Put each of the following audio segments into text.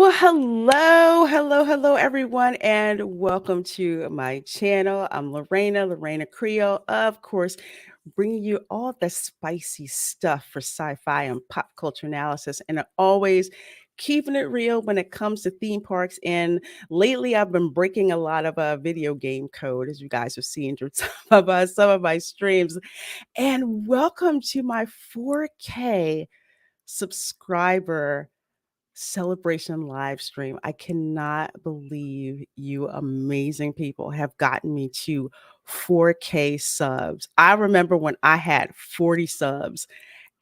Well, hello, everyone, and welcome to my channel. I'm Lorena Creole, of course, bringing you all the spicy stuff for sci-fi and pop culture analysis, and always keeping it real when it comes to theme parks. And lately, I've been breaking a lot of video game code, as you guys have seen through some of my streams. And welcome to my 4K subscriber celebration live stream. I cannot believe you amazing people have gotten me to 4K subs. I remember when I had 40 subs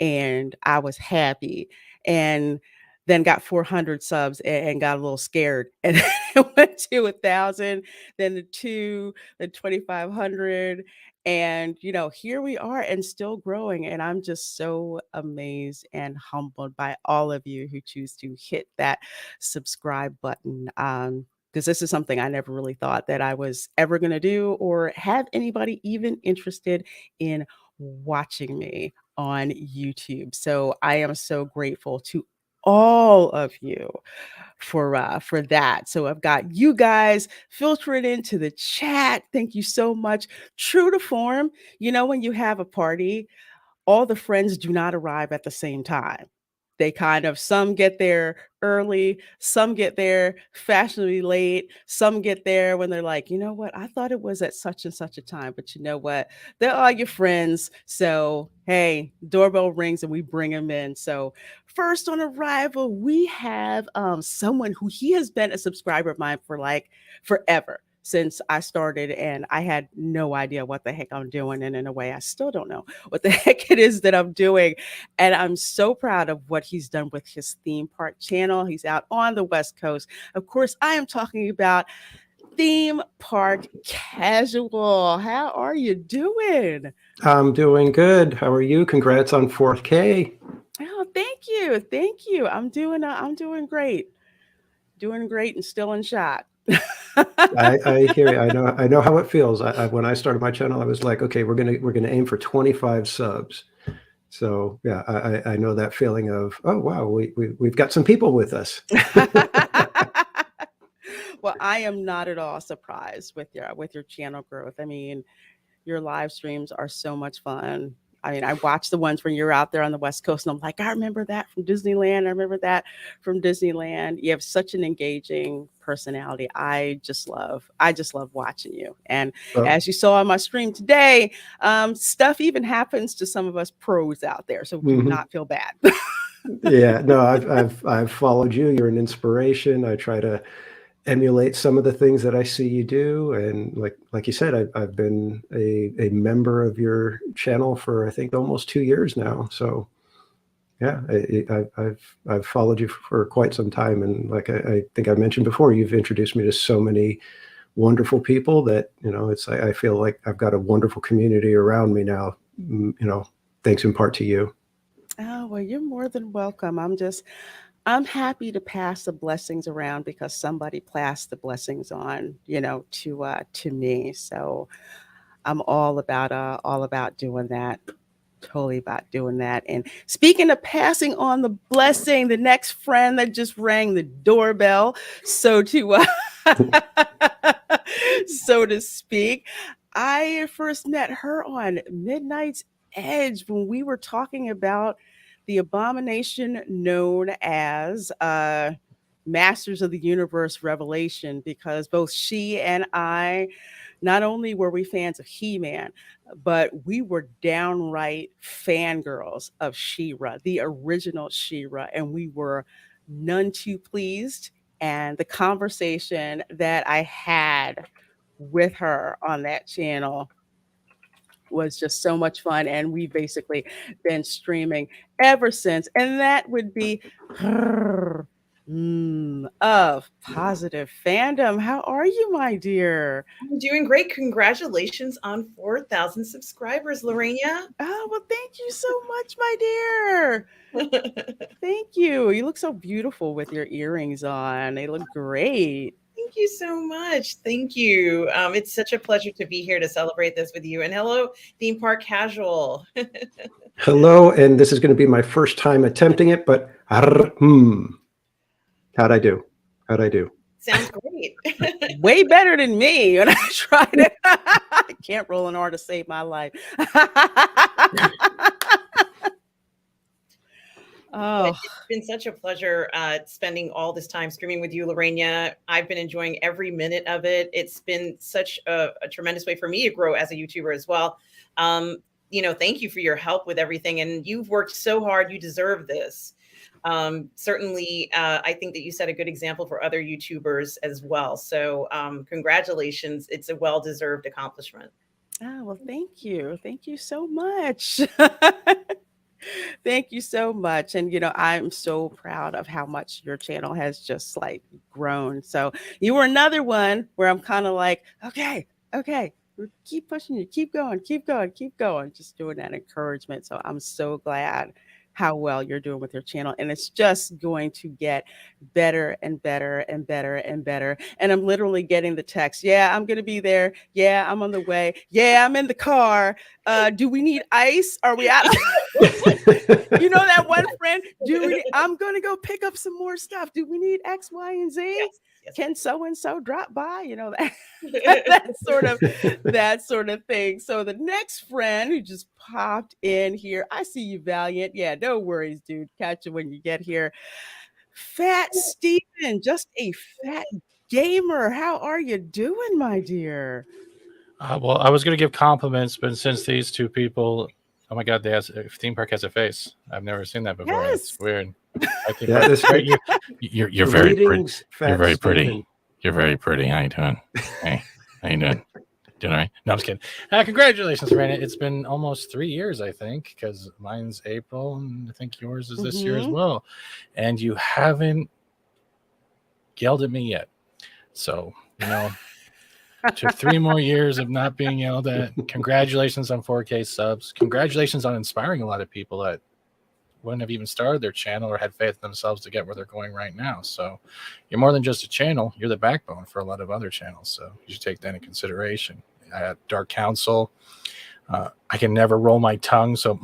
and I was happy, and then got 400 subs and got a little scared, and it went to 1,000, then the 2, then 2,500, and here we are and still growing. And I'm just so amazed and humbled by all of you who choose to hit that subscribe button. Because this is something I never really thought that I was ever going to do or have anybody even interested in watching me on YouTube. So I am so grateful to all of you for that. So I've got you guys filtering into the chat. Thank you so much. True to form, when you have a party, all the friends do not arrive at the same time. They kind of, some get there early, some get there fashionably late, some get there when they're like, you know what, I thought it was at such and such a time, but you know what, they're all your friends. So hey, doorbell rings and we bring them in. So first on arrival, we have someone who, he has been a subscriber of mine for like forever, since I started, and I had no idea what the heck I'm doing. And in a way, I still don't know what the heck it is that I'm doing. And I'm so proud of what he's done with his theme park channel. He's out on the West Coast. Of course, I am talking about Theme Park Casual. How are you doing? I'm doing good. How are you? Congrats on 4K. Oh, thank you. Thank you. I'm doing great. Doing great and still in shot. I hear you. I know how it feels. When I started my channel, I was like, okay, we're gonna aim for 25 subs. So yeah, I know that feeling of, oh wow, we've got some people with us. Well, I am not at all surprised with your channel growth. I mean, your live streams are so much fun. I mean, I watch the ones when you're out there on the West Coast, and I'm like, I remember that from Disneyland. I remember that from Disneyland. You have such an engaging personality. I just love watching you. And Well, as you saw on my stream today, stuff even happens to some of us pros out there. So do mhm. not feel bad. Yeah, no, I've followed you. You're an inspiration. I try to emulate some of the things that I see you do, and like you said, I've been a member of your channel for I think almost 2 years now. So yeah, I've followed you for quite some time, and like I think I mentioned before, you've introduced me to so many wonderful people that it's I feel like I've got a wonderful community around me now. Thanks in part to you. Oh, well, you're more than welcome. I'm happy to pass the blessings around because somebody passed the blessings on, to me. So I'm all about doing that. Totally about doing that. And speaking of passing on the blessing, the next friend that just rang the doorbell, so to so to speak, I first met her on Midnight's Edge when we were talking about the abomination known as Masters of the Universe Revelation, because both she and I, not only were we fans of He-Man, but we were downright fangirls of She-Ra, the original She-Ra, and we were none too pleased. And the conversation that I had with her on that channel was just so much fun, and we've basically been streaming ever since. And that would be her of Positive Fandom. How are you, my dear? I'm doing great. Congratulations on 4,000 subscribers, Lorena. Oh, well, thank you so much, my dear. Thank you. You look so beautiful with your earrings on. They look great. Thank you so much. Thank you. It's such a pleasure to be here to celebrate this with you. And hello, Theme Park Casual. Hello, and this is going to be my first time attempting it, but how'd I do? How'd I do? Sounds great. Way better than me when I tried it. I can't roll an R to save my life. Oh, It's been such a pleasure spending all this time streaming with you, Lorena. I've been enjoying every minute of it. It's been such a tremendous way for me to grow as a YouTuber as well. Thank you for your help with everything. And you've worked so hard. You deserve this. Certainly, I think that you set a good example for other YouTubers as well. So congratulations. It's a well-deserved accomplishment. oh, well, thank you. Thank you so much. Thank you so much. And, I'm so proud of how much your channel has just like grown. So you were another one where I'm kind of like, okay, keep pushing you, keep going, keep going, keep going, just doing that encouragement. So I'm so glad how well you're doing with your channel. And it's just going to get better and better and better and better. And I'm literally getting the text. Yeah, I'm going to be there. Yeah, I'm on the way. Yeah, I'm in the car. Do we need ice? Are we out? You know that one friend? I'm going to go pick up some more stuff. Do we need X, Y, and Z? Yes. Can so-and-so drop by? That sort of thing. So the next friend who just popped in here, I see you, Valiant. Yeah, no worries, dude. Catch you when you get here. Fat Steven, just a fat gamer. How are you doing, my dear? Well, I was going to give compliments, but since these two people, oh my God, theme park has a face. I've never seen that before. Yes. It's weird. I think you're very pretty. You're very pretty. You're very pretty. How you doing? Hey, how you doing? Doing all right? No, I'm just kidding. Congratulations, Lorena. It's been almost 3 years, I think, because mine's April, and I think yours is this year as well. And you haven't yelled at me yet. So, took 3 more years of not being yelled at. Congratulations on 4K subs. Congratulations on inspiring a lot of people that wouldn't have even started their channel or had faith in themselves to get where they're going right now. So you're more than just a channel. You're the backbone for a lot of other channels. So you should take that into consideration. Dark Council. I can never roll my tongue. So,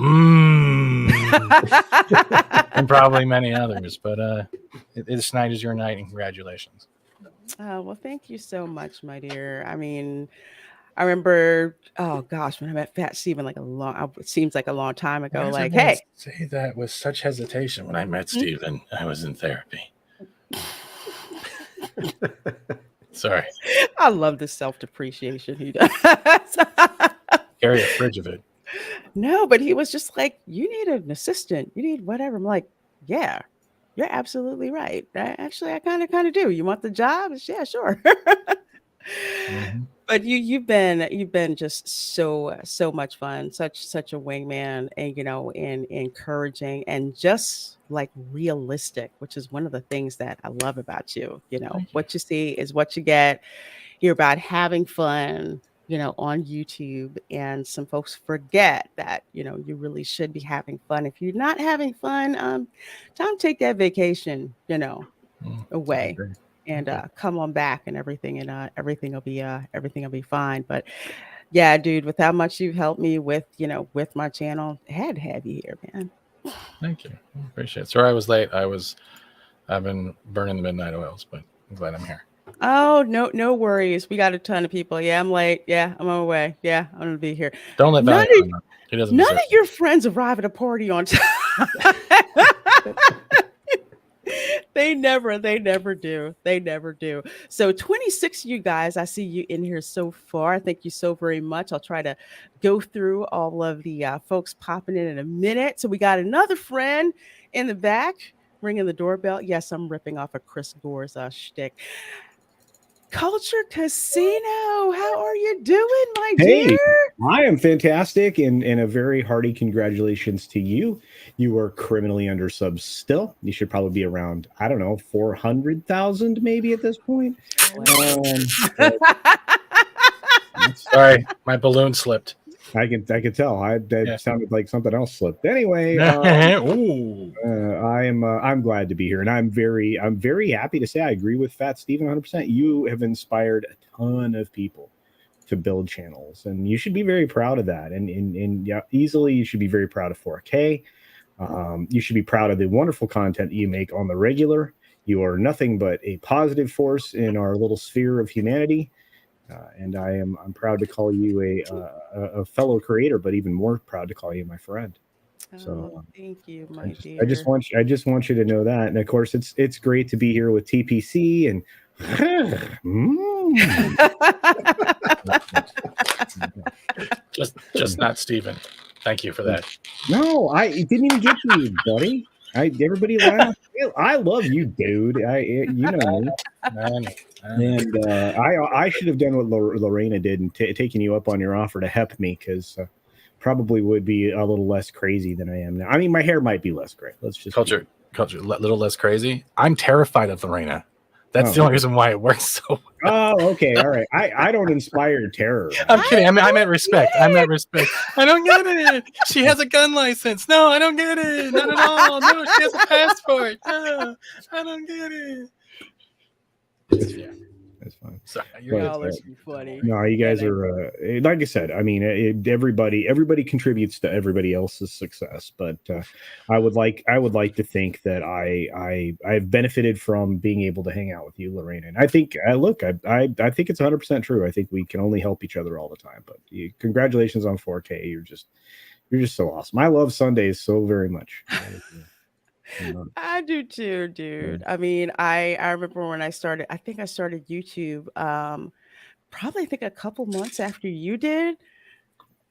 and probably many others. But this night is your night, and congratulations. Well, thank you so much, my dear. I mean, I remember, oh gosh, when I met Fat Steven, it seems like a long time ago. Like, hey, say that with such hesitation. When I met Steven, I was in therapy. Sorry. I love the self-depreciation he does. Carry a fridge of it. No, but he was just like, you need an assistant. You need whatever. I'm like, yeah, you're absolutely right. I kind of do. You want the job? Yeah, sure. But you've been just so much fun, such a wingman, and and encouraging, and just like realistic, which is one of the things that I love about you. What you see is what you get. You're about having fun, on YouTube, and some folks forget that you really should be having fun. If you're not having fun, time to take that vacation, away. And come on back and everything, and everything will be fine. But yeah, dude, with how much you've helped me with with my channel, had to have you here, man. Thank you. I appreciate it. Sorry I was late. I've been burning the midnight oils, but I'm glad I'm here. Oh, no worries. We got a ton of people. Yeah, I'm late. Yeah, I'm on my way. Yeah, I'm gonna be here. Don't let none none of your friends arrive at a party on time. They never do. They never do. So 26 of you guys, I see you in here so far. Thank you so very much. I'll try to go through all of the folks popping in a minute. So we got another friend in the back ringing the doorbell. Yes, I'm ripping off of Chris Gore's shtick. Culture Casino, how are you doing, my dear? I am fantastic, and a very hearty congratulations to you. You are criminally undersubbed still. You should probably be around, I don't know, 400,000 maybe at this point. Sorry, my balloon slipped. I can tell. That sounded like something else slipped. Anyway, I'm glad to be here, and I'm very happy to say I agree with Fat Steven 100%. You have inspired a ton of people to build channels, and you should be very proud of that. And yeah, easily you should be very proud of 4K. You should be proud of the wonderful content that you make on the regular. You are nothing but a positive force in our little sphere of humanity. And I'm proud to call you a fellow creator, but even more proud to call you my friend. So thank you, my dear. I just want you to know that. And of course, it's great to be here with TPC and just not Steven. Thank you for that. No, it didn't even get to you, buddy. Everybody laughed. I love you, dude. You know me. And I should have done what Lorena did and taken you up on your offer to help me, because probably would be a little less crazy than I am now. I mean, my hair might be less gray. Let's just culture a little less crazy. I'm terrified of Lorena. That's the only reason why it works so well. Oh, okay. All right. I don't inspire terror. I'm kidding. I meant respect. I meant respect. I don't get it. She has a gun license. No, I don't get it. Not at all. No, she has a passport. No, I don't get it. Yeah. That's fine. Sorry, funny. No, you guys are like I said. I mean, everybody contributes to everybody else's success. But I would like to think that I've benefited from being able to hang out with you, Lorena. And I think I think it's 100% true. I think we can only help each other all the time. But congratulations on 4K. You're just so awesome. I love Sundays so very much. I do too, dude. I mean, I remember when I started YouTube probably I think a couple months after you did.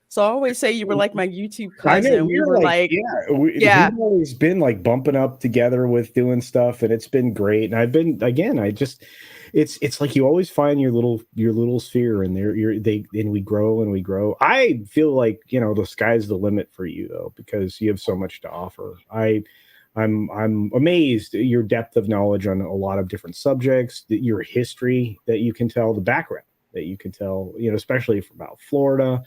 So I always say you were like my YouTube cousin. We were like we've always been like bumping up together with doing stuff, and it's been great. And I've been it's like you always find your little sphere, and and we grow and we grow. I feel like, the sky's the limit for you though, because you have so much to offer. I'm amazed at your depth of knowledge on a lot of different subjects, your history that you can tell, the background that you can tell, especially about Florida.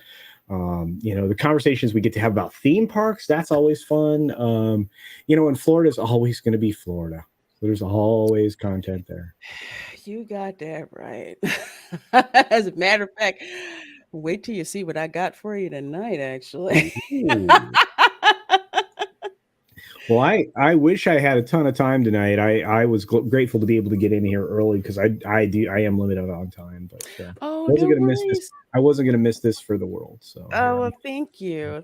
The conversations we get to have about theme parks, that's always fun. And Florida's always going to be Florida. So there's always content there. You got that right. As a matter of fact, wait till you see what I got for you tonight, actually. Well, I wish I had a ton of time tonight. I was grateful to be able to get in here early, because I am limited on time. But I wasn't going to miss this. I wasn't going to miss this for the world. So well, thank you.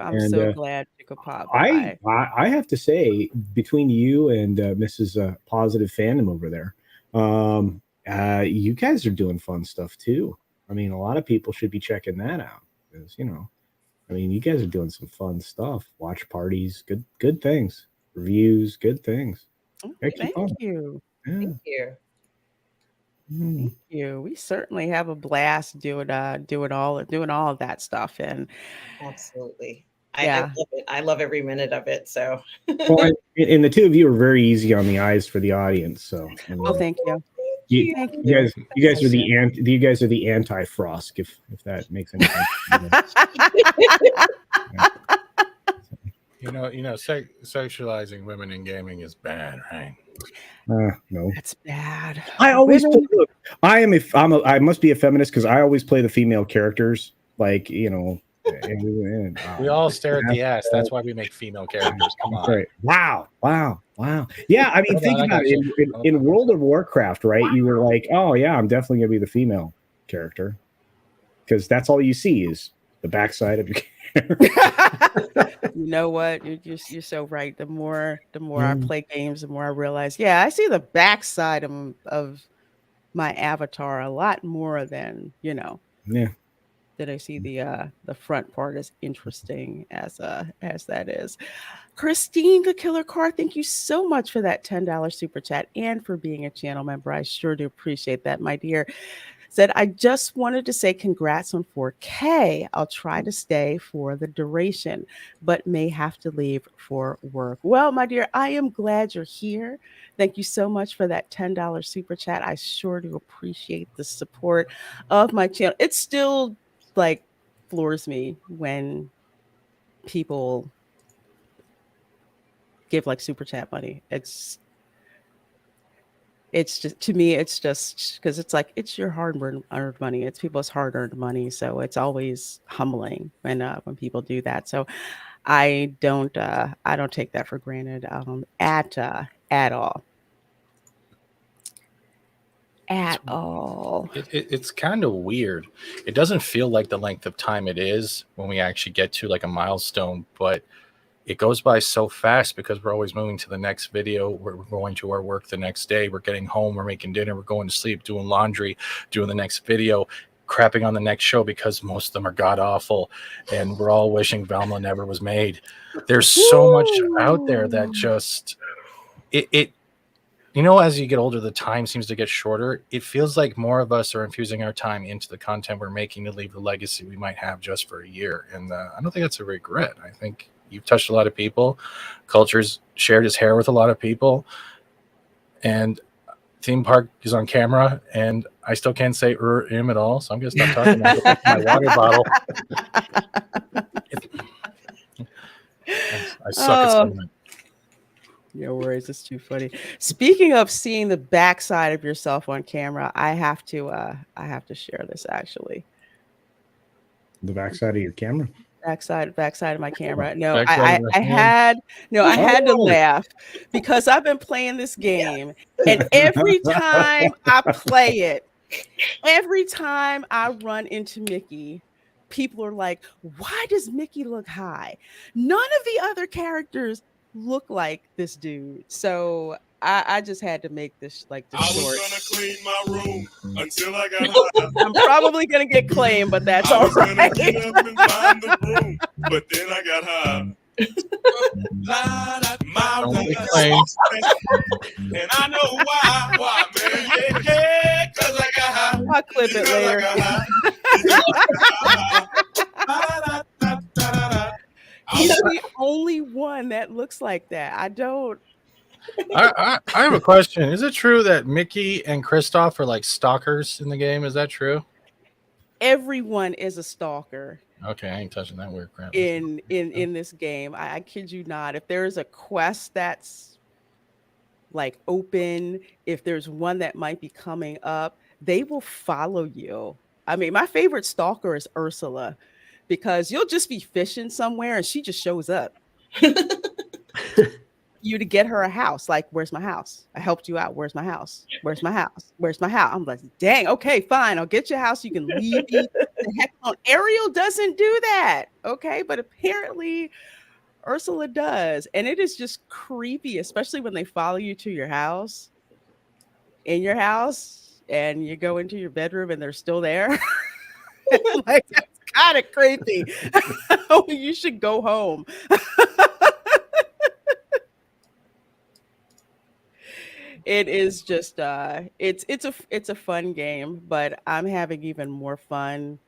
I'm so glad you could pop by. I have to say, between you and Mrs. Positive Fandom over there, you guys are doing fun stuff too. I mean, a lot of people should be checking that out, because I mean, you guys are doing some fun stuff. Watch parties, good things. Reviews, good things. Thank you. Yeah. Thank you. Thank you. We certainly have a blast doing all of that stuff. And absolutely. I love it. I love every minute of it. So well, and the two of you are very easy on the eyes for the audience. So thank you. You guys are the anti-Frost, if that makes any sense. Sexualizing women in gaming is bad, right? No, that's bad. I always I must be a feminist, because I always play the female characters, like we all stare at the ass. That's why we make female characters. Come on. Right. Wow. Yeah, I mean, think about it. In World of Warcraft, right? You were like, oh yeah, I'm definitely gonna be the female character, because that's all you see is the backside of your character. You know what? You're so right. The more I play games, the more I realize, I see the backside of my avatar a lot more than that I see the front part, as interesting as that is. Christine the Killer Car, thank you so much for that $10 super chat and for being a channel member. I sure do appreciate that, my dear. Said, I just wanted to say congrats on 4K. I'll try to stay for the duration, but may have to leave for work. Well, my dear, I am glad you're here. Thank you so much for that $10 super chat. I sure do appreciate the support of my channel. It's still like floors me when people give like super chat money. It's just, to me, it's just because it's like, it's your hard-earned money. It's people's hard-earned money. So it's always humbling when people do that. So I don't take that for granted at all. at all. It's kind of weird. It doesn't feel like the length of time it is when we actually get to like a milestone, but it goes by so fast because we're always moving to the next video. We're going to our work the next day. We're getting home. We're making dinner. We're going to sleep, doing laundry, doing the next video, crapping on the next show because most of them are god awful. And we're all wishing Velma never was made. There's so much out there that just it you know, as you get older, the time seems to get shorter. It feels like more of us are infusing our time into the content we're making to leave the legacy we might have just for a year. And I don't think that's a regret. I think you've touched a lot of people. Culture's shared his hair with a lot of people. And Theme Park is on camera. And I still can't say him at all. So I'm going to stop talking about my water bottle. I suck at something. No worries, it's too funny. Speaking of seeing the backside of yourself on camera, I have to share this actually. The backside of your camera? Backside of my camera. No, I had to laugh because I've been playing this game, and every time I play it, every time I run into Mickey, people are like, "Why does Mickey look high? None of the other characters look like this dude." So I just had to make this like the short. I was gonna clean my room until I got high. I'm probably gonna get claimed, but that's all right. I was gonna get up and find the broom, but then I got high. And I know why, man. Yeah, cause I got high. I'll clip it later. He's the only one that looks like that. I don't. I have a question. Is it true that Mickey and Kristoff are like stalkers in the game? Is that true? Everyone is a stalker. Okay, I ain't touching that weird crap. In this game, I kid you not. If there is a quest that's like open, if there's one that might be coming up, they will follow you. I mean, my favorite stalker is Ursula, because you'll just be fishing somewhere and she just shows up. You to get her a house. Like, where's my house? I helped you out. Where's my house? Where's my house? Where's my house? I'm like, dang, okay, fine. I'll get your house. You can leave me the heck on. Ariel doesn't do that. Okay. But apparently Ursula does. And it is just creepy, especially when they follow you to your house, in your house, and you go into your bedroom and they're still there. Like, that's kind of creepy. You should go home. It is just it's a fun game, but I'm having even more fun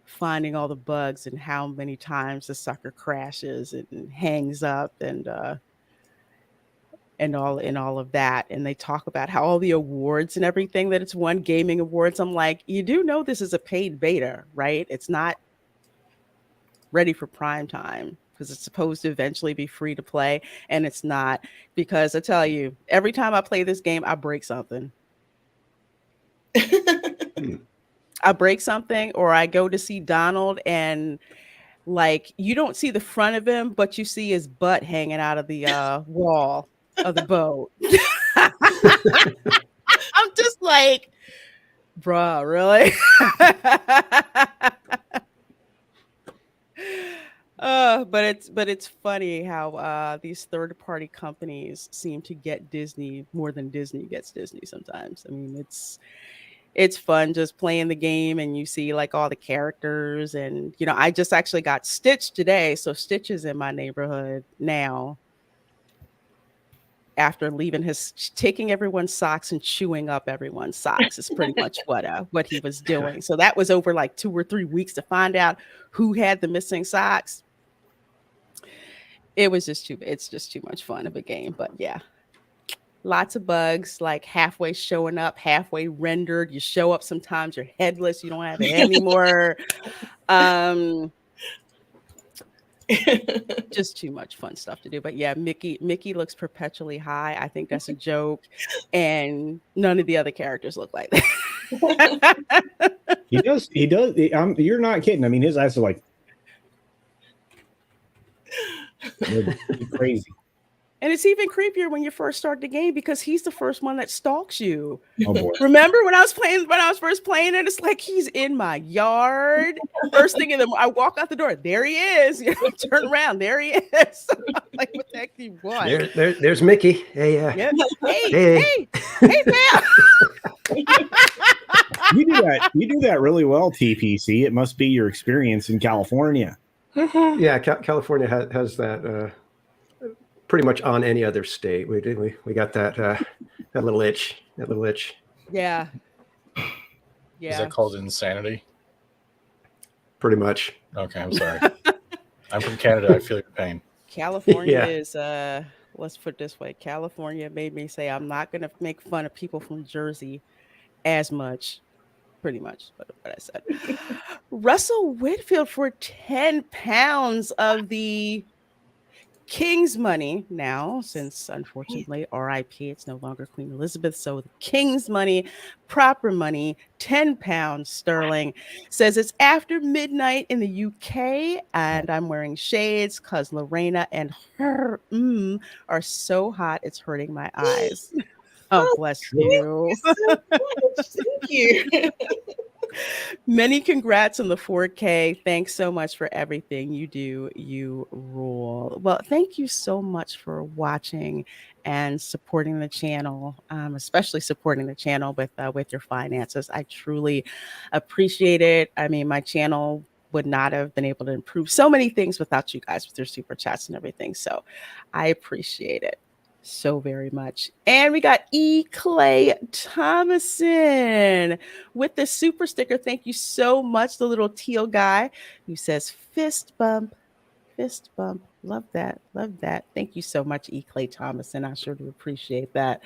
finding all the bugs and how many times the sucker crashes and hangs up and all of that. And they talk about how all the awards and everything that it's won, gaming awards. I'm like, you do know this is a paid beta, right? It's not ready for prime time, because it's supposed to eventually be free to play, and it's not, because I tell you, every time I play this game, I break something. I break something, or I go to see Donald and like, you don't see the front of him, but you see his butt hanging out of the wall of the boat. I'm just like, bruh, really? But it's funny how these third-party companies seem to get Disney more than Disney gets Disney sometimes. I mean, it's fun just playing the game, and you see like all the characters, and you know, I just actually got Stitch today, so Stitch is in my neighborhood now. After taking everyone's socks and chewing up everyone's socks is pretty much what he was doing. So that was over like 2 or 3 weeks to find out who had the missing socks. It's just too much fun of a game. But yeah, lots of bugs, like halfway showing up, halfway rendered. You show up sometimes, you're headless, you don't have it anymore. Just too much fun stuff to do. But yeah, Mickey looks perpetually high. I think that's a joke, and none of the other characters look like that. He does. You're not kidding. I mean, his eyes are like crazy. And it's even creepier when you first start the game because he's the first one that stalks you. Oh boy. Remember when I was first playing it? It's like he's in my yard. First thing I walk out the door. There he is. You know, turn around. There he is. I'm like, what the heck do you want? There's Mickey. Hey, Yeah. hey, pal. You do that really well, TPC. It must be your experience in California. Yeah, California has that pretty much on any other state. We got that that little itch. Yeah. Is that called insanity? Pretty much. Okay, I'm sorry. I'm from Canada. I feel your pain. California is let's put it this way. California made me say I'm not gonna make fun of people from Jersey as much. Pretty much what I said. Russell Whitfield for 10 pounds of the King's money now, since unfortunately RIP, it's no longer Queen Elizabeth. So the King's money, proper money, 10 pounds sterling, says it's after midnight in the UK and I'm wearing shades because Lorena and her are so hot it's hurting my eyes. Oh, bless you. Thank you. Many congrats on the 4K. Thanks so much for everything you do. You rule. Well, thank you so much for watching and supporting the channel, especially supporting the channel with your finances. I truly appreciate it. I mean, my channel would not have been able to improve so many things without you guys with your super chats and everything. So I appreciate it so very much. And we got Clay Thomason with the super sticker. Thank you so much, the little teal guy who says fist bump. Love that. Thank you so much, Clay Thomason. I sure do appreciate that.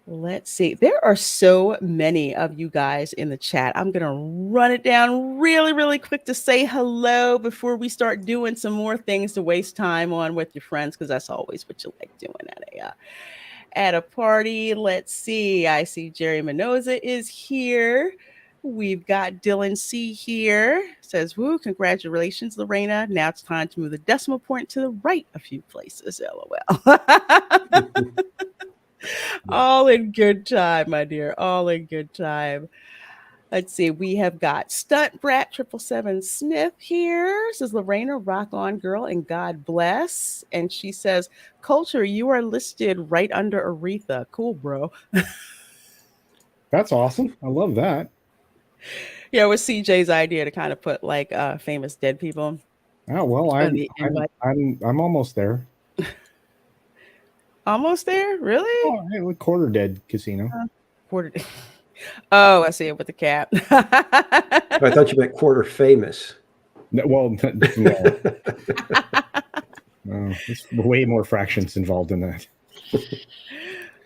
Let's see. There are so many of you guys in the chat. I'm going to run it down really, really quick to say hello before we start doing some more things to waste time on with your friends, because that's always what you like doing at a party. Let's see. I see Jerry Minoza is here. We've got Dylan C here. Says, woo, congratulations, Lorena. Now it's time to move the decimal point to the right a few places. LOL. All in good time, my dear. All in good time. Let's see. We have got Stunt Brat 777 Smith here. Says Lorena, rock on, girl, and God bless. And she says, Culture, you are listed right under Aretha. Cool, bro. That's awesome. I love that. Yeah, it was CJ's idea to kind of put like famous dead people. Oh well, I'm almost there. Almost there? Really? Oh, Quarter Dead Casino. Quarter. Oh, I see it with the cat. I thought you meant quarter famous. Well, no. There's way more fractions involved in that.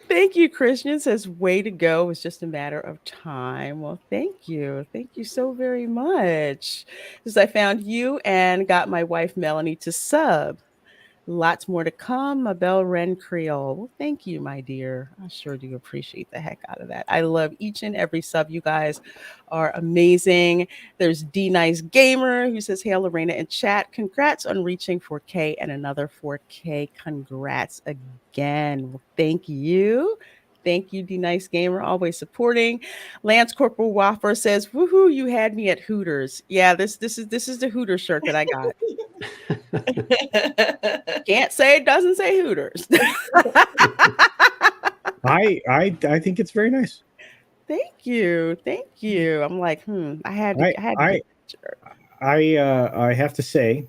Thank you, Christian. Says, way to go. It's just a matter of time. Well, thank you. Thank you so very much. Because I found you and got my wife, Melanie, to sub. Lots more to come. Abel Ren Creole. Well, thank you, my dear. I sure do appreciate the heck out of that. I love each and every sub. You guys are amazing. There's D Nice Gamer who says, hey, Lorena in chat. Congrats on reaching 4K and another 4K. Congrats again. Well, thank you. Thank you, D Nice Gamer, always supporting. Lance Corporal Waffer says, woohoo, you had me at Hooters. Yeah, this is the Hooters shirt that I got. Can't say it doesn't say Hooters. I think it's very nice. Thank you. I'm like, I have to say,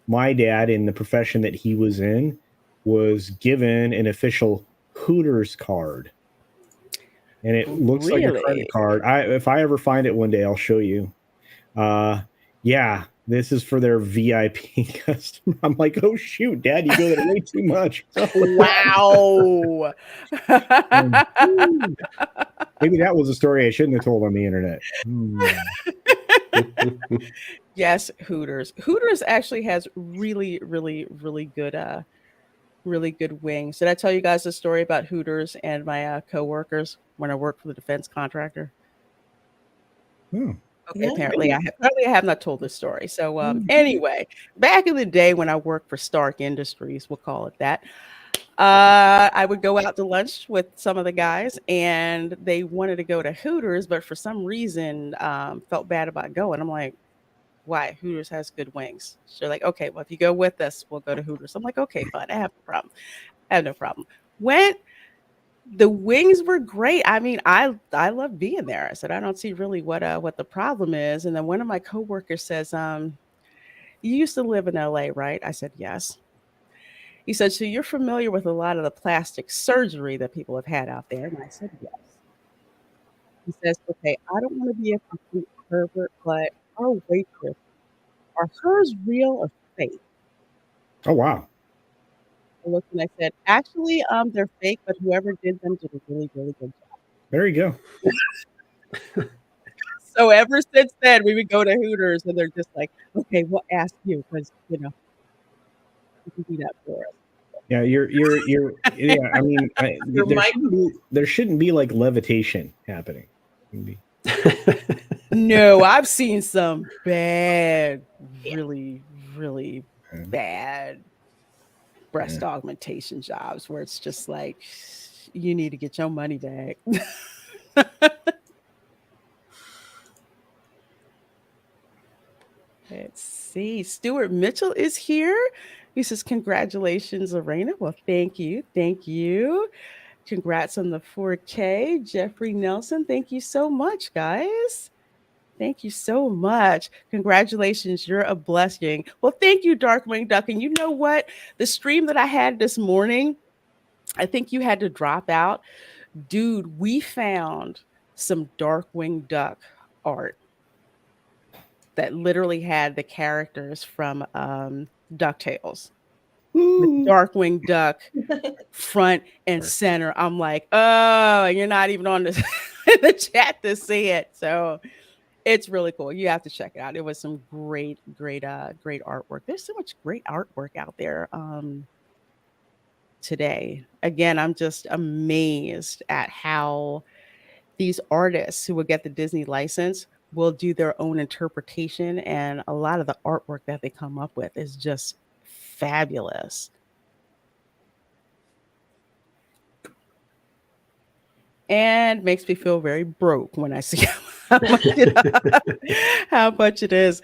my dad, in the profession that he was in, was given an official Hooters card, and it looks like a credit card. If I ever find it one day, I'll show you. Yeah, this is for their VIP customer. I'm like, oh shoot, Dad, you go there way too much. Wow. Maybe that was a story I shouldn't have told on the internet. Yes, Hooters. Hooters actually has really, really, really good wings. Did I tell you guys a story about Hooters and my coworkers when I worked for the defense contractor? Okay, apparently I have not told this story. So anyway, back in the day when I worked for Stark Industries, we'll call it that, I would go out to lunch with some of the guys, and they wanted to go to Hooters, but for some reason felt bad about going. I'm like, why? Hooters has good wings. So they're like, okay, well, if you go with us, we'll go to Hooters. I'm like, okay, fine. I have no problem. Went. The wings were great. I mean, I love being there. I said, I don't see really what the problem is. And then one of my coworkers says, you used to live in LA, right? I said, yes. He said, so you're familiar with a lot of the plastic surgery that people have had out there? And I said, yes. He says, okay, I don't want to be a complete pervert, but our waitress, are hers real or fake? Oh, wow. I looked and I said, actually, they're fake, but whoever did them did a really, really good job. There you go. So ever since then, we would go to Hooters, and they're just like, okay, we'll ask you because you can do that for us. Yeah, you're. Yeah, I mean, there shouldn't be like levitation happening. No, I've seen some bad, really, really bad breast augmentation jobs where it's just like, you need to get your money back. Let's see. Stuart Mitchell is here. He says, congratulations, Lorena. Well, thank you. Thank you. Congrats on the 4K. Jeffrey Nelson, thank you so much, guys. Thank you so much. Congratulations. You're a blessing. Well, thank you, Darkwing Duck. And you know what? The stream that I had this morning, I think you had to drop out. Dude, we found some Darkwing Duck art that literally had the characters from DuckTales. With Darkwing Duck front and center. I'm like, oh, you're not even on the chat to see it. So it's really cool. You have to check it out. It was some great artwork. There's so much great artwork out there today. Again, I'm just amazed at how these artists who will get the Disney license will do their own interpretation, and a lot of the artwork that they come up with is just fabulous. And makes me feel very broke when I see how much it is.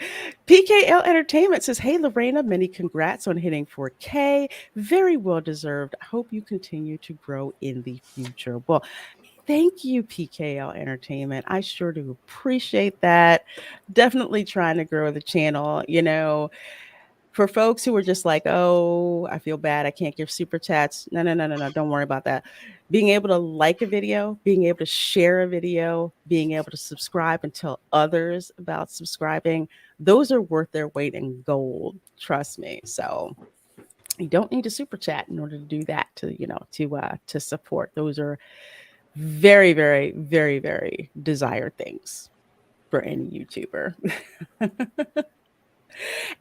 PKL Entertainment says, hey, Lorena, many congrats on hitting 4K. Very well deserved. I hope you continue to grow in the future. Well, thank you, PKL Entertainment. I sure do appreciate that. Definitely trying to grow the channel. For folks who are just like, oh, I feel bad, I can't give super chats. No, don't worry about that. Being able to like a video, being able to share a video, being able to subscribe and tell others about subscribing, those are worth their weight in gold. Trust me. So you don't need a super chat in order to do that, to support. Those are very, very, very, very desired things for any YouTuber.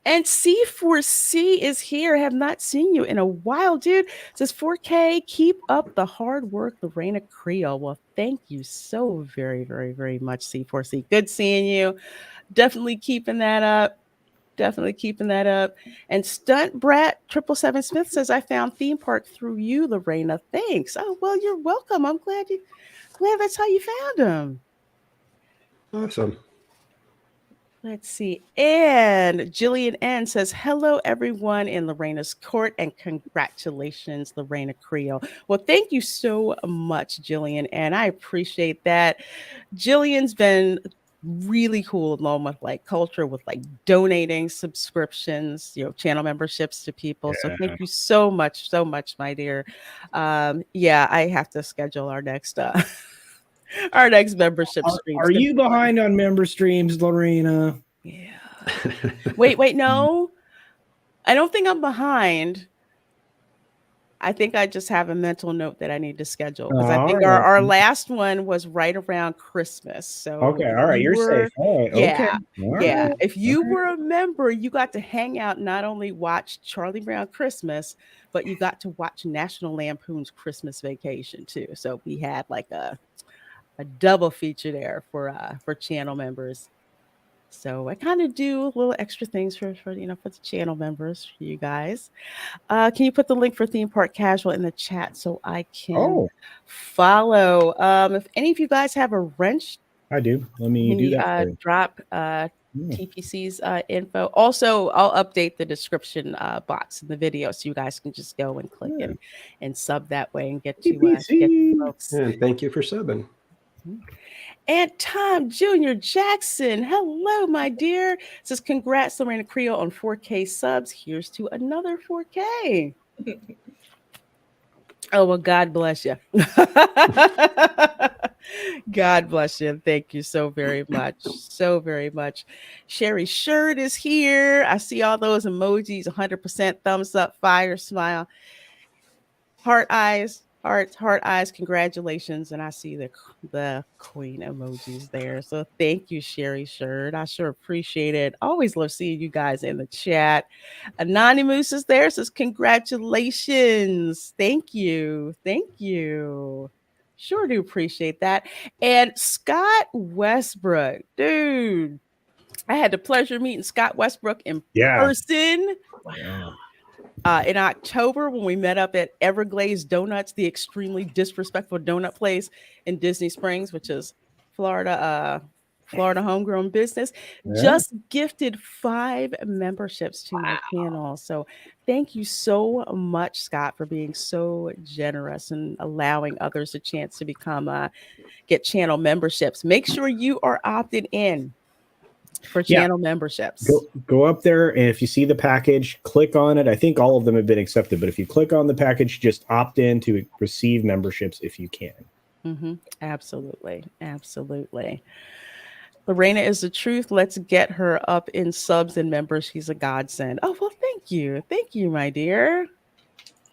And C4C is here. I have not seen you in a while, dude. It says 4K, keep up the hard work, Lorena Creole. Well, thank you so very, very, very much, C4C. Good seeing you. Definitely keeping that up. And Stunt Brat 777 Smith says, I found Theme Park through you, Lorena. Thanks. Oh, well, you're welcome. I'm glad that's how you found him. Awesome. Let's see. And Jillian N says, hello, everyone in Lorena's court, and congratulations, Lorena Creole. Well, thank you so much, Jillian, and I appreciate that. Jillian's been really cool along with culture, with donating subscriptions, channel memberships to people. Yeah. So thank you so much, my dear. I have to schedule our next membership stream. Are you behind on member streams, Lorena? Yeah. Wait, no. I don't think I'm behind. I think I just have a mental note that I need to schedule, because I think our last one was right around Christmas. So okay, all right, you're safe. All right, yeah, okay. Yeah. Right. If you were a member, you got to hang out, not only watch Charlie Brown Christmas, but you got to watch National Lampoon's Christmas Vacation too. So we had a double feature there for channel members. So I kind of do little extra things for for the channel members, for you guys. Can you put the link for Theme Park Casual in the chat so I can follow? If any of you guys have a wrench, I do. Let me do that for you. Drop TPC's info. Also, I'll update the description box in the video so you guys can just go and click and sub that way and get to folks. Yeah, thank you for subbing. And Tom Jr. Jackson, hello, my dear. Says congrats, Lorena Creole, on 4K subs. Here's to another 4K. Oh, well, God bless you. God bless you. Thank you so very much. So very much. Sherry Shirt is here. I see all those emojis, 100% thumbs up, fire, smile, heart eyes, heart eyes. Congratulations. And I see the queen emojis there. So thank you, Sherry Shirt. I sure appreciate it. Always love seeing you guys in the chat. Anonymous is there. Says congratulations. Thank you. Thank you. Sure do appreciate that. And Scott Westbrook, dude, I had the pleasure of meeting Scott Westbrook in person. Wow. In October, when we met up at Everglades Donuts, the extremely disrespectful donut place in Disney Springs, which is Florida homegrown business, just gifted 5 memberships to my channel. So thank you so much, Scott, for being so generous and allowing others a chance to become get channel memberships. Make sure you are opted in for channel memberships. Go up there, and if you see the package, click on it. I think all of them have been accepted, but if you click on the package, just opt in to receive memberships if you can. Absolutely. Absolutely. Lorena is the truth. Let's get her up in subs and members. She's a godsend. Oh, well, thank you. Thank you, my dear.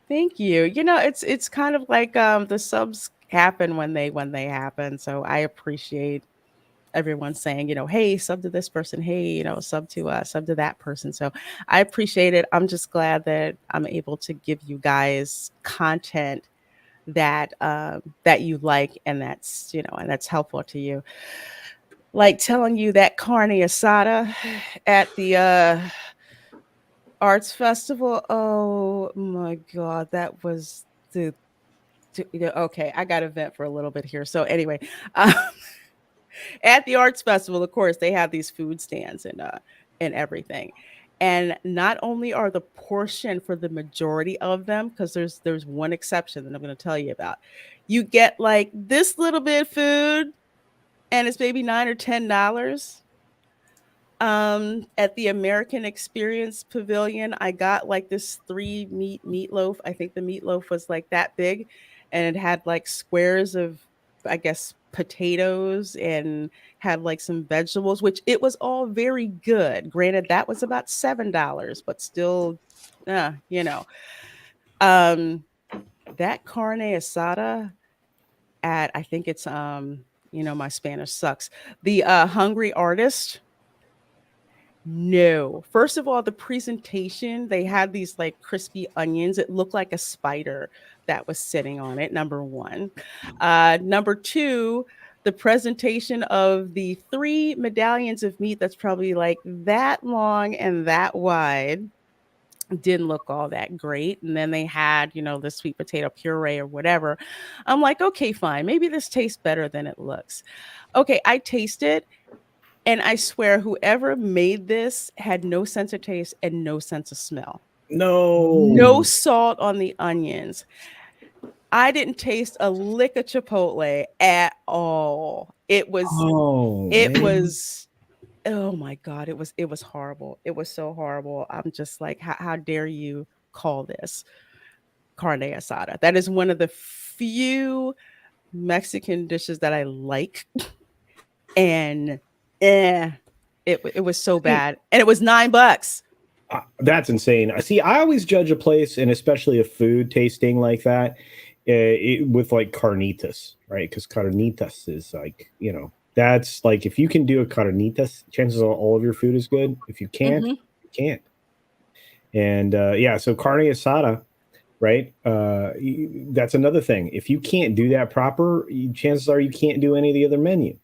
Thank you. You know, it's kind of like the subs happen when they happen. So I appreciate everyone saying, hey, sub to this person. Hey, sub to that person. So I appreciate it. I'm just glad that I'm able to give you guys content that that you like, and that's, and that's helpful to you. Like telling you that carne asada at the arts festival. Oh my God, that was okay. I got to vent for a little bit here. So anyway, at the arts festival, of course, they have these food stands and everything. And not only are the portion for the majority of them, because there's one exception that I'm going to tell you about, you get like this little bit of food, and it's maybe $9 or $10. At the American Experience Pavilion, I got like this 3-meat meatloaf. I think the meatloaf was like that big, and it had like squares of, I guess, potatoes, and had like some vegetables, which it was all very good. Granted, that was about $7, but still, that carne asada at, I think it's my Spanish sucks. The Hungry Artist. No. First of all, the presentation, they had these like crispy onions. It looked like a spider that was sitting on it, number one. Number two, the presentation of the 3 medallions of meat that's probably like that long and that wide didn't look all that great. And then they had, the sweet potato puree or whatever. I'm like, okay, fine. Maybe this tastes better than it looks. Okay, I taste it. And I swear, whoever made this had no sense of taste and no sense of smell. No salt on the onions. I didn't taste a lick of chipotle at all. It was, oh my God, it was horrible. It was so horrible. I'm just like, how dare you call this carne asada? That is one of the few Mexican dishes that I like. And it was so bad, and it was $9. That's insane. See, I always judge a place, and especially a food tasting like that, with like carnitas, right? Because carnitas is like, that's like, if you can do a carnitas, chances are all of your food is good. If you can't, you can't. And so carne asada, right? That's another thing. If you can't do that proper, chances are you can't do any of the other menu.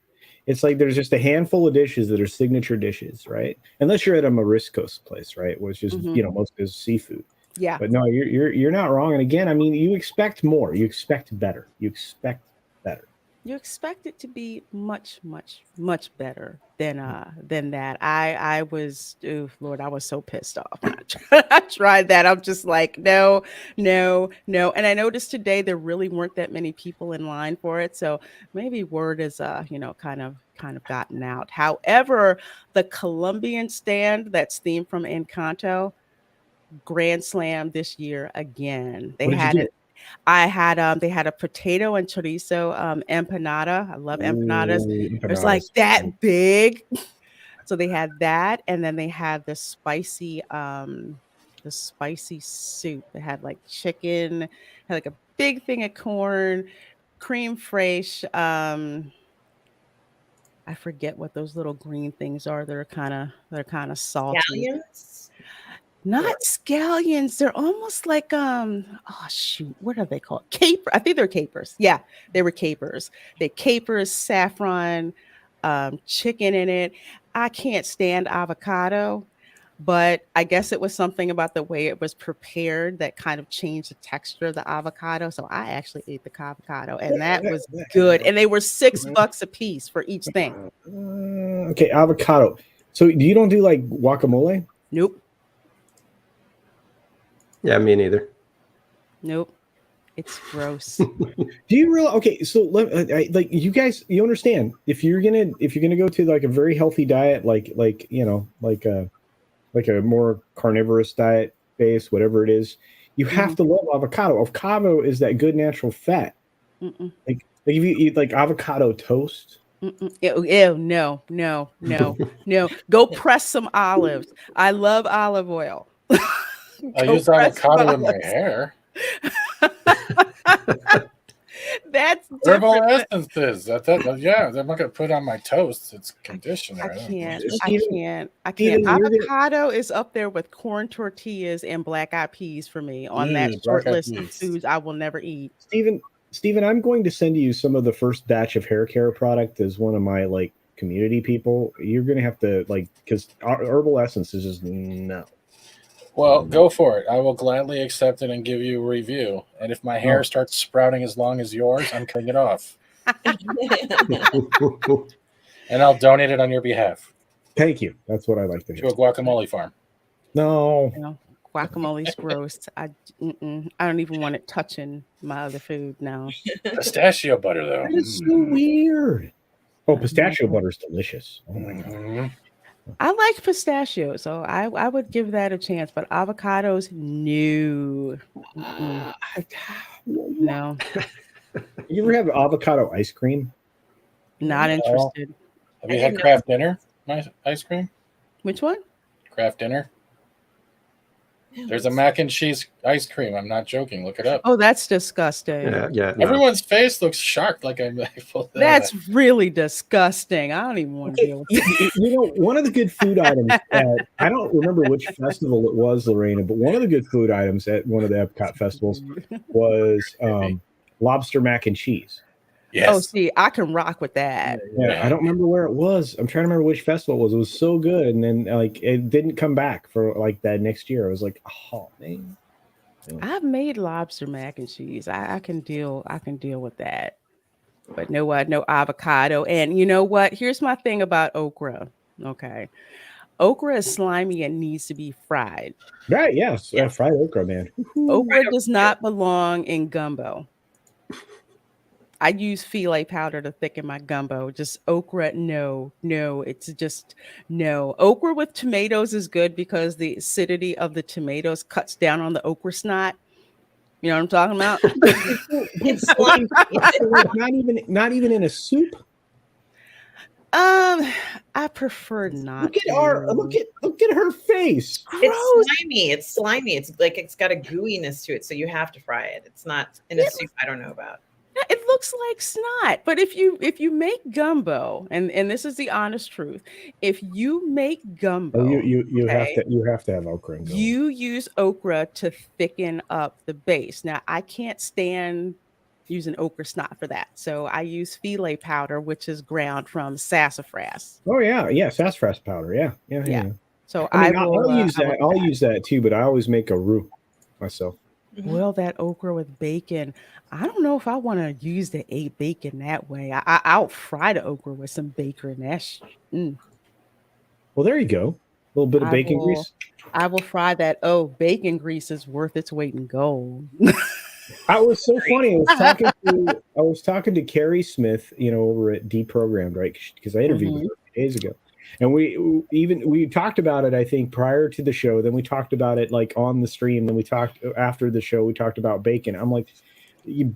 It's like there's just a handful of dishes that are signature dishes, right? Unless you're at a Mariscos place, right, which is most is seafood. Yeah. But no, you're not wrong. And again, I mean, you expect more. You expect better. You expect better. You expect it to be much, much, much better than that. I was, oh Lord, I was so pissed off when I tried that. I'm just like, no. And I noticed today there really weren't that many people in line for it. So maybe word is kind of gotten out. However, the Colombian stand that's themed from Encanto, Grand Slam this year again. They had it. They had a potato and chorizo empanada. I love empanadas. It was like that big. So they had that, and then they had the spicy soup. They had like chicken, had like a big thing of corn, cream fraiche. I forget what those little green things are. They're kind of salty. Scallions? Not scallions. They're almost like what are they called? Caper. I think they're capers. Yeah, they were capers. They capers, saffron, chicken in it. I can't stand avocado, but I guess it was something about the way it was prepared that kind of changed the texture of the avocado. So I actually ate the avocado, and that was good. And they were $6 a piece for each thing. Okay, avocado. So you don't do like guacamole? Nope. Yeah, me neither. Nope. It's gross. Do you really? Okay, so like you guys, you understand if you're gonna go to like a very healthy diet, like a more carnivorous diet base, whatever it is, you have to love avocado. Avocado is that good natural fat. Like if you eat like avocado toast. Ew, no. Go press some olives. I love olive oil. I use avocado in my hair. That's herbal essences. Yeah, I'm not gonna put on my toast. It's conditioner. I can't. Avocado is up there with corn tortillas and black-eyed peas for me on that short list of foods I will never eat. Stephen, I'm going to send you some of the first batch of hair care product as one of my like community people. You're gonna have to because herbal essence is just no. Well, go for it. I will gladly accept it and give you a review. And if my hair starts sprouting as long as yours, I'm cutting it off. And I'll donate it on your behalf. Thank you. That's what I like to do. To a guacamole farm. No. Guacamole's gross. I don't even want it touching my other food now. Pistachio butter, though. It's so weird. Oh, pistachio butter is delicious. Oh my God. I like pistachio, so I would give that a chance. But avocados, no. No. You ever have avocado ice cream? Not interested. Have you had Kraft Dinner ice cream? Which one? Kraft Dinner. There's a mac and cheese ice cream. I'm not joking. Look it up. Oh, that's disgusting. Yeah. No. Everyone's face looks shocked. That's really disgusting. I don't even want to deal with that. You know, one of the good food items I don't remember which festival it was, Lorena, but one of the good food items at one of the Epcot festivals was lobster mac and cheese. Yes. Oh, see, I can rock with that. Yeah, I don't remember where it was. I'm trying to remember which festival it was. It was so good, and then it didn't come back for that next year. I was like, oh man. I've made lobster mac and cheese. I can deal with that. But no avocado. And you know what? Here's my thing about okra. Okay. Okra is slimy and needs to be fried. Right, yes. Fried okra, man. Okra does not belong in gumbo. I use filet powder to thicken my gumbo. Just okra, no. It's just no. Okra with tomatoes is good because the acidity of the tomatoes cuts down on the okra snot. You know what I'm talking about? It's slimy. not even in a soup. I prefer not. Look at her face. It's slimy. It's like it's got a gooiness to it, so you have to fry it. It's not in a soup. I don't know about. It looks like snot, but if you make gumbo, and this is the honest truth, if you make gumbo, you have to have okra in gumbo. You use okra to thicken up the base. Now, I can't stand using okra snot for that. So I use filet powder, which is ground from sassafras. Oh yeah, sassafras powder. Yeah. So I mean, I'll use that. I'll use that too, but I always make a roux myself. Well, that okra with bacon. I don't know if I want to use the bacon that way. I'll fry the okra with some bacon. Well, there you go. A little bit of bacon grease. I will fry that. Oh, bacon grease is worth its weight in gold. I was so funny. I was talking to Carrie Smith, over at Deprogrammed, right? Because I interviewed with her a few days ago, and we talked about it. I think prior to the show. Then we talked about it like on the stream. Then we talked after the show. We talked about bacon. I'm like,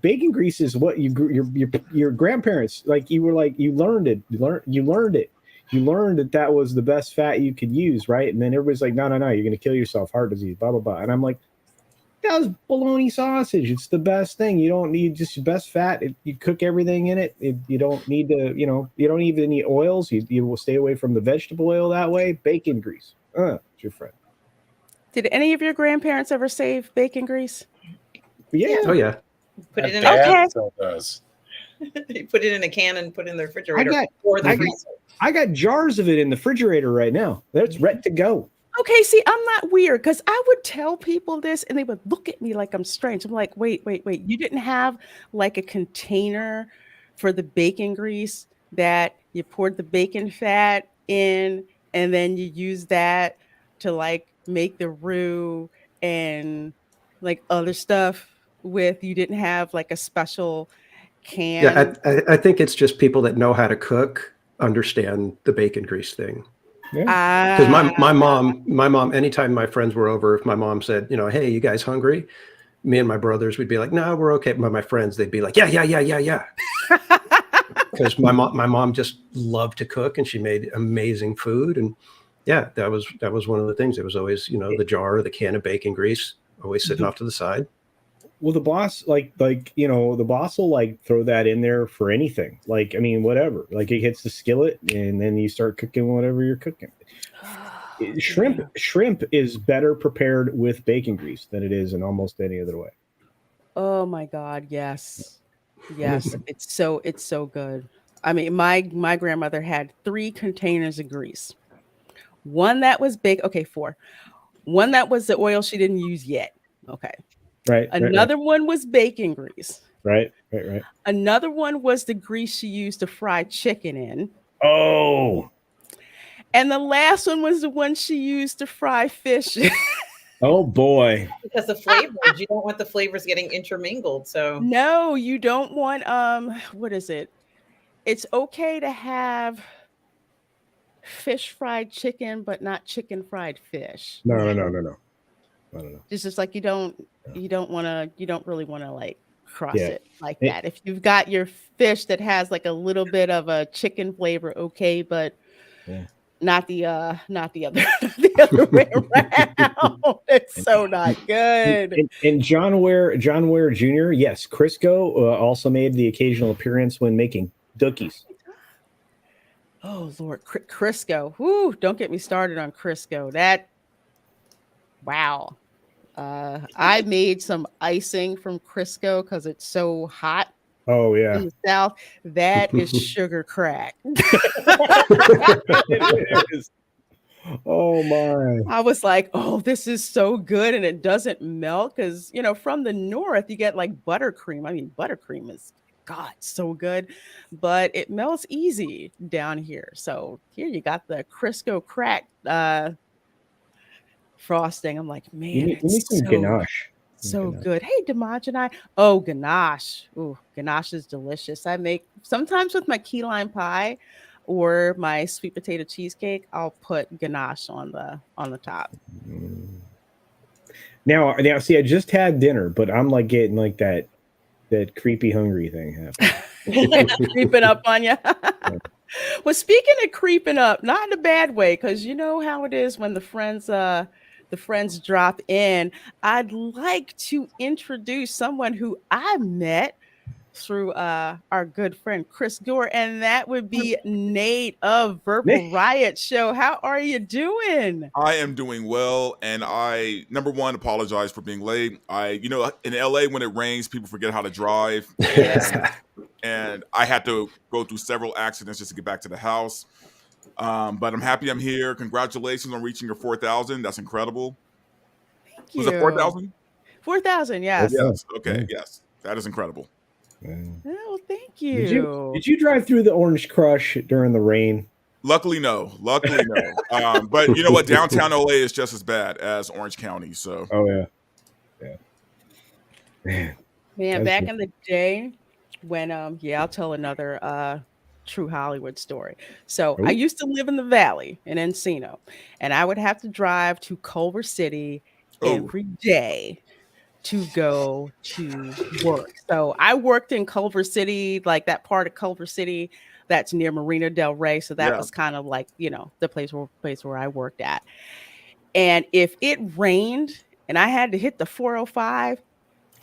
bacon grease is what your grandparents you learned it. You learned that was the best fat you could use, right? And then everybody's like, no, you're going to kill yourself, heart disease, blah blah blah. And I'm like, that was bologna sausage. It's the best thing. You don't need just the best fat. You cook everything in it. You don't need to, you don't even need oils. You will stay away from the vegetable oil that way. Bacon grease. It's your friend. Did any of your grandparents ever save bacon grease? Yeah. Oh yeah. Put it in Still does. You put it in a can and put it in the refrigerator I got jars of it in the refrigerator right now. That's ready to go. Okay, see, I'm not weird because I would tell people this and they would look at me like I'm strange. I'm like, wait. You didn't have like a container for the bacon grease that you poured the bacon fat in and then you use that to like make the roux and like other stuff with. You didn't have like a special can. Yeah, I think it's just people that know how to cook understand the bacon grease thing. Because my mom, anytime my friends were over, if my mom said, hey, you guys hungry? Me and my brothers would be like, no, we're okay. But my friends, they'd be like, yeah. Because my mom just loved to cook and she made amazing food. And yeah, that was one of the things. It was always, the jar or the can of bacon grease always sitting off to the side. Well, the boss, the boss will throw that in there for anything. Whatever. It hits the skillet and then you start cooking whatever you're cooking. Shrimp is better prepared with bacon grease than it is in almost any other way. Oh my God, yes. It's so good. I mean, my grandmother had 3 containers of grease. One that was big. Okay, 4. One that was the oil she didn't use yet. Okay. Right. Another one was bacon grease. Right. Another one was the grease she used to fry chicken in. Oh. And the last one was the one she used to fry fish. Oh boy. Because the flavors, you don't want the flavors getting intermingled. So no, you don't want what is it? It's okay to have fish fried chicken, but not chicken fried fish. No. It's just like you don't really want to like cross it like that. If you've got your fish that has like a little bit of a chicken flavor, okay, but not the other way around. It's so not good. And John Ware Jr. Yes, Crisco also made the occasional appearance when making dookies. Oh Lord, Crisco. Whoo, don't get me started on Crisco. Wow. I made some icing from Crisco because it's so hot. Oh yeah. In the South, that is sugar crack. It is. Oh my. I was like, oh, this is so good. And it doesn't melt because, from the North, you get like buttercream. I mean, buttercream is, God, so good, but it melts easy down here. So here you got the Crisco crack frosting. I'm like, man, you need some ganache. So good. Hey, Dimaj and I. Oh, ganache. Ooh, ganache is delicious. I make sometimes with my key lime pie or my sweet potato cheesecake. I'll put ganache on the top. Now, see, I just had dinner, but I'm like getting like that creepy hungry thing happening. Creeping up on you. Well, speaking of creeping up, not in a bad way, because you know how it is when the friends drop in. I'd like to introduce someone who I met through our good friend Chris Gore, and that would be Nate of Verbal Riot Show. How are you doing? I am doing well, and I number one apologize for being late. In LA when it rains, people forget how to drive, and I had to go through several accidents just to get back to the house. But I'm happy I'm here. Congratulations on reaching your 4,000. That's incredible. Thank you. Was it 4,000? 4,000, yes. Yes. Okay. Yes, that is incredible. Oh, thank you. Did you drive through the Orange Crush during the rain? Luckily, no. But you know what? Downtown LA is just as bad as Orange County. So. Oh yeah. Man, back in the day when I'll tell another true Hollywood story. So I used to live in the Valley in Encino, and I would have to drive to Culver City every day to go to work. So I worked in Culver City, like that part of Culver City that's near Marina Del Rey. So that was kind of like, the place where I worked at. And if it rained and I had to hit the 405,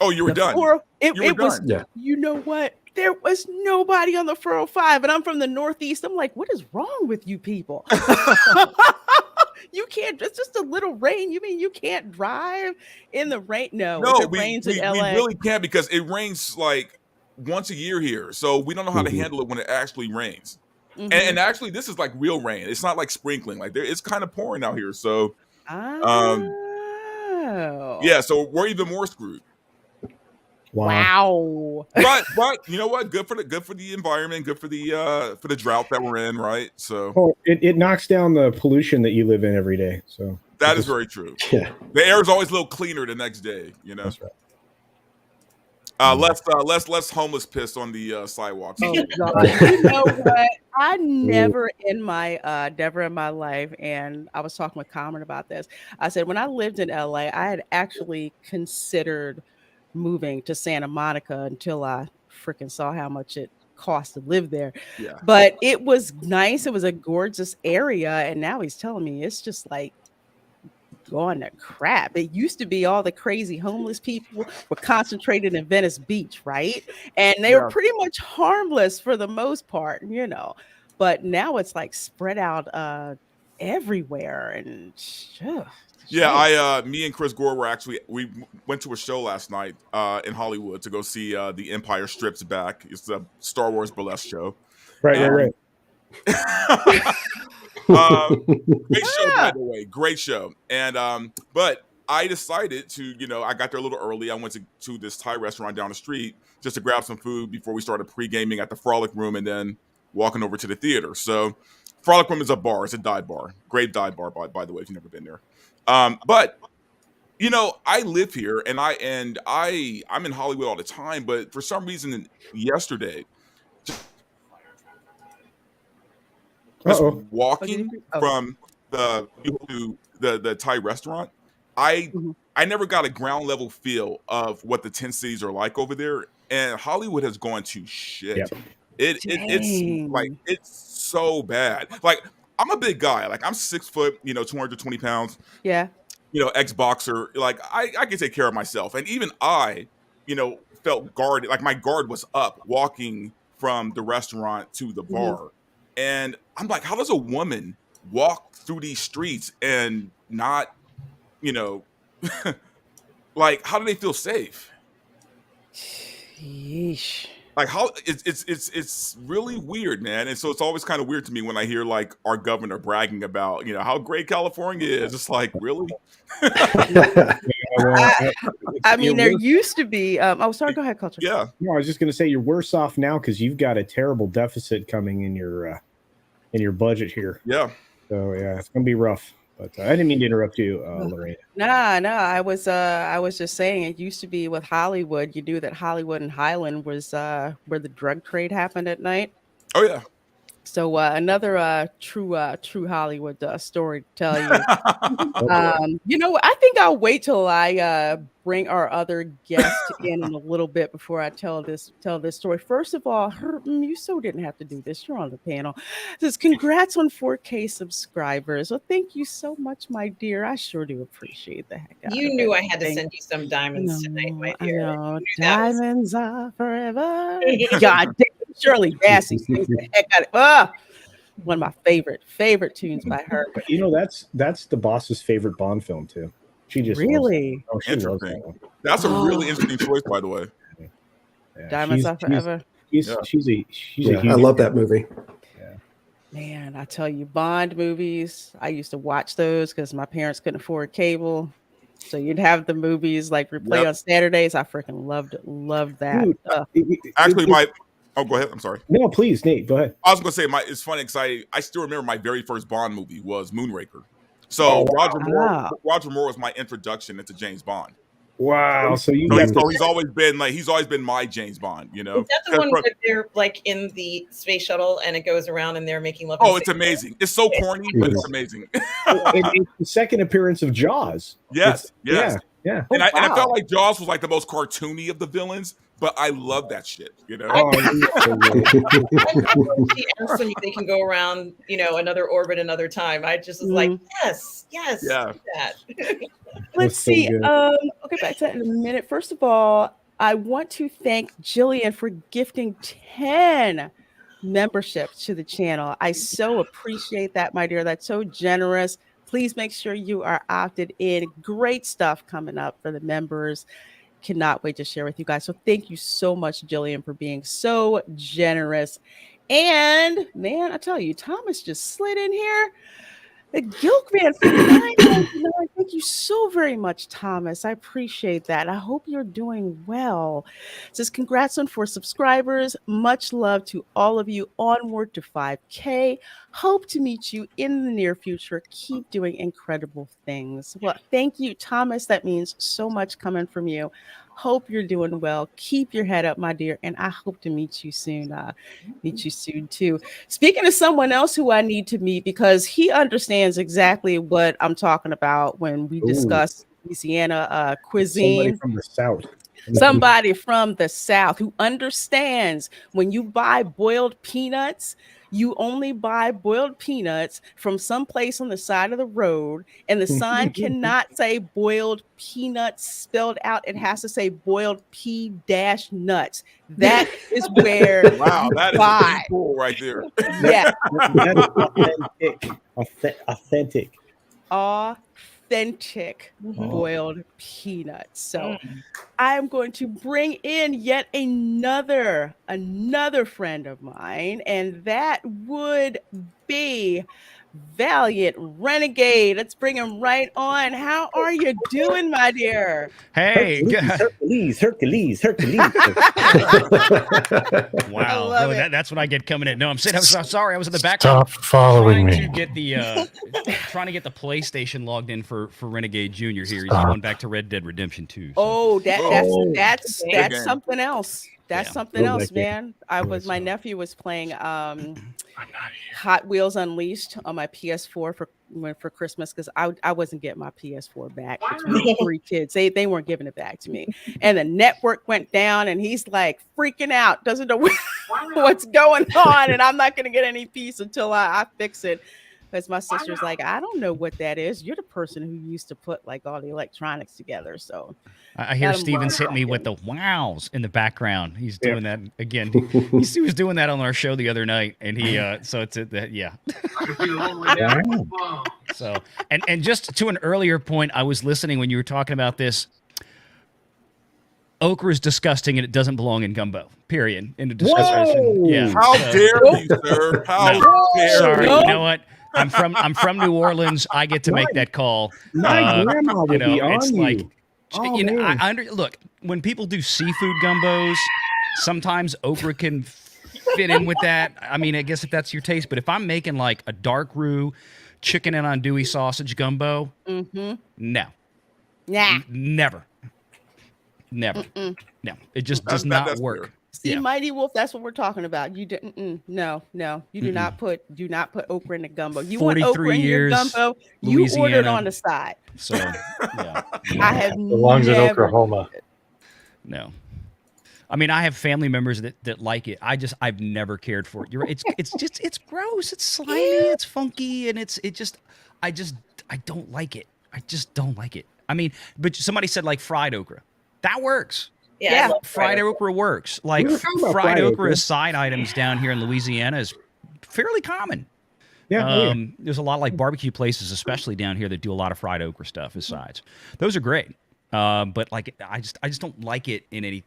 you were done. It was, you know what? There was nobody on the 405, and I'm from the Northeast. I'm like, what is wrong with you people? You can't. It's just a little rain. You mean you can't drive in the rain? No, it rains in LA. We really can't because it rains like once a year here, so we don't know how to handle it when it actually rains. And actually, this is like real rain. It's not like sprinkling. Like it's kind of pouring out here. So, so we're even more screwed. Wow. But you know what? Good for the environment, good for the drought that we're in, right? So it knocks down the pollution that you live in every day. So that is very true. Yeah. The air is always a little cleaner the next day, That's right. Less homeless piss on the sidewalks. Oh, God. You know what? I never in my life, and I was talking with Carmen about this. I said when I lived in LA, I had actually considered moving to Santa Monica until I freaking saw how much it cost to live there. Yeah. But it was nice. It was a gorgeous area. And now he's telling me it's just like going to crap. It used to be all the crazy homeless people were concentrated in Venice Beach, right? And they were pretty much harmless for the most part, but now it's like spread out everywhere. And me and Chris Gore we went to a show last night in Hollywood to go see The Empire Strips Back. It's a Star Wars burlesque show. Right. Great show, by the way. Great show. And but I decided to, I got there a little early. I went to this Thai restaurant down the street just to grab some food before we started pre-gaming at the Frolic Room and then walking over to the theater. So Frolic Room is a bar. It's a dive bar. Great dive bar, by the way, if you've never been there. But I live here and I'm in Hollywood all the time, but for some reason yesterday, just walking from the Thai restaurant, I never got a ground level feel of what the 10 cities are like over there, and Hollywood has gone to shit. Yep. It's like it's so bad. Like I'm a big guy. Like I'm 6 foot, 220 pounds. Yeah. Ex-boxer. Like I can take care of myself. And even I, felt guarded. Like my guard was up walking from the restaurant to the bar. And I'm like, how does a woman walk through these streets and not, like, how do they feel safe? Yeesh. Like how it's really weird, man. And so it's always kind of weird to me when I hear like our governor bragging about, how great California is. It's like, really? I mean, there used to be. Sorry. Go ahead, Culture. Yeah. No, I was just going to say you're worse off now because you've got a terrible deficit coming in your budget here. Yeah. So yeah, it's going to be rough. But I didn't mean to interrupt you, Lorena. No. I was just saying it used to be with Hollywood. You knew that Hollywood and Highland was where the drug trade happened at night. Oh yeah. So another true Hollywood story to tell you. You know, I think I'll wait till I bring our other guest in a little bit before I tell this story. First of all, you so didn't have to do this. You're on the panel. Says congrats on 4K subscribers. Well, thank you so much, my dear. I sure do appreciate the heck out of it. You knew I had to send you some diamonds tonight, my dear. I know. Diamonds are forever. God damn. Shirley Bassey sings the heck out of it. One of my favorite tunes by her. But you know, that's the boss's favorite Bond film too. She just really. She loves that one. That's a really interesting choice, by the way. Yeah, Diamonds Are Forever. She's a huge I love that movie. Man, I tell you, Bond movies. I used to watch those because my parents couldn't afford cable. So you'd have the movies like replay on Saturdays. I freaking loved that. Dude, actually, oh, go ahead. I'm sorry. No, please, Nate, go ahead. I was going to say, it's funny because I still remember my very first Bond movie was Moonraker. So Roger Moore was my introduction into James Bond. Wow. So he's always been my James Bond, you know. Is that the one where they're like in the space shuttle and it goes around and they're making love? Oh, it's amazing. It's so corny, but it's amazing. It's the second appearance of Jaws. Yes. Yeah. And I felt like Jaws was like the most cartoony of the villains, but I love that shit, you know. She asked them if they can go around, you know, another orbit another time. I just was like, yes, yeah. That. Let's see. I'll get back to that in a minute. First of all, I want to thank Jillian for gifting 10 memberships to the channel. I so appreciate that, my dear. That's so generous. Please make sure you are opted in. Great stuff coming up for the members. Cannot wait to share with you guys. So thank you so much, Jillian, for being so generous. And man, I tell you, Thomas just slid in here. The Gilkman for $9.99. Thank you so very much, Thomas. I appreciate that. I hope you're doing well. It says congrats on 4 subscribers. Much love to all of you. Onward to 5K. Hope to meet you in the near future. Keep doing incredible things. Well, thank you, Thomas. That means so much coming from you. Hope you're doing well. Keep your head up, my dear, and I hope to meet you soon. Too. Speaking of someone else who I need to meet because he understands exactly what I'm talking about when we discuss Louisiana cuisine. Somebody from the South who understands when you buy boiled peanuts, you only buy boiled peanuts from someplace on the side of the road, and the sign cannot say boiled peanuts spelled out. It has to say boiled P-nuts. That is where that is cool right there. Yeah. Authentic boiled peanuts. So I'm going to bring in yet another friend of mine, and that would be Valiant Renegade. Let's bring him right on. How are you doing, my dear? Hey, Hercules. Wow, really, that's what I get coming in. No, I'm sorry. I was in the background. Stop following me. To get the trying to get the PlayStation logged in for Renegade Jr. here. He's going back to Red Dead Redemption 2. So. Oh, that's something else. That's something else, man. My nephew was playing Hot Wheels Unleashed on my PS4 for Christmas because I wasn't getting my PS4 back between 3 kids. They weren't giving it back to me. And the network went down and he's like freaking out, doesn't know what's going on, and I'm not gonna get any peace until I fix it. Because my sister's like, I don't know what that is. You're the person who used to put like all the electronics together. So I hear Steven's hitting me with the wows in the background. He's doing that again. He was doing that on our show the other night, and he so it's So and just to an earlier point, I was listening when you were talking about this. Okra is disgusting and it doesn't belong in gumbo. Period. In the discussion. Yeah. How dare you, sir? How dare Sorry, you know what? I'm from New Orleans. I get to make that call. My grandma would be on it's you. like, look, when people do seafood gumbos, sometimes okra can fit in with that. I mean, I guess if that's your taste, but if I'm making like a dark roux, chicken and andouille sausage gumbo, no, yeah, never, no, it just does not work. Fair. See, Yeah. Mighty Wolf, that's what we're talking about. You didn't. No, you do not put okra in the gumbo. You want 43 okra in your years, gumbo, you order it Louisiana. on the side. So, yeah. I have belongs in never Oklahoma. No. I mean, I have family members that like it. I've never cared for it. It's gross. It's slimy. It's funky, and I don't like it. I just don't like it. I mean, but somebody said like fried okra. That works. Yeah, I love Fried okra works. Like We were talking about fried fried okra okra. as side items down here in Louisiana is fairly common. Yeah. There's a lot of like barbecue places, especially down here, that do a lot of fried okra stuff as sides. Those are great. But like I just don't like it in a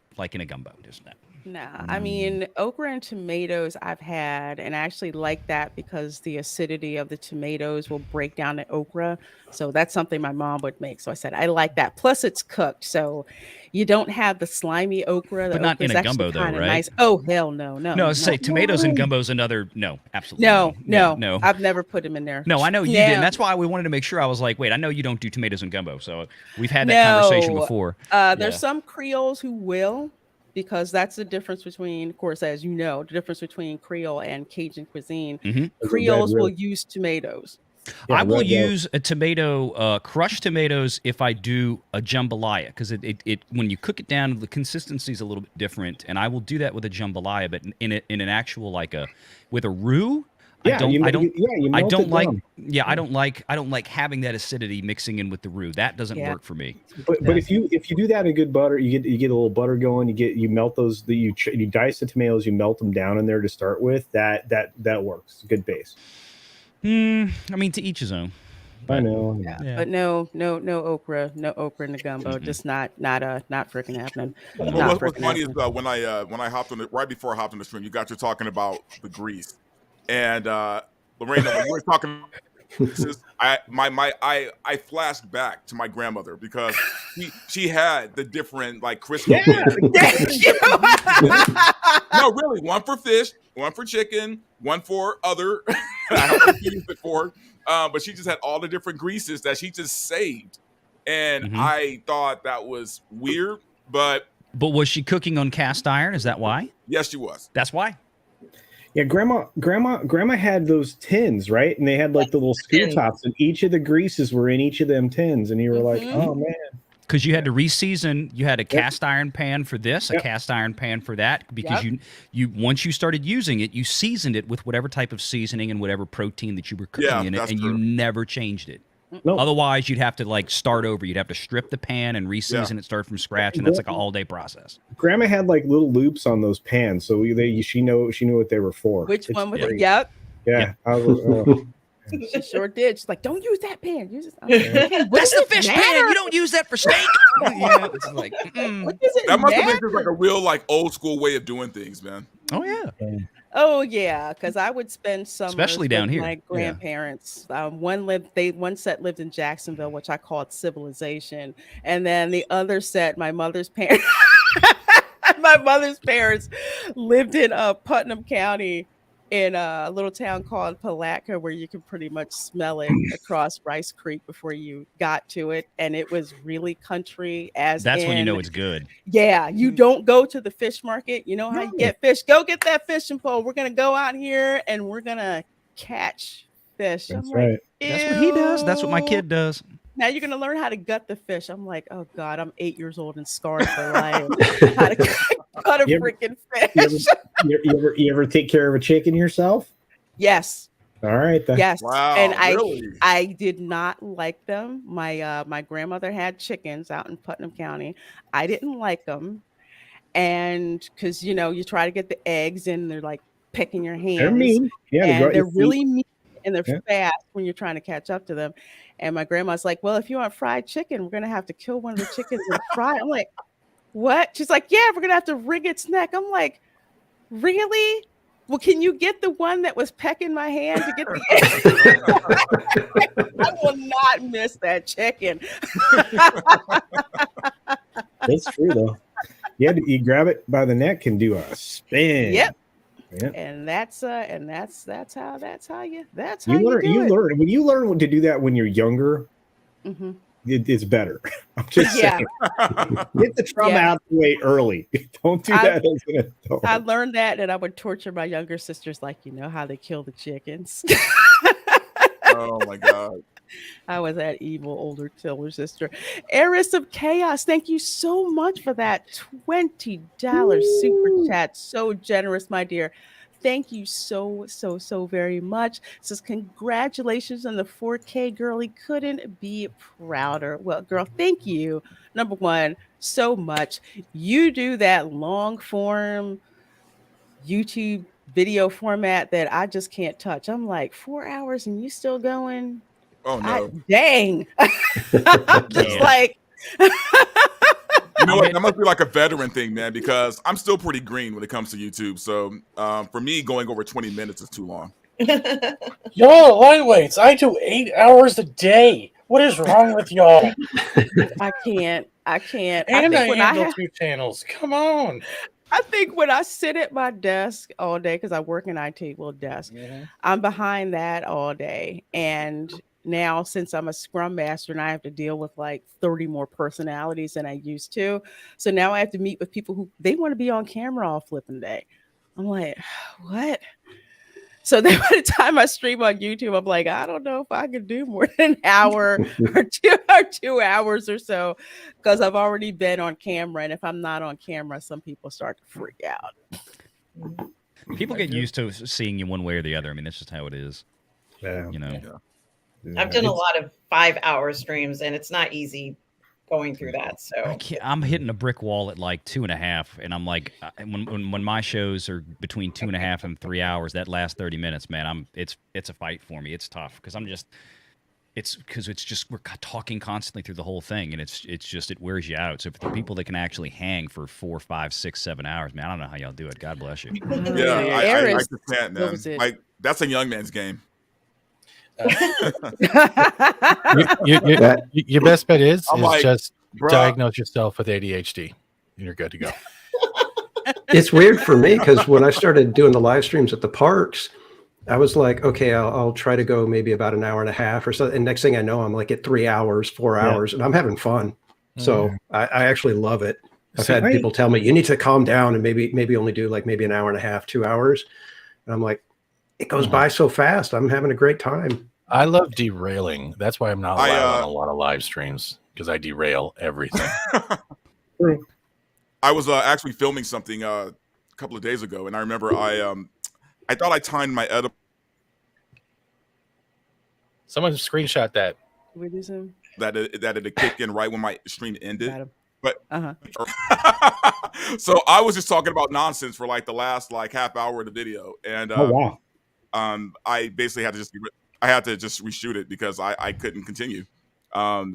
gumbo. Just that. Nah, I mean, okra and tomatoes I've had, and I actually like that because the acidity of the tomatoes will break down the okra. So that's something my mom would make. So I said, I like that. Plus, it's cooked. So you don't have the slimy okra. The But not in okra's a gumbo, actually though, kinda right? Nice. Oh, hell no. No, I was say tomatoes and gumbo is another absolutely No. I've never put them in there. No, I know you Yeah. did. And that's why we wanted to make sure. I was like, wait, I know you don't do tomatoes and gumbo. So we've had that conversation No. before. There's some Creoles who will, because that's the difference between, of course, as you know, the difference between Creole and Cajun cuisine. Mhm. Creoles will use tomatoes. I will use a tomato, crushed tomatoes, if I do a jambalaya, because it when you cook it down, the consistency is a little bit different, and I will do that with a jambalaya. But in an actual with a roux, I don't like having that acidity mixing in with the roux. That doesn't work for me. But if you do that in good butter, you get a little butter going. You melt those. You dice the tomatoes. You melt them down in there to start with. That works. Good base. I mean, to each his own. I know. Yeah. But no okra in the gumbo. Just not freaking happening. Well, what's funny is when I hopped on it right before I hopped on the stream, you got to talking about the grease, and Lorena, when you were talking, I flashed back to my grandmother because she had the different like Christmas. No, really, one for fish, one for chicken, one for other. I don't know what she used it for, but she just had all the different greases that she just saved, and I thought that was weird. But was she cooking on cast iron? Is that why? Yes, she was. That's why. Yeah, grandma had those tins, right? And they had like the little skew tops, and each of the greases were in each of them tins, and you were like, oh man. Because you had to reseason. You had a cast iron pan for this, a cast iron pan for that. Because you once you started using it, you seasoned it with whatever type of seasoning and whatever protein that you were cooking in it, and you never changed it. No. Otherwise, you'd have to like start over. You'd have to strip the pan and reseason it, start from scratch, and that's like an all-day process. Grandma had like little loops on those pans, so she knew what they were for. Which one was it? Yep. Yeah. She sure did. She's like, don't use that pan. Use this. That's the fish pan. You don't use that for steak. It's like, that must have been just like a real like old school way of doing things, man. Oh yeah. Oh yeah, because I would spend summers especially down with here. my grandparents. One set lived in Jacksonville, which I called civilization, and then the other set, my mother's parents. My mother's parents lived in Putnam County, in a little town called Palatka, where you can pretty much smell it across Rice Creek before you got to it, and it was really country. That's when you know it's good. Yeah, you don't go to the fish market. You know how you get fish. Go get that fishing pole. We're gonna go out here and we're gonna catch fish. That's right. That's what he does. That's what my kid does. Now you're gonna learn how to gut the fish. I'm like, oh God, I'm 8 years old and scarred for life. How to cut a freaking fish. You ever take care of a chicken yourself? Yes. All right. Then. Yes. Wow, and really? I did not like them. My grandmother had chickens out in Putnam County. I didn't like them, and because you try to get the eggs and they're like picking your hands. They're mean. Yeah, and they're really mean and they're fast when you're trying to catch up to them. And my grandma's like, well, if you want fried chicken, we're gonna have to kill one of the chickens and fry it. I'm like, what? She's like, yeah, we're gonna have to wring its neck. I'm like, really? Well, can you get the one that was pecking my hand to get the I will not miss that chicken. That's true though. You grab it by the neck and do a spin. Yep. Yep. And that's how you learn do it. when you learn to do that when you're younger. Mm-hmm. it's better. I'm just saying. Get the trauma Yeah. out of the way early. Don't do that as an adult. I learned that I would torture my younger sisters, like, you know how they kill the chickens. Oh my God. I was that evil older sister. Heiress of Chaos, thank you so much for that $20 super chat. So generous, my dear. Thank you so very much. Says congratulations on the 4K, girl. He couldn't be prouder. Well, girl, thank you. Number one, so much. You do that long form YouTube video format that I just can't touch. I'm like, 4 hours and you still going? Oh no. Dang. I'm just like You know what? That must be like a veteran thing, man, because I'm still pretty green when it comes to YouTube. So for me, going over 20 minutes is too long. Y'all lightweights. I do 8 hours a day. What is wrong with y'all? I can't. And I handle 2 channels. Come on. I think when I sit at my desk all day, because I work in IT, desk, I'm behind that all day. And now, since I'm a Scrum Master and I have to deal with like 30 more personalities than I used to, so now I have to meet with people who they want to be on camera all flipping day. I'm like, what? So then by the time I stream on YouTube, I'm like, I don't know if I can do more than an hour or 2 hours or so, because I've already been on camera. And if I'm not on camera, some people start to freak out. People get used to seeing you one way or the other. I mean, that's just how it is. Yeah. You know. I've done a lot of 5-hour streams, and it's not easy going through that. So I'm hitting a brick wall at like 2.5, and I'm like, when my shows are between 2.5 and 3 hours, that last 30 minutes, man, it's a fight for me. It's tough because we're talking constantly through the whole thing, and it wears you out. So for the people that can actually hang for 4, 5, 6, 7 hours, man, I don't know how y'all do it. God bless you. Yeah, I just can't, man. Like that's a young man's game. Your best bet is like, just bruh. diagnose yourself with ADHD, and you're good to go. It's weird for me because when I started doing the live streams at the parks, I was like, okay, I'll try to go maybe about an hour and a half or so. And next thing I know, I'm like at 3 hours, 4 hours, and I'm having fun. So I actually love it. I've had people tell me, you need to calm down and maybe only do like maybe an hour and a half, 2 hours. And I'm like, it goes by so fast. I'm having a great time. I love derailing. That's why I'm not allowed on a lot of live streams, because I derail everything. I was actually filming something a couple of days ago, and I remember I thought I timed my edible. Someone screenshot that. That it kicked in right when my stream ended. But so I was just talking about nonsense for like the last like half hour of the video, and I basically had to just reshoot it because I couldn't continue.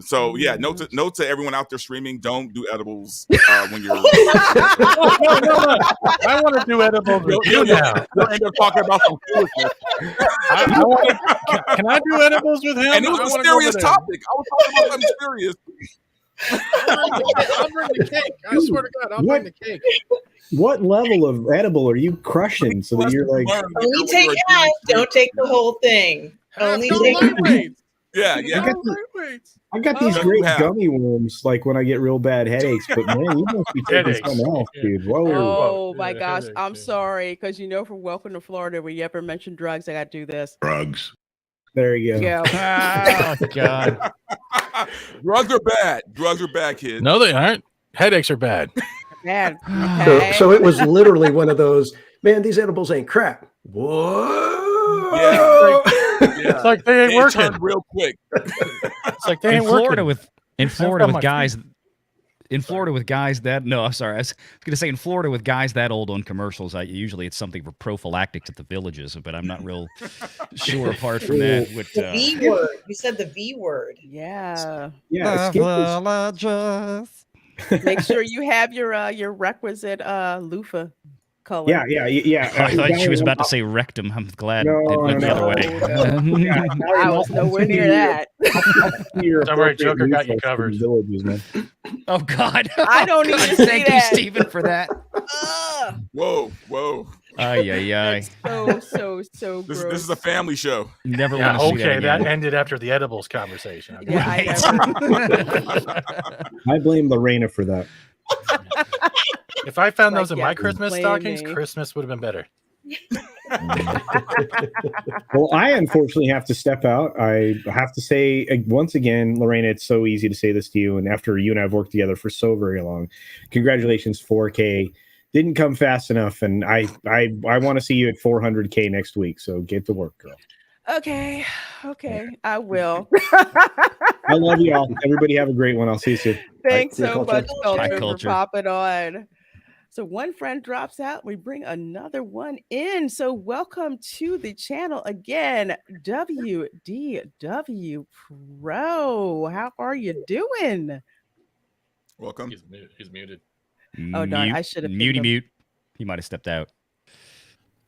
So yeah, note to everyone out there streaming: don't do edibles when you're. No. I want to do edibles with you now. You'll end up talking about some foolishness. Can I do edibles with him? And it was a serious topic. I was talking about something serious. I'll bring the cake. I swear to God, I'll bring the cake. What level of edible are you crushing so that you're like? Only take half. Don't take the whole thing. Only take. Yeah. I got these great gummy worms, like when I get real bad headaches. But man, you must be taking something else, dude. Oh my gosh, I'm sorry, because from Welcome to Florida, when you ever mention drugs, I got to do this. Drugs. There you go. Oh God. Drugs are bad. Drugs are bad, kids. No, they aren't. Headaches are bad. Bad. So it was literally one of those, man, these edibles ain't crap. Whoa. Yeah. It's like they ain't working real quick. It's like they ain't working. In Florida with guys that no, I'm sorry. I was gonna say in Florida with guys that old on commercials, usually it's something for prophylactics at the villages, but I'm not real sure apart from that. With the V word, you said the V word. Yeah. Make sure you have your requisite loofah color. Yeah. I thought she was about to say rectum. I'm glad it went the other way. I was nowhere near that. Don't worry, Joker got you covered. Villages, man. Oh God! I don't need to say Thank you, that. Stephen, for that. Whoa. Ay, ay, ay. That's so This gross. is a family show. Never want to see that Okay, again. that ended after the edibles conversation. Okay. Yeah, Right. I blame Lorena for that. If I found Like, those in yeah, my Christmas blame stockings, me. Christmas would have been better. Well, I unfortunately have to step out. I have to say once again, Lorena, it's so easy to say this to you. And after you and I have worked together for so very long, congratulations, 4K. Didn't come fast enough. And I want to see you at 400K next week. So get to work, girl. Okay, I will. I love you all. Everybody have a great one. I'll see you soon. Thanks Bye, so Culture. much, Bye, Culture, Culture. for popping on. So one friend drops out, we bring another one in. So welcome to the channel again, WDW Pro. How are you doing? Welcome. He's muted. Oh, darn, I should have picked him. Mute. He might have stepped out.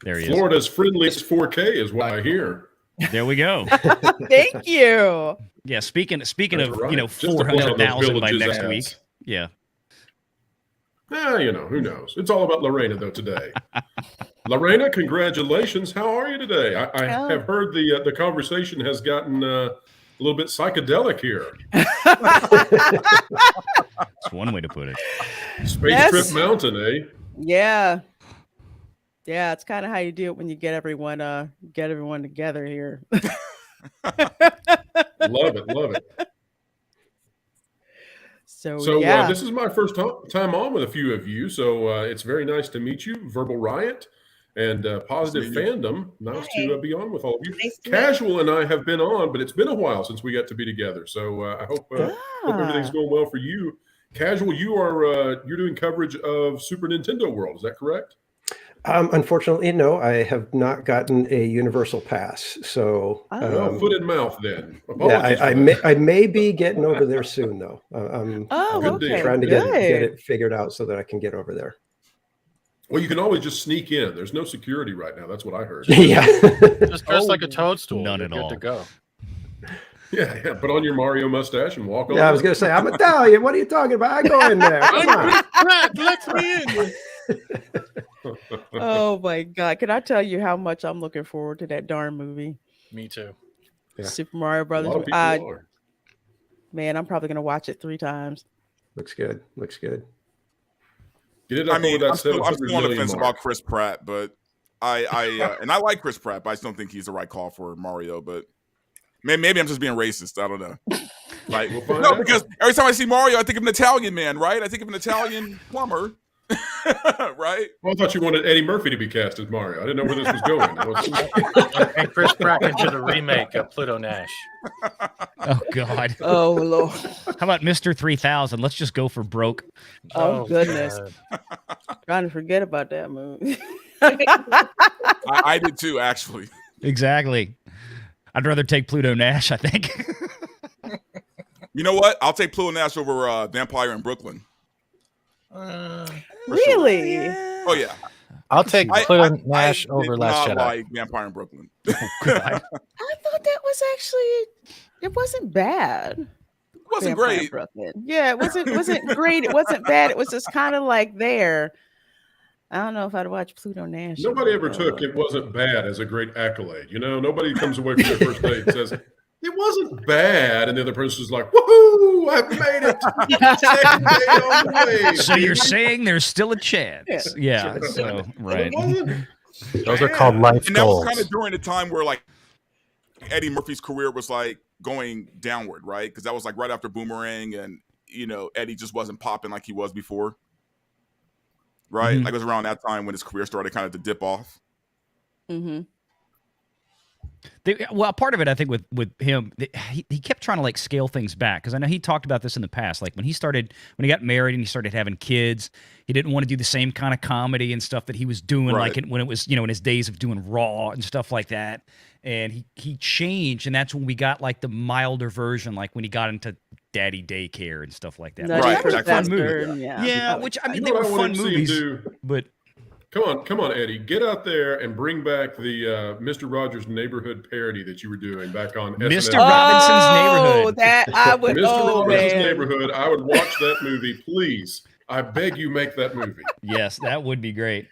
There he Florida's friendliest 4K is what I hear. is. There we go. Thank you. Yeah, speaking That's of, right. Just a bunch of those 400,000 by villages next ads. week. Yeah. Who knows? It's all about Lorena, though, today. Lorena, congratulations. How are you today? I Oh. have heard the conversation has gotten a little bit psychedelic here. That's one way to put it. Space Yes. Trip Mountain, eh? Yeah. Yeah, it's kind of how you do it when you get everyone together here. Love it. So, So yeah. this is my first time on with a few of you, so it's very nice to meet you. Verbal Riot and Positive Nice to meet Fandom. Nice Hi. to be on with all of you. Nice to meet you. Casual and I have been on, but it's been a while since we got to be together. So I hope everything's Ah. going well for you. Casual, you're doing coverage of Super Nintendo World. Is that correct? Unfortunately, no. I have not gotten a universal pass, so Oh. Foot and mouth then. yeah, Apologies I for may that. I may be getting over there soon, though. I'm Oh, Good deal. okay. trying to Good. get it figured out so that I can get over there. Well, you can always just sneak in. There's no security right now. That's what I heard. Yeah. Just dress like a toadstool. None You're at good all. to go. Yeah. Put on your Mario mustache and walk on. Yeah, I was going to say, I'm Italian. What are you talking about? I go in there. Come on. Let me in. Oh my God. Can I tell you how much I'm looking forward to that darn movie? Me too. Yeah. Super Mario A Brothers. lot of people are. Man, I'm probably gonna watch it 3 times. Looks good. Get it up I mean, over that I'm still 700 on the million fence mark. about Chris Pratt, but and I like Chris Pratt, but I still don't think he's the right call for Mario. But maybe I'm just being racist. I don't know. Like, We'll find no, out. because every time I see Mario, I think of an Italian man, right? I think of an Italian plumber, right? Well, I thought you wanted Eddie Murphy to be cast as Mario. I didn't know where this was going. And Chris Pratt did a remake of Pluto Nash. Oh, God. Oh Lord. How about Mr. 3000? Let's just go for broke. Oh, goodness. God. Trying to forget about that movie. I did too, actually. Exactly. I'd rather take Pluto Nash, I think. You know what? I'll take Pluto Nash over Vampire in Brooklyn. Really? Oh yeah, I'll take Pluto Nash did over Last not Jedi. like Vampire in Brooklyn. God. I thought that was actually it wasn't bad. It wasn't Vampire great. Brooklyn. Yeah, it wasn't great. It wasn't bad. It was just kind of like there. I don't know if I'd watch Pluto Nash. Nobody ever took "it wasn't bad" as a great accolade. You know, nobody comes away from their first date and says, "It wasn't bad," and the other person's like, "Woohoo! I've made it! Second date on the way." So you're saying there's still a chance? Yeah. Sure. So But right. it wasn't Those are bad. called life And that was goals. kind of during the time where like Eddie Murphy's career was like going downward, right? Because that was like right after Boomerang, and Eddie just wasn't popping like he was before, right? Mhm. Like it was around that time when his career started kind of to dip off. Mm-hmm. Well, part of it, I think, with him, he kept trying to like scale things back, because I know he talked about this in the past. Like when he got married and he started having kids, he didn't want to do the same kind of comedy and stuff that he was doing, Right. like when it was, in his days of doing Raw and stuff like that. And he changed, and that's when we got like the milder version, like when he got into Daddy Daycare and stuff like that. Nutty Right, for exactly. Fun movie. Bastard, Yeah. Yeah, which I mean, You they know were what I fun wanted to see him movies, do? but Come on, Eddie. Get out there and bring back the Mr. Rogers' Neighborhood parody that you were doing back on Mr. SNL. Robinson's Oh, Neighborhood. that I would. Mr. Oh Rogers' man. Neighborhood. I would watch that movie, please. I beg you, make that movie. yes, that would be great.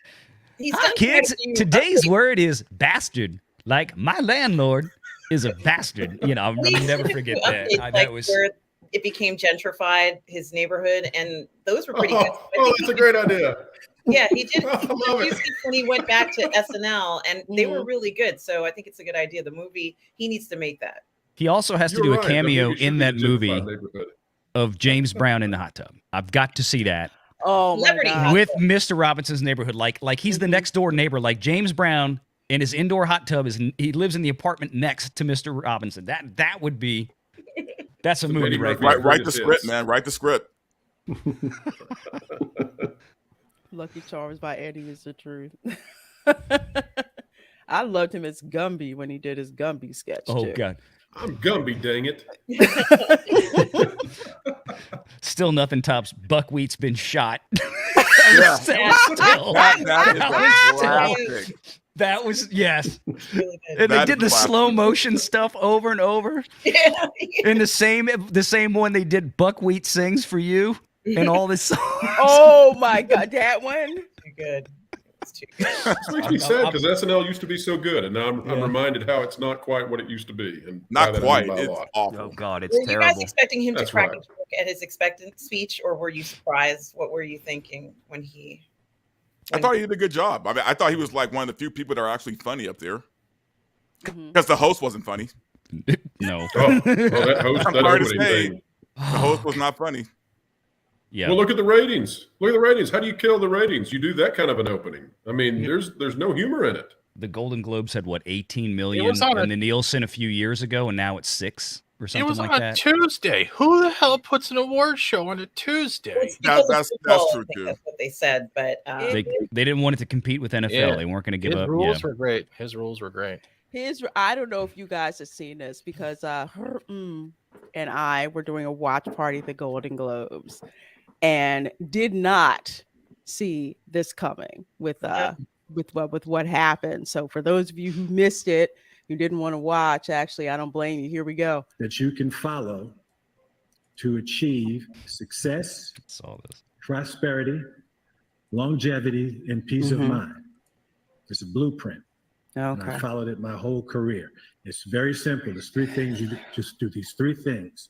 Hi, kids. Today's word is bastard. Like my landlord is a bastard. You know, I'll never forget that. That was where it became gentrified, his neighborhood, and those were pretty good. Oh, that's a great idea. Yeah, he did. When he went back to SNL, and they were really good. So I think it's a good idea. The movie, he needs to make that. He also has to do a cameo in that movie of James Brown in the hot tub. I've got to see that. Oh my God. With Mr. Robinson's Neighborhood, like he's the next door neighbor, like James Brown in his indoor hot tub he lives in the apartment next to Mr. Robinson. That would be that's a movie right there. Write the script, man. Write the script. Lucky Charms by Eddie is the truth. I loved him as Gumby when he did his Gumby sketch. Oh God. I'm Gumby, dang it. Still nothing tops Buckwheat's been shot. Yeah. That was yes. And they did the slow motion stuff over and over. Yeah. In the same one they did Buckwheat Sings for You and all this songs. Oh my God, that one. Too good. It makes me sad because SNL used to be so good, and now I'm reminded how it's not quite what it used to be. And not quite. It's awful. Oh God, it's terrible. Were you guys expecting him to crack a joke at his expectant speech, or were you surprised? What were you thinking when he? I thought he did a good job. I mean, I thought he was like one of the few people that are actually funny up there, because the host wasn't funny. No. Well, that host, I'm sorry to say, the host was not funny. Yeah. Well, look at the ratings. Look at the ratings. How do you kill the ratings? You do that kind of an opening. I mean, there's no humor in it. The Golden Globes had what 18 million in the Nielsen a few years ago, and now it's 6 or something like that. It was on a Tuesday. Who the hell puts an award show on a Tuesday? That's true too. That's what they said, but They didn't want it to compete with NFL. Yeah. They weren't going to give up. His rules were great. His rules were great. I don't know if you guys have seen this because and I were doing a watch party at the Golden Globes and did not see this coming with what happened. So for those of you who missed it, who didn't want to watch, actually, I don't blame you. Here we go. That you can follow to achieve success, prosperity, longevity, and peace of mind. It's a blueprint. Okay. And I followed it my whole career. It's very simple. There's 3 things you just do. These 3 things.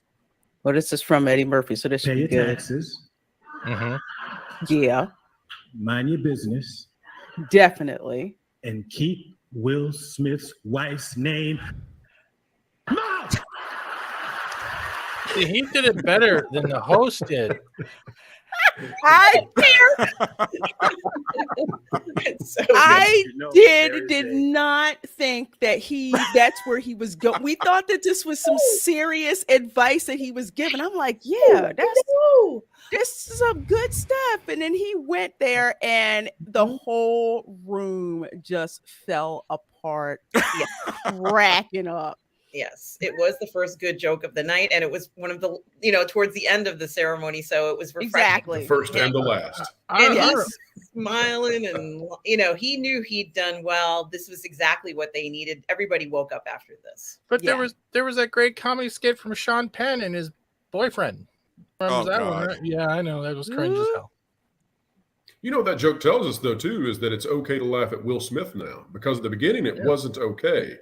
Well, this is from Eddie Murphy, so this should pay be your good. taxes. Yeah. Mind your business. Definitely. And keep Will Smith's wife's name. See, he did it better than the host did. I did not think that that's where he was going. We thought that this was some serious advice that he was giving. I'm like, yeah, this is some good stuff. And then he went there and the whole room just fell apart, cracking up. Yes, it was the first good joke of the night, and it was one of the, towards the end of the ceremony, so it was refreshing. Exactly. The first and the last. And he's smiling, and he knew he'd done well. This was exactly what they needed. Everybody woke up after this. But there was that great comedy skit from Sean Penn and his boyfriend. Was that one, right? Yeah, I know, that was cringe as hell. You know what that joke tells us, though, too, is that it's okay to laugh at Will Smith now, because at the beginning it wasn't okay.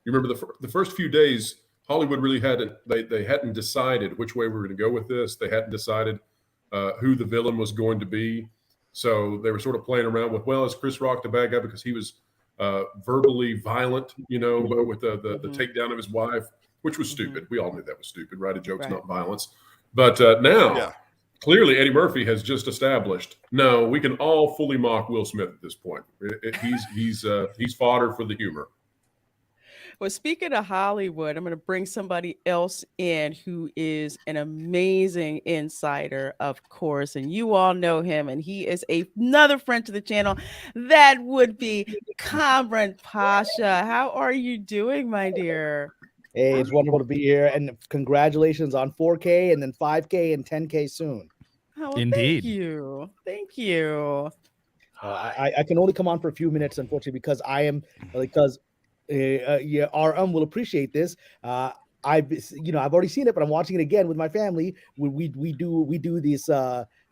You remember the first few days, Hollywood really they hadn't decided which way we were going to go with this. They hadn't decided who the villain was going to be. So they were sort of playing around with, is Chris Rock the bad guy because he was verbally violent, but with the takedown of his wife, which was stupid. We all knew that was stupid, right? A joke's not violence. But now, clearly Eddie Murphy has just established, no, we can all fully mock Will Smith at this point. He's fodder for the humor. Well, speaking of Hollywood, I'm going to bring somebody else in who is an amazing insider, of course, and you all know him, and he is another friend to the channel. That would be Kamran Pasha. How are you doing, my dear? Hey, it's wonderful to be here, and congratulations on 4K and then 5K and 10K soon. Oh, well, Indeed. Thank you. I can only come on for a few minutes, unfortunately, because our will appreciate this. I've already seen it, but I'm watching it again with my family. We do these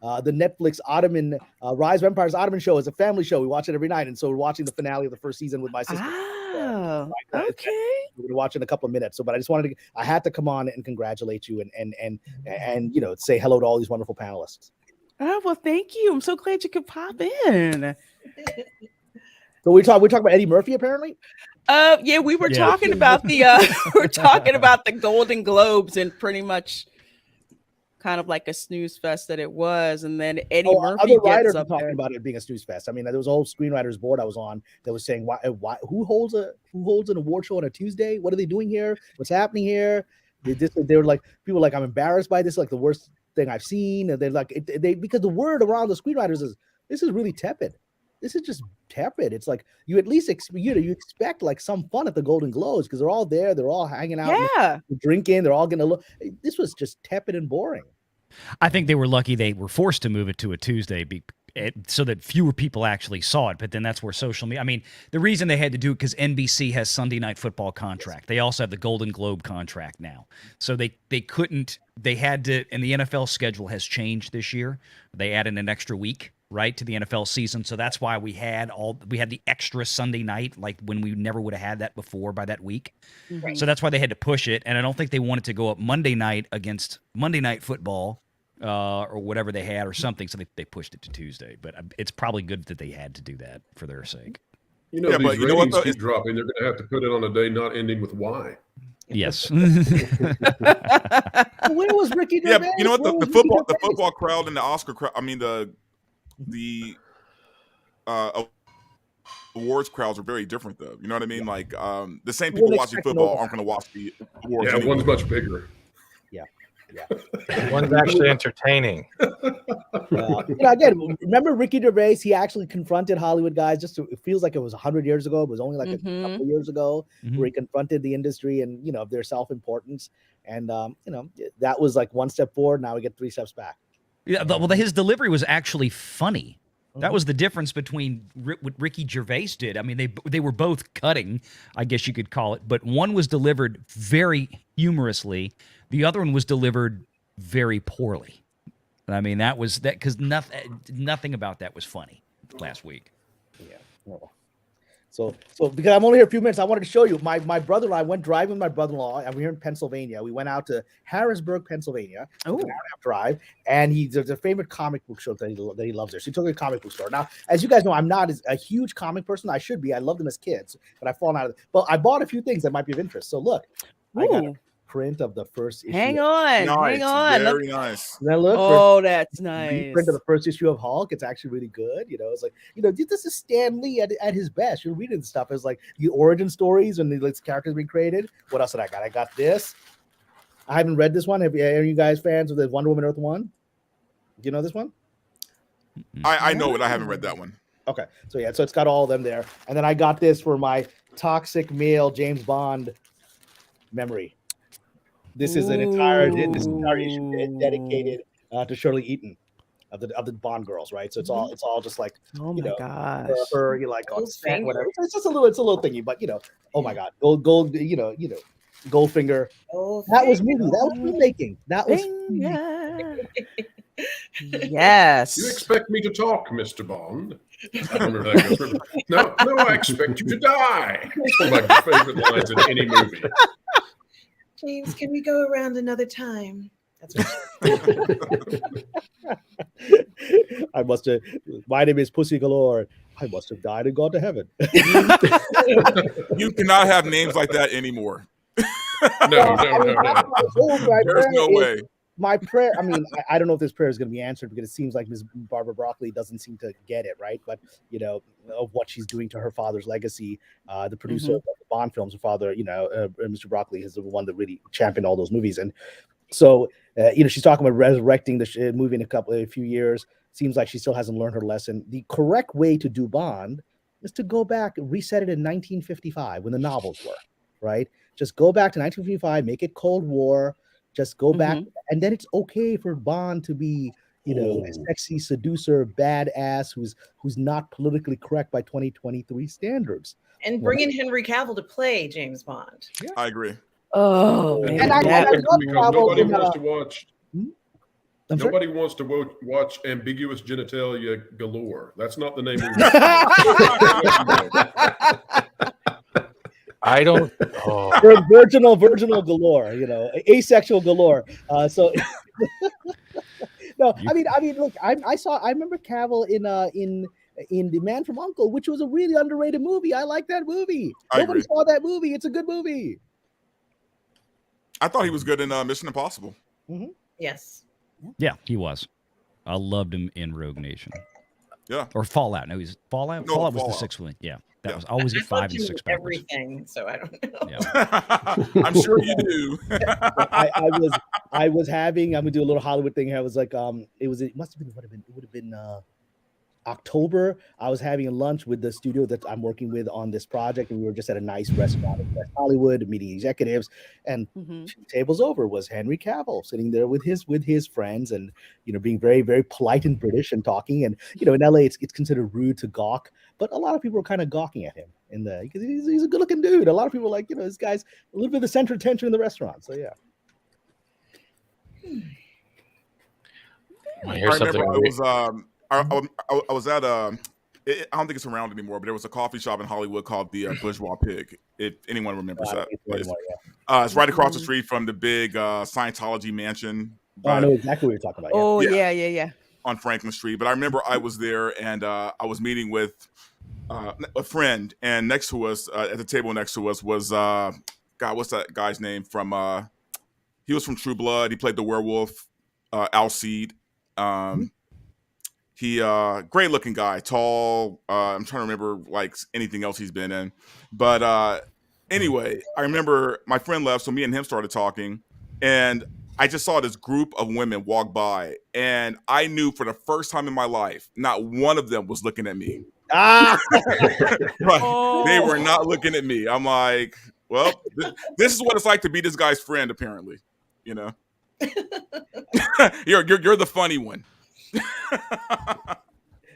The Netflix Ottoman Rise of Empires Ottoman show is a family show. We watch it every night, and so we're watching the finale of the first season with my sister. Oh, okay. We're gonna watch in a couple of minutes. So, but I just wanted to, I had to come on and congratulate you and say hello to all these wonderful panelists. Oh, well, thank you. I'm so glad you could pop in. So we're talking about Eddie Murphy, apparently. Yeah, we were talking about the we're talking about the Golden Globes and pretty much kind of like a snooze fest that it was, and then Eddie Murphy other writers gets up talking there. about it being a snooze fest. I mean, there was a whole screenwriters board I was on that was saying, why who holds an award show on a Tuesday? What are they doing here? What's happening here? They were like, people were like, I'm embarrassed by this, like the worst thing I've seen, and they're like, because the word around the screenwriters is this is really tepid. This is just tepid. It's like you at least you expect like some fun at the Golden Globes because they're all there, they're all hanging out, drinking, they're all gonna look. This was just tepid and boring. I think they were lucky they were forced to move it to a Tuesday so that fewer people actually saw it. But then that's where social media. I mean, the reason they had to do it because NBC has Sunday Night Football contract. They also have the Golden Globe contract now, so they couldn't. They had to, and the NFL schedule has changed this year. They added an extra week, right, to the NFL season. So that's why we had the extra Sunday night, like when we never would have had that before by that week. Right. So that's why they had to push it. And I don't think they wanted to go up Monday night against Monday Night Football or whatever they had or something. So they pushed it to Tuesday. But it's probably good that they had to do that for their sake. You know, these ratings keep dropping. They're going to have to put it on a day not ending with Y. Yes. Where was Ricky Gervais? Yeah, you know what? The football crowd and the Oscar crowd. I mean the awards crowds are very different, though. You know what I mean? Like the same people watching football aren't going to watch the awards. Yeah, anymore. one's much bigger. Yeah. One's actually entertaining. Again, remember Ricky Gervais? He actually confronted Hollywood guys. It feels like it was 100 years ago. It was only like a couple years ago where he confronted the industry and their self-importance. And that was like one step forward. Now we get 3 steps back. Yeah, well, his delivery was actually funny. That was the difference between what Ricky Gervais did. I mean, they were both cutting, I guess you could call it, but one was delivered very humorously. The other one was delivered very poorly. I mean, that was that because nothing about that was funny last week. Yeah. Well, so because I'm only here a few minutes, I wanted to show you my brother-in-law. I went driving with my brother-in-law. I'm here in Pennsylvania. We went out to Harrisburg, Pennsylvania. An hour-and-a-half drive, and there's a favorite comic book show that he loves there. So he took a comic book store. Now, as you guys know, I'm not a huge comic person. I should be. I loved them as kids, but I've fallen out of it. But I bought a few things that might be of interest. So look, I got a print of the first issue. Hang on. Very nice. Now look, that's nice. Print of the first issue of Hulk. It's actually really good. It's like, this is Stan Lee at his best. You're reading stuff. It's like the origin stories and the characters being created. What else did I got? I got this. I haven't read this one. Are you guys fans of the Wonder Woman Earth 1? Do you know this one? I know it. I haven't read that one. Okay. So it's got all of them there. And then I got this for my toxic male James Bond memory. This is an entire issue dedicated to Shirley Eaton of the Bond girls, right? So it's all just like gosh, her you like on set, whatever. So it's a little thingy, but oh my god, gold, Goldfinger. That was me. That was me making. That was yes. You expect me to talk, Mr. Bond? I don't know if that goes. No, I expect you to die. One of my favorite lines in any movie. James, can we go around another time? That's what I must have. My name is Pussy Galore. I must have died and gone to heaven. You cannot have names like that anymore. No. There's no way. My prayer, I mean, I don't know if this prayer is going to be answered because it seems like Ms. Barbara Broccoli doesn't seem to get it, right? But, of what she's doing to her father's legacy, the producer of the Bond films, her father, Mr. Broccoli is the one that really championed all those movies. And so, she's talking about resurrecting the movie in a few years. Seems like she still hasn't learned her lesson. The correct way to do Bond is to go back, reset it in 1955 when the novels were, right? Just go back to 1955, make it Cold War. Just go back, and then it's okay for Bond to be, a sexy seducer, badass who's not politically correct by 2023 standards. And bring in Henry Cavill to play James Bond. I agree. Oh, and I love because nobody wants to watch. Nobody wants to watch ambiguous genitalia galore. That's not the name of it. I don't. Virginal galore. Asexual galore. So no, I mean, look, I remember Cavill in The Man from U.N.C.L.E., which was a really underrated movie. I like that movie. Nobody saw that movie. It's a good movie. I thought he was good in Mission Impossible. Mm-hmm. Yes. Yeah, he was. I loved him in Rogue Nation. Yeah. Or Fallout. No, he's Fallout. No, Fallout was the Fallout. sixth one. Yeah. That was always at 5 and 6 backwards. Everything, so I don't know. Yeah. I'm sure you do. I was having. I'm gonna do a little Hollywood thing. I was like, it would have been October. I was having a lunch with the studio that I'm working with on this project, and we were just at a nice restaurant in West Hollywood, meeting executives. And 2 tables over was Henry Cavill sitting there with his friends, and being very, very polite and British and talking. And in LA, it's considered rude to gawk, but a lot of people are kind of gawking at him because he's a good looking dude. A lot of people are like, this guy's a little bit of the center of attention in the restaurant. So yeah. I remember I was at I don't think it's around anymore, but there was a coffee shop in Hollywood called the Bourgeois Pig. If anyone remembers that place. It's right across the street from the big Scientology mansion. I know exactly what you're talking about. Oh yeah. On Franklin Street. But I remember I was there, and I was meeting with a friend, and next to us at the table next to us was what's that guy's name from? He was from True Blood. He played the werewolf, Alcide. He great looking guy, tall. I'm trying to remember like anything else he's been in, but anyway, I remember my friend left, so me and him started talking, and I just saw this group of women walk by, and I knew for the first time in my life, not one of them was looking at me. They were not looking at me. I'm like, well, this is what it's like to be this guy's friend. Apparently, you're the funny one.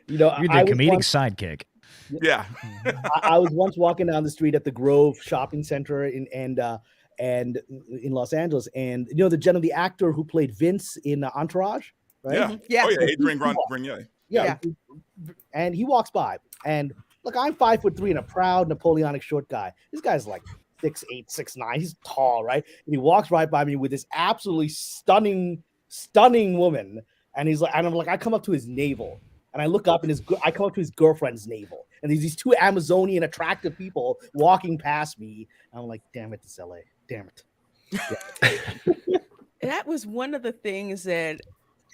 You're the comedic sidekick. Yeah. I was once walking down the street at the Grove Shopping Center in Los Angeles, and the actor who played Vince in Entourage, right? Yeah. Oh yeah, Adrian Grenier. Yeah. And he walks by, and look, I'm 5'3" and a proud Napoleonic short guy. This guy's like 6'8", 6'9". He's tall, right? And he walks right by me with this absolutely stunning woman. And he's like, and I'm like, I come up to his navel, and I look up, and I come up to his girlfriend's navel, and there's these 2 Amazonian attractive people walking past me. And I'm like, damn it, this LA, damn it. Yeah. That was one of the things that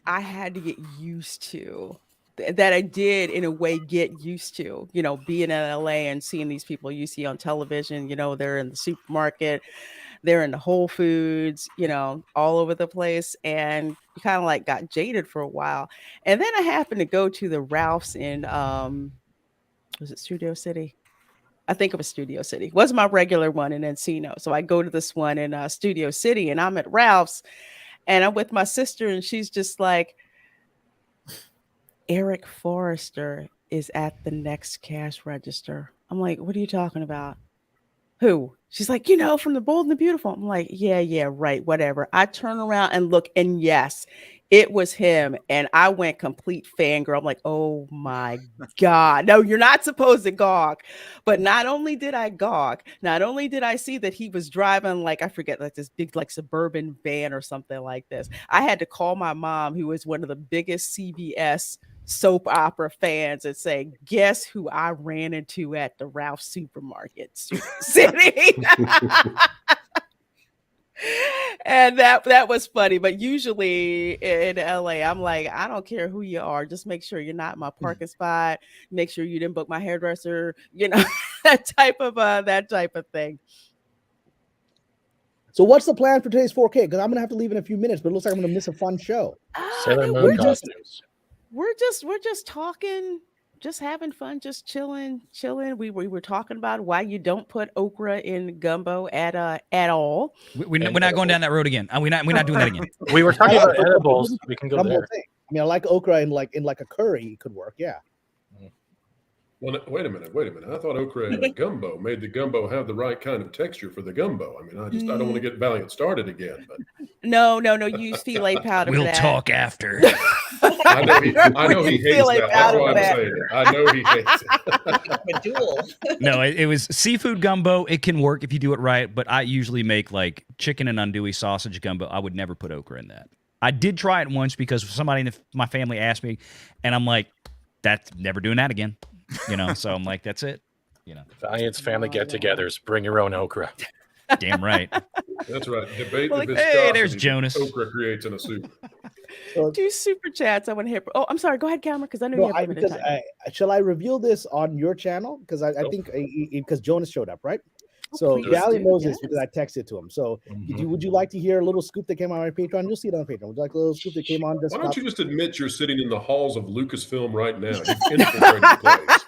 I had to get used to. That I did in a way get used to, being in LA and seeing these people you see on television. They're in the supermarket, they're in the Whole Foods, all over the place, and you kind of like got jaded for a while. And then I happened to go to the Ralph's in was it Studio City? I think it was Studio City. It wasn't my regular one in Encino. So I go to this one in Studio City, and I'm at Ralph's, and I'm with my sister, and she's just like, Eric Forrester is at the next cash register. I'm like, what are you talking about? Who? She's like, from The Bold and the Beautiful. I'm like, yeah, right, whatever. I turn around and look, and yes, it was him. And I went complete fangirl. I'm like, oh my God. No, you're not supposed to gawk. But not only did I gawk, not only did I see that he was driving, like, I forget, like this big, like, suburban van or something like this. I had to call my mom, who is one of the biggest CBS soap opera fans, and say, guess who I ran into at the Ralph supermarket, City. And that was funny. But usually in LA, I'm like, I don't care who you are, just make sure you're not in my parking spot, make sure you didn't book my hairdresser, that type of thing. So what's the plan for today's 4K? Because I'm gonna have to leave in a few minutes, but it looks like I'm gonna miss a fun show. Sailor Moon costumes. We're just talking, just having fun, just chilling. We were talking about why you don't put okra in gumbo at all. We're not going down that road again. We're not doing that again. We were talking about edibles. We can go there. Thing. I mean, I like okra in like a curry. It could work. Yeah. Well, wait a minute. I thought okra and the gumbo made the gumbo have the right kind of texture for the gumbo. I mean, I don't want to get Valiant started again. But No. Use filet powder. We'll for that. talk after. I know he hates that. That's why I'm saying it. I know he hates it. No, it was seafood gumbo. It can work if you do it right, but I usually make like chicken and andouille sausage gumbo. I would never put okra in that. I did try it once because somebody in my family asked me, and I'm like, that's never doing that again. So I'm like, that's it. Valiant's family get-togethers. Bring your own okra. Damn right. That's right. Debate the viscosity hey, there's Jonas. okra creates in a soup. Do super chats. I want to hear. Oh, I'm sorry. Go ahead, Cameron, because I know you have limited time. Shall I reveal this on your channel? Because I think because Jonas showed up, right? So Valley knows this because I texted to him. So would you like to hear a little scoop that came on my Patreon? You'll see it on Patreon. Would you like a little scoop that came on? Why don't you just admit you're sitting in the halls of Lucasfilm right now? You've infiltrated the place.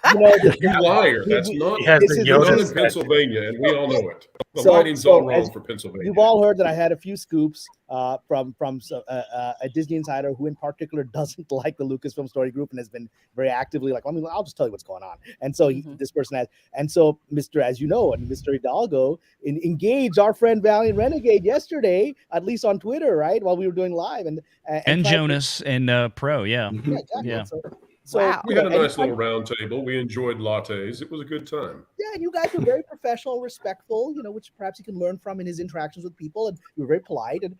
You liar. That's not in Pennsylvania, and we all know it. The lighting's all wrong for Pennsylvania. You've all heard that I had a few scoops from a Disney insider who in particular doesn't like the Lucasfilm Story Group and has been very actively like, I'll just tell you what's going on. And so this person has, and so Mr. Hidalgo engaged our friend Valiant Renegade yesterday, at least on Twitter, right, while we were doing live, and Jonas and Pro, yeah. So wow. We had a nice little round table. We enjoyed lattes. It was a good time. Yeah, and you guys were very professional, respectful, which perhaps he can learn from in his interactions with people. And you were very polite and,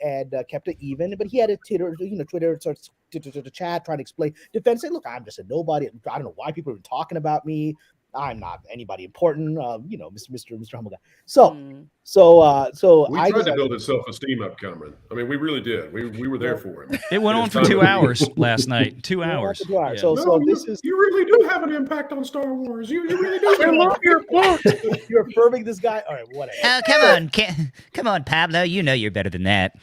and kept it even. But he had a Twitter starts to chat, trying to explain defense. Say, look, I'm just a nobody. I don't know why people are talking about me. I'm not anybody important, Mr. Humble Guy. So we tried to build his self-esteem up, Cameron. I mean, we really did. We were there for him. It went on for 2 hours last night. 2 hours. Yeah. So this is you really do have an impact on Star Wars. You really do. I love your book. You're affirming this guy. All right, whatever. Oh, come on, Pablo. You know you're better than that.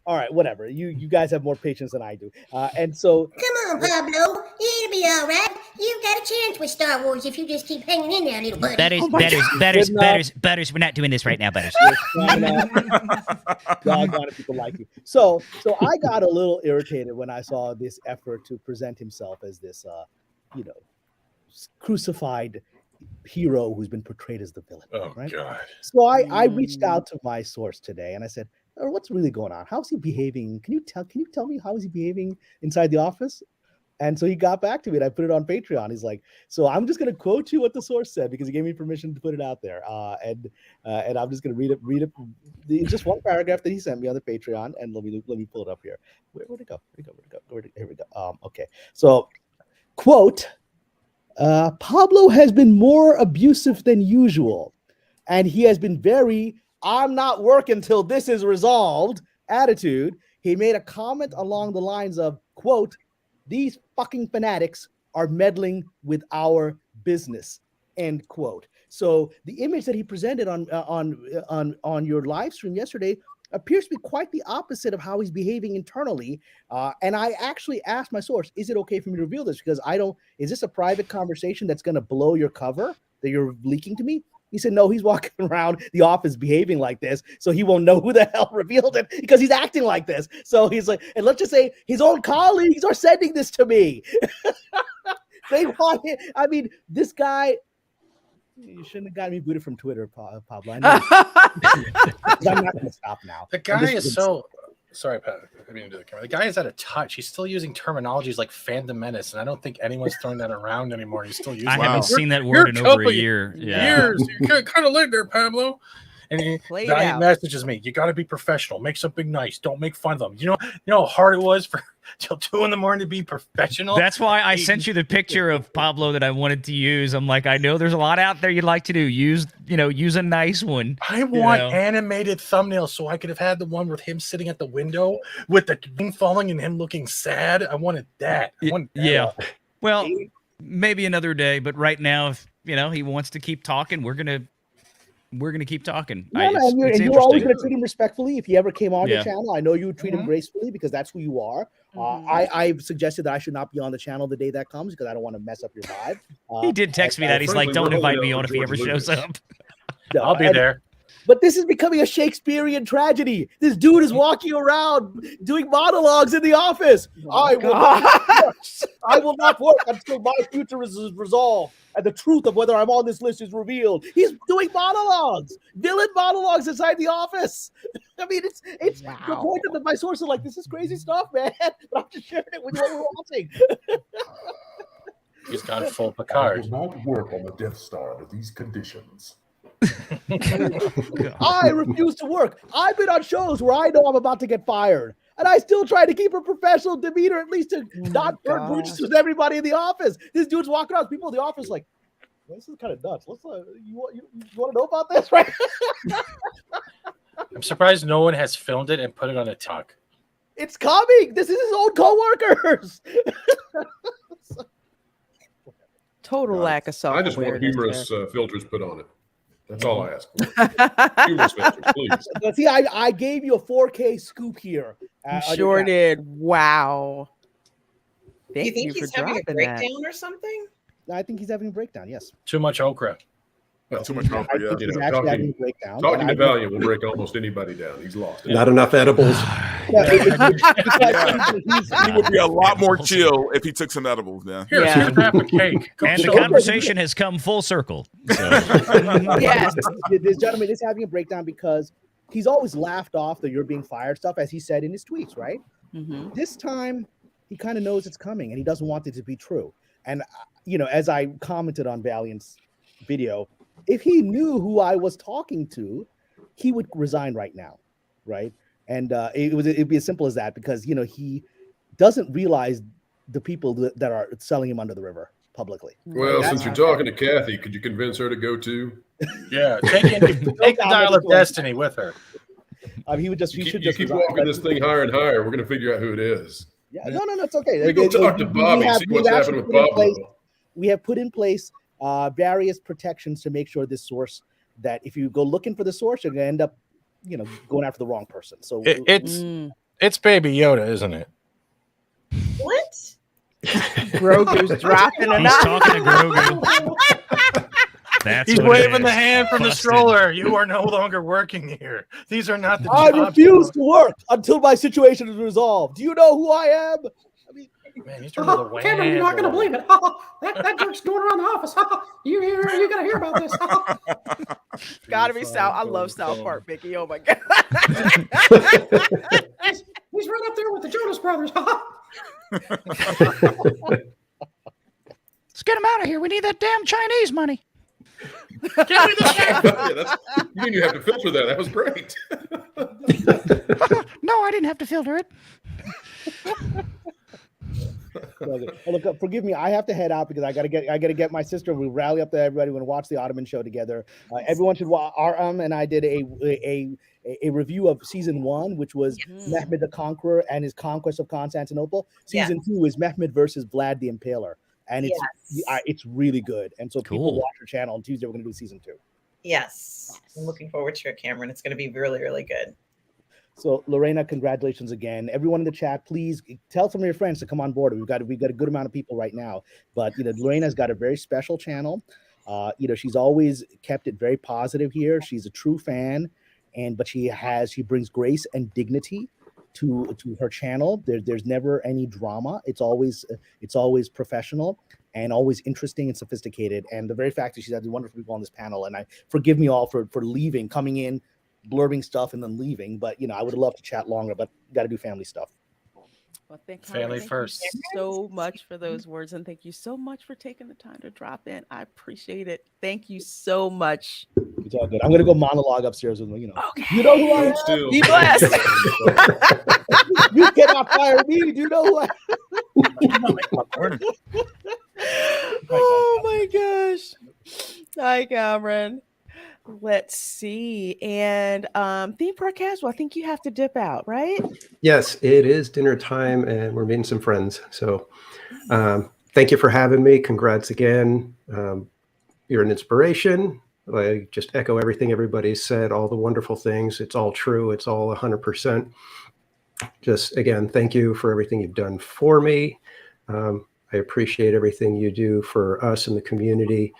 All right, whatever. You guys have more patience than I do. And so come on, Pablo. It'll be all right. You've got a chance with Star Wars if you just keep hanging in there, little buddy. Butters. We're not doing this right now, Butters. Doggone people like you. So I got a little irritated when I saw this effort to present himself as this, crucified hero who's been portrayed as the villain. Oh, right? God. So I reached out to my source today and I said, what's really going on? How's he behaving? Can you tell me how is he behaving inside the office? And so he got back to me and I put it on Patreon. He's like, so I'm just going to quote you what the source said because he gave me permission to put it out there. And I'm just going to read it. It's just one paragraph that he sent me on the Patreon. And let me pull it up here. Where'd it go? Here we go. Okay. So quote, Pablo has been more abusive than usual. And he has been very, I'm not working till this is resolved attitude. He made a comment along the lines of, quote, these fucking fanatics are meddling with our business, end quote. So the image that he presented on your live stream yesterday appears to be quite the opposite of how he's behaving internally. And I actually asked my source, is it okay for me to reveal this? Because is this a private conversation that's going to blow your cover that you're leaking to me? He said, no, he's walking around the office behaving like this, so he won't know who the hell revealed it because he's acting like this. So he's like, and let's just say his own colleagues are sending this to me. They want it. I mean, this guy, you shouldn't have gotten me booted from Twitter, Pablo. I know. I'm not going to stop now. The guy is so... Sorry, Pat. I mean, the camera. The guy is out of touch. He's still using terminologies like Phantom Menace, and I don't think anyone's throwing that around anymore. He's still using it. I haven't seen that word in over a year. Years. You're kind of late there, Pablo. And he messages me, you got to be professional. Make something nice. Don't make fun of them. You know how hard it was for till 2 a.m. to be professional? That's why I sent you the picture of Pablo that I wanted to use. I'm like, I know there's a lot out there you'd like to do. Use a nice one. I want animated thumbnails so I could have had the one with him sitting at the window with the rain falling and him looking sad. I wanted that. Yeah. Well, maybe another day, but right now, if he wants to keep talking, we're gonna keep talking. You're always going to treat him respectfully. If he ever came on your channel, I know you would treat him gracefully because that's who you are. I've suggested that I should not be on the channel the day that comes because I don't want to mess up your vibe. He did text me that. He's like, don't invite me on if he ever shows up. I'll be there. But this is becoming a Shakespearean tragedy. This dude is walking around doing monologues in the office. I will not work until my future is resolved and the truth of whether I'm on this list is revealed. He's doing monologues, villain monologues inside the office. I mean, it's the point that my source is like, this is crazy stuff, man. But I'm just sharing it with you while we're watching. He's got full Picard. I will not work on the Death Star under these conditions. I refuse to work. I've been on shows where I know I'm about to get fired, and I still try to keep a professional demeanor, at least to not burn bridges with everybody in the office. This dude's walking around, people in the office like, this is kind of nuts. Let's you want to know about this, right? I'm surprised no one has filmed it and put it on a talk. It's coming. This is his own coworkers. Total lack of self-awareness. I just want humorous filters put on it. That's all I ask for. Humorous filters, please. But see, I gave you a 4K scoop here. You sure did. Wow. Do you think he's having a breakdown or something? I think he's having a breakdown, yes. Too much okra. Well, too much okra, yeah. He's actually having a breakdown. Talking to Valiant will break almost anybody down. He's lost it. Not enough edibles. He would be a lot more chill if he took some edibles, man. Here's half a cake. And the conversation has come full circle. So. Yes, this gentleman is having a breakdown because he's always laughed off the "you're being fired" stuff, as he said in his tweets, right? Mm-hmm. This time, he kind of knows it's coming, and he doesn't want it to be true. And as I commented on Valiant's video, if he knew who I was talking to, he would resign right now, right? And it'd be as simple as that, because he doesn't realize the people that are selling him under the river publicly. Well, since you're talking to Kathy, could you convince her to go too? Yeah, take the Dial of Destiny with her. He should just keep walking this thing higher and higher. We're going to figure out who it is. Yeah, no, it's okay. We go talk to Bobby, see what's happening with Pablo. We have put in place various protections to make sure this source, that if you go looking for the source, you're going to end up, going after the wrong person. So it's Baby Yoda, isn't it? What? Grogu's dropping a He's talking to Grogu. He's waving the hand from the stroller. You are no longer working here. These are not the I jobs. refuse to work until my situation is resolved. Do you know who I am? Man, he's turning the Cameron, you're not going to believe it. That joke's going around the office. You got to hear about this. Gotta be South. I love South Park, Mickey. Oh my god. He's right up there with the Jonas Brothers. Let's get him out of here. We need that damn Chinese money. You mean you have to filter that? That was great. No, I didn't have to filter it. Look, forgive me. I have to head out because I gotta get my sister. We rally up to everybody. We're gonna watch the Ottoman show together. Everyone should watch. And I did a review of season 1, which was Mehmed the Conqueror and his conquest of Constantinople. Season 2 is Mehmed versus Vlad the Impaler, and it's really good. And so people watch our channel on Tuesday. We're gonna do season 2. Yes, I'm looking forward to it, Cameron. It's gonna be really, really good. So Lorena, congratulations again. Everyone in the chat, please tell some of your friends to come on board. We've got a good amount of people right now, but Lorena's got a very special channel. She's always kept it very positive here. She's a true fan, but she brings grace and dignity to her channel. There's never any drama. It's always professional and always interesting and sophisticated. And the very fact that she's had wonderful people on this panel, and forgive me all for leaving, coming in, blurbing stuff and then leaving, but I would love to chat longer, but got to do family stuff. Well, thank first. you so much for those words, and thank you so much for taking the time to drop in. I appreciate it. Thank you so much. It's all good. I'm gonna go monologue upstairs with me. Okay. You know who I am? Be blessed. You cannot fire me. Do you know who I am? Oh my gosh. Hi, Cameron. Let's see. And theme park casual, I think you have to dip out, right? Yes, it is dinner time and we're meeting some friends. So thank you for having me. Congrats again. You're an inspiration. I just echo everything everybody said, all the wonderful things. It's all true. It's all 100%. Just again, thank you for everything you've done for me. I appreciate everything you do for us in the community.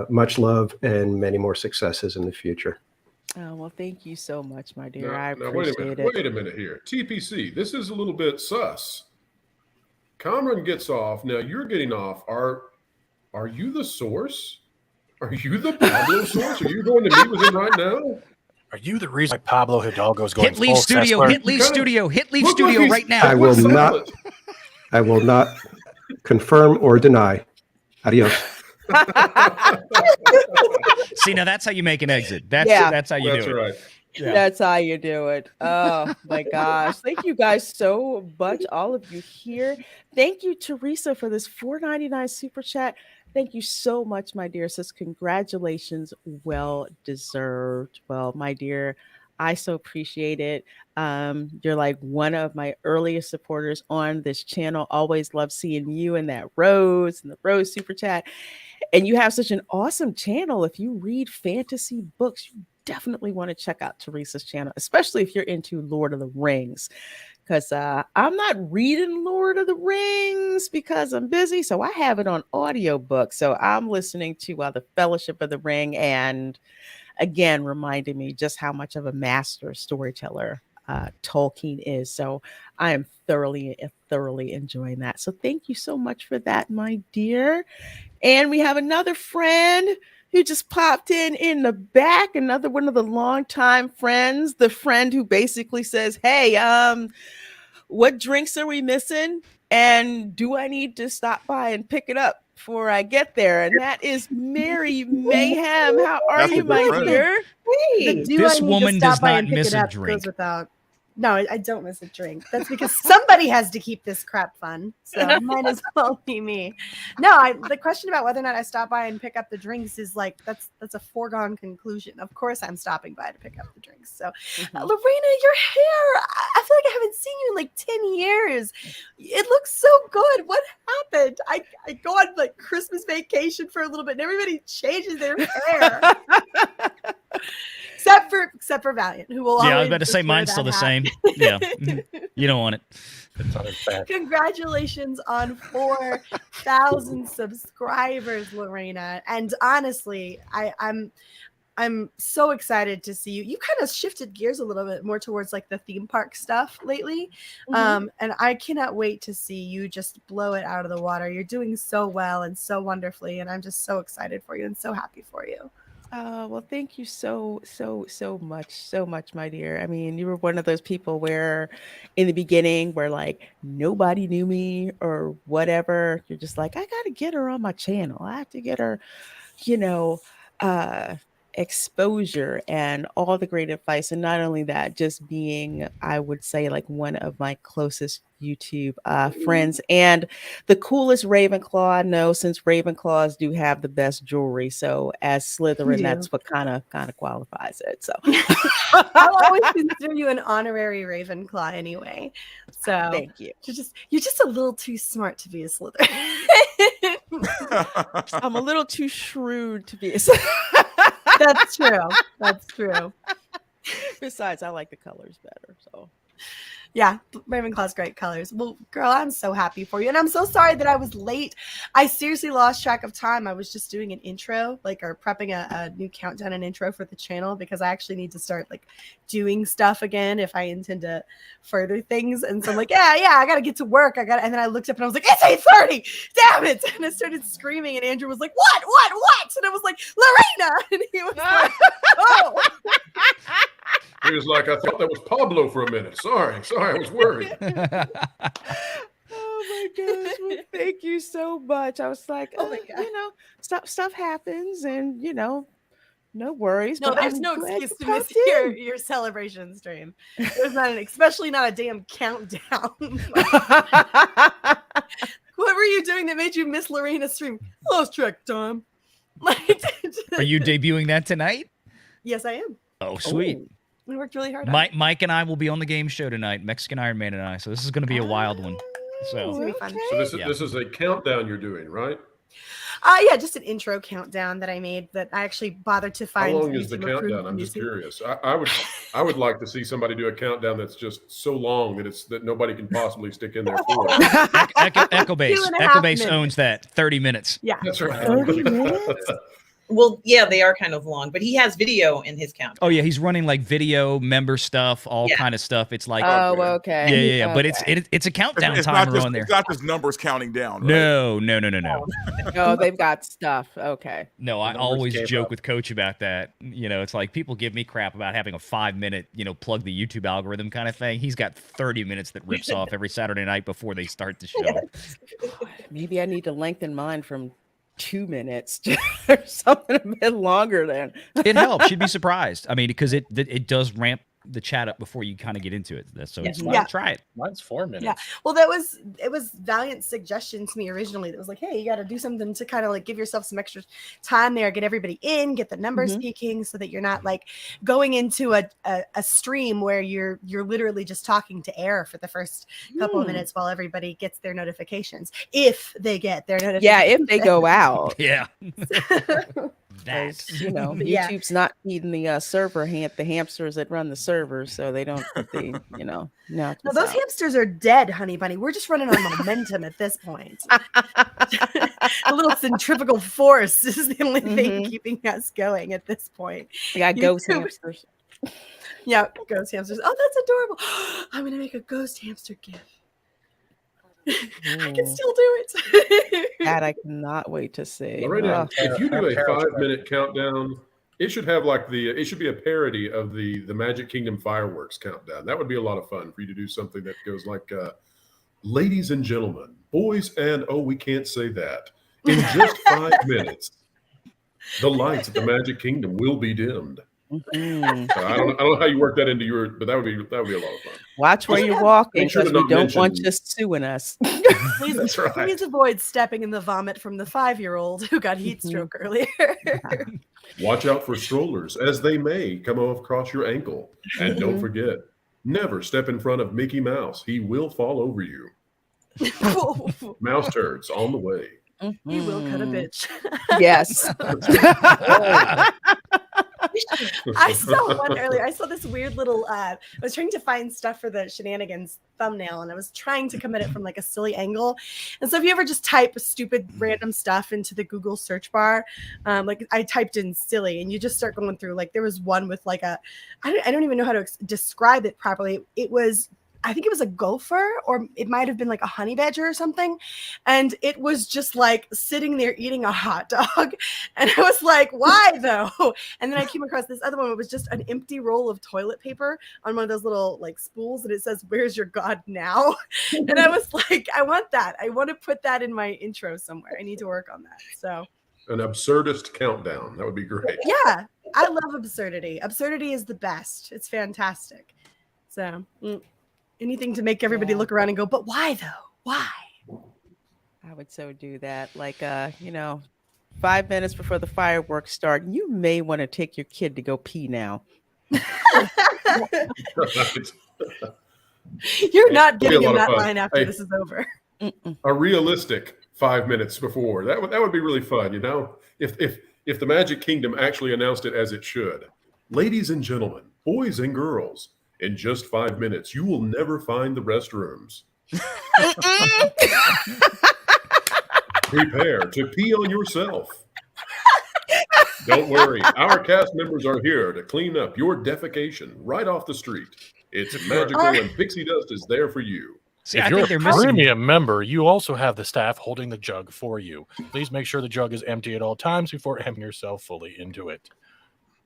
Much love and many more successes in the future. Oh, well, thank you so much, my dear. Now, I now appreciate it. wait a minute here. TPC, this is a little bit sus. Cameron gets off. Now you're getting off. Are you the source? Are you the Pablo source? Are you going to meet with him right now? Are you the reason why Pablo Hidalgo is going Hit leave studio, hit leave studio, hit leave studio right now. I will not confirm or deny. Adios. See, now that's how you make an exit. That's how you do it. Right. Yeah. That's how you do it. Oh my gosh. Thank you guys so much, all of you here. Thank you, Teresa, for this $4.99 super chat. Thank you so much, my dear sis. Congratulations. Well deserved. Well, my dear, I so appreciate it. You're like one of my earliest supporters on this channel. Always love seeing you and that Rose and the Rose super chat. And you have such an awesome channel. If you read fantasy books, you definitely want to check out Teresa's channel, especially if you're into Lord of the Rings. Because I'm not reading Lord of the Rings because I'm busy. So I have it on audiobook. So I'm listening to the Fellowship of the Ring, and again, reminding me just how much of a master storyteller Tolkien is. So I am thoroughly enjoying that. So thank you so much for that, my dear. And we have another friend who just popped in the back, another one of the longtime friends, the friend who basically says, hey, what drinks are we missing? And do I need to stop by and pick it up before I get there? And that is Mary Mayhem. How are you, my dear? Hey, this woman does not miss a drink. No, I don't miss a drink. That's because somebody has to keep this crap fun. So it might as well be me. No, the question about whether or not I stop by and pick up the drinks is like, that's a foregone conclusion. Of course I'm stopping by to pick up the drinks. So Lorena, your hair, I feel like I haven't seen you in like 10 years. It looks so good. What happened? I go on like Christmas vacation for a little bit and everybody changes their hair. Except for Valiant, who will always. Yeah, I was about to say mine's still the same. Yeah, you don't want it. Congratulations on 4,000 subscribers, Lorena. And honestly, I'm so excited to see you. You kind of shifted gears a little bit more towards like the theme park stuff lately. And I cannot wait to see you just blow it out of the water. You're doing so well and so wonderfully. And I'm just so excited for you and so happy for you. Well, thank you so much, my dear. I mean, you were one of those people where in the beginning where like nobody knew me or whatever. You're just like, I got to get her on my channel. I have to get her, exposure and all the great advice. And not only that, just being, I would say, like one of my closest YouTube friends and the coolest Ravenclaw I know, since Ravenclaws do have the best jewelry. So as Slytherin, that's what kind of qualifies it. So I'll always consider you an honorary Ravenclaw anyway. So thank you. You're just a little too smart to be a Slytherin. I'm a little too shrewd to be a That's true. That's true. Besides, I like the colors better. So yeah, Ravenclaw's great colors. Well, girl, I'm so happy for you. And I'm so sorry that I was late. I seriously lost track of time. I was just doing an intro, or prepping a new countdown and intro for the channel because I actually need to start doing stuff again if I intend to further things. And so I'm like, yeah, I got to get to work. And then I looked up and I was like, it's 8:30. Damn it. And I started screaming and Andrew was like, what? And I was like, Lorena. And he was like, oh. He was like, I thought that was Pablo for a minute. Sorry, I was worried. Oh my gosh! Well, thank you so much. I was like, oh my God. Stuff happens, and no worries. No, but there's no excuse to miss your celebration stream. There's especially not a damn countdown. What were you doing that made you miss Lorena's stream? Lost track of time. Are you debuting that tonight? Yes, I am. Oh, sweet. Oh. We worked really hard on it. Mike and I will be on the game show tonight, Mexican Iron Man and I. So this is going to be a wild one. So it's gonna be fun. So this is a countdown you're doing, right? Yeah, just an intro countdown that I made that I actually bothered to find. How long is the countdown? I'm just curious. I would like to see somebody do a countdown that's just so long that nobody can possibly stick in there for it. Echo Base owns that 30 minutes. Yeah, that's right. 30 minutes. Well, yeah, they are kind of long, but he has video in his count. Oh yeah, he's running like video, member stuff, all kind of stuff. It's like okay. Yeah. But it's a countdown timer on there. It's not just numbers counting down. Right? No. Oh, they've got stuff. Okay. No, I always joke with Coach about that. You know, it's like people give me crap about having a 5-minute, plug the YouTube algorithm kind of thing. He's got 30 minutes that rips off every Saturday night before they start the show. Maybe I need to lengthen mine from 2 minutes or something a bit longer then. It helps. You'd be surprised. I mean, because it does ramp the chat up before you kind of get into it. So it's fun. Try it. Mine's 4 minutes. Yeah. Well, it was Valiant's suggestion to me originally. That was like, hey, you got to do something to kind of like give yourself some extra time there, get everybody in, get the numbers peaking, so that you're not like going into a stream where you're literally just talking to air for the first couple of minutes while everybody gets their notifications, if they get their notifications. Yeah, if they go out. Yeah. YouTube's not feeding the server the hamsters that run the server, so they don't no, those hamsters are dead, honey bunny. We're just running on momentum at this point. A little centrifugal force is the only thing keeping us going at this point. Yeah, ghost hamsters. Yeah, ghost hamsters. Oh, that's adorable. I'm gonna make a ghost hamster gif. I can still do it. That I cannot wait to see. Right now, if you do a 5-minute countdown, it should have like it should be a parody of the Magic Kingdom fireworks countdown. That would be a lot of fun for you to do something that goes like, ladies and gentlemen, boys and we can't say that. In just 5 minutes, the lights at the Magic Kingdom will be dimmed. I don't know how you work that into but that would be a lot of fun. Watch where you're walking, because we don't want you suing us. Please avoid stepping in the vomit from the 5-year-old who got heat stroke earlier. Watch out for strollers, as they may come across your ankle. And don't forget, never step in front of Mickey Mouse. He will fall over you. Mouse turds on the way. He will cut a bitch. Yes. I saw one earlier. I saw this weird little I was trying to find stuff for the shenanigans thumbnail, and I was trying to come at it from like a silly angle. And so if you ever just type stupid random stuff into the Google search bar, like I typed in silly, and you just start going through, like there was one with like I don't even know how to describe it properly. I think it was a gopher, or it might have been like a honey badger or something. And it was just like sitting there eating a hot dog. And I was like, why though? And then I came across this other one. It was just an empty roll of toilet paper on one of those little like spools. And it says, "Where's your God now?" And I was like, I want that. I want to put that in my intro somewhere. I need to work on that. So an absurdist countdown. That would be great. Yeah, I love absurdity. Absurdity is the best. It's fantastic. So anything to make everybody look around and go, but why though? Why? I would so do that. Like, 5 minutes before the fireworks start, you may want to take your kid to go pee now. You're not getting in that line after this is over. A realistic 5 minutes before. That would be really fun, if the Magic Kingdom actually announced it as it should. Ladies and gentlemen, boys and girls, in just 5 minutes, you will never find the restrooms. Prepare to pee on yourself. Don't worry, our cast members are here to clean up your defecation right off the street. It's magical, and pixie dust is there for you. See, if you're a premium member, you also have the staff holding the jug for you. Please make sure the jug is empty at all times before emptying yourself fully into it.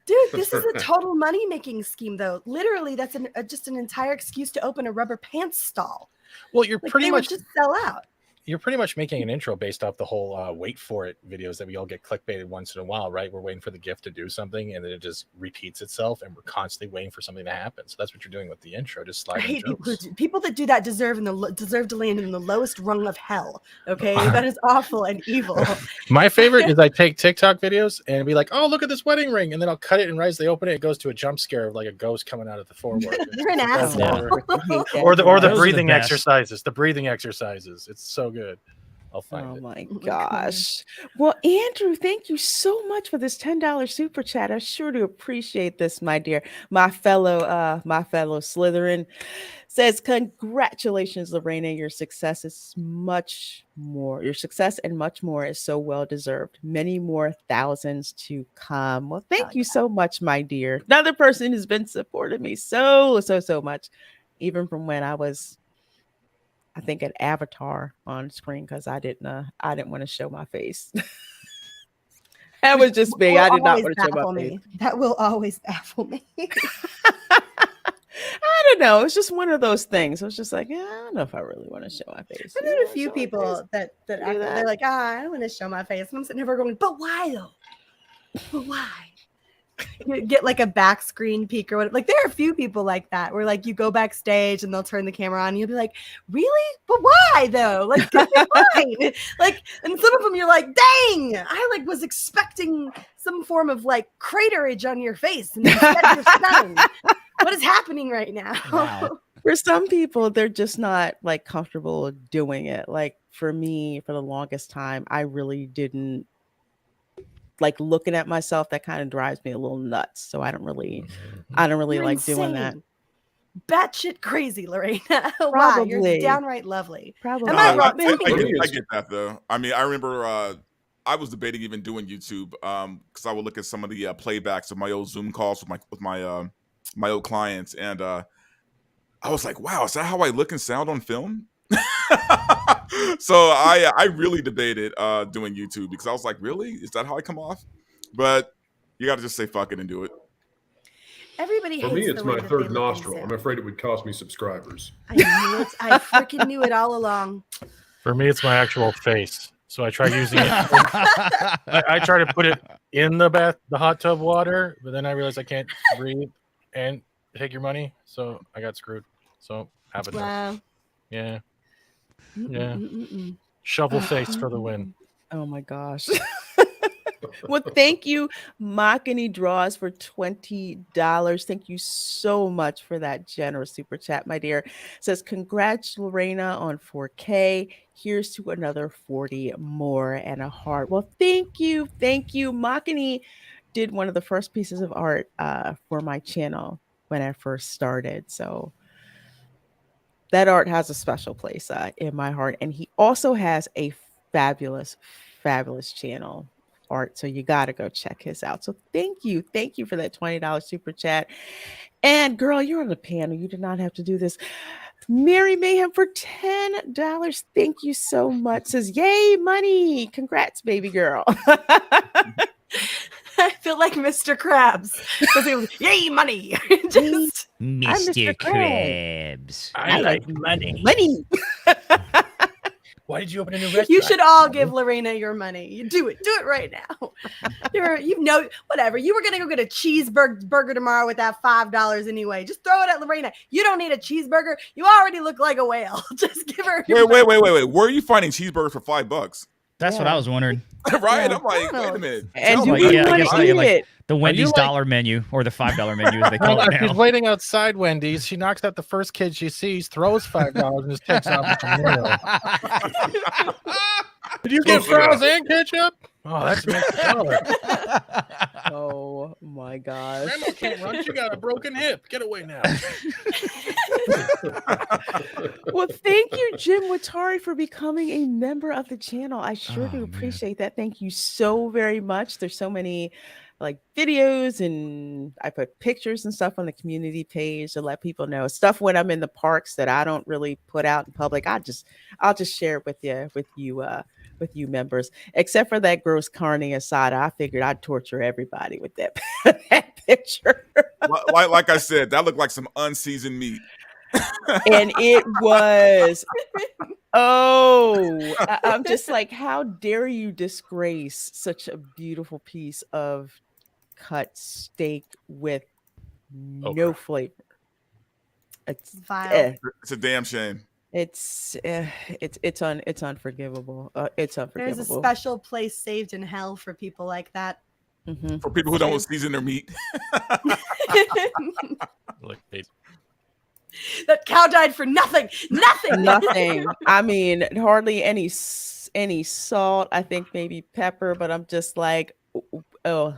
Dude, this is a total money-making scheme, though. Literally, that's just an entire excuse to open a rubber pants stall. Well, you're pretty much just sell out. You're pretty much making an intro based off the whole wait for it videos that we all get clickbaited once in a while, right? We're waiting for the gift to do something, and then it just repeats itself, and we're constantly waiting for something to happen. So that's what you're doing with the intro, just sliding jokes. People that do that deserve to land in the lowest rung of hell. Okay, that is awful and evil. My favorite is I take TikTok videos and be like, "Oh, look at this wedding ring," and then I'll cut it, and right as they open it, it goes to a jump scare of like a ghost coming out of the forward. You're an asshole. Or the breathing exercises. The breathing exercises. It's so good. I'll find it. Oh my gosh. Well, Andrew, thank you so much for this $10 super chat. I sure do appreciate this, my dear. My fellow Slytherin says, congratulations, Lorena. Your success is much more. Your success and much more is so well deserved. Many more thousands to come. Well, thank you so much, my dear. Another person who's been supporting me so much, even from when I was, I think, an avatar on screen, because I didn't want to show my face. That was just me. I did not want to show my face. That will always baffle me. I don't know. It's just one of those things. I was just like, I don't know if I really want to show my face. I've known a few people that act, they're like, I don't want to show my face. And I'm sitting there going, but why though? But why? You get like a back screen peek or whatever. Like there are a few people like that where like you go backstage and they'll turn the camera on and you'll be like, really? But why though? Like, fine. Like, and some of them you're like, dang, I like was expecting some form of like craterage on your face and instead you're stunning. What is happening right now? Wow. For some people, they're just not like comfortable doing it. Like for me, for the longest time, I really didn't like looking at myself. That kind of drives me a little nuts. So I don't really You're like doing that. insane. Batshit crazy, Lorena. Wow, Probably. you're downright lovely. Probably. Am I No, wrong? I get that though. I mean, I remember I was debating even doing YouTube because I would look at some of the playbacks of my old Zoom calls with my old clients, and I was like, wow, is that how I look and sound on film? So I really debated doing YouTube because I was like, really? Is that how I come off? But you got to just say fuck it and do it. Everybody For hates me, it's the way my that third they look and nostril. sound. I'm afraid it would cost me subscribers. I knew it. I freaking knew it all along. For me, it's my actual face. So I try using it. I try to put it in the hot tub water, but then I realized I can't breathe and take your money. So I got screwed. So have it. Wow. Yeah. Yeah. Shovel face for the win. Oh my gosh. Well, thank you, Makani Draws, for $20. Thank you so much for that generous super chat, my dear. Says, congrats, Lorena, on 4K. Here's to another 40 more and a heart. Well, thank you. Thank you. Makani did one of the first pieces of art for my channel when I first started. So that art has a special place in my heart. And he also has a fabulous channel art. So you got to go check his out. So thank you. Thank you for that $20 super chat. And girl, you're on the panel. You did not have to do this. Mary Mayhem for $10. Thank you so much. Says, yay, money. Congrats, baby girl. I feel like Mr. Krabs. Yay, money. Just Mr. Krabs. I like money. Money. Why did you open a new restaurant? You should all give Lorena your money. You do it. Do it right now. Whatever. You were gonna go get a cheeseburger tomorrow with that $5 anyway. Just throw it at Lorena. You don't need a cheeseburger. You already look like a whale. Just give her. Wait. Where are you finding cheeseburgers for $5? That's what I was wondering. Right? I'm like, wait a minute. And do Like, we yeah, I want guess to like, eat like it? the Wendy's dollar menu or the $5 menu as they call it now. She's waiting outside Wendy's. She knocks out the first kid she sees, throws $5, and just takes off with some meal. Did you get fries and ketchup? Oh, that's $1. Oh my gosh. Grandma can't run. She got a broken hip. Get away now. Well, thank you, Jim Watari, for becoming a member of the channel. I sure do appreciate that. Thank you so very much. There's so many like videos, and I put pictures and stuff on the community page to let people know stuff when I'm in the parks that I don't really put out in public. I'll just share it with you members, except for that gross carne asada. I figured I'd torture everybody with that picture. like I said, that looked like some unseasoned meat. And it was. I'm just like, how dare you disgrace such a beautiful piece of cut steak with no flavor? It's vile. It's a damn shame. It's unforgivable. It's unforgivable. There's a special place saved in hell for people like that. Mm-hmm. For people who don't season their meat. Look, That cow died for nothing. Nothing. Nothing. I mean, hardly any any salt. I think maybe pepper, but I'm just like, no.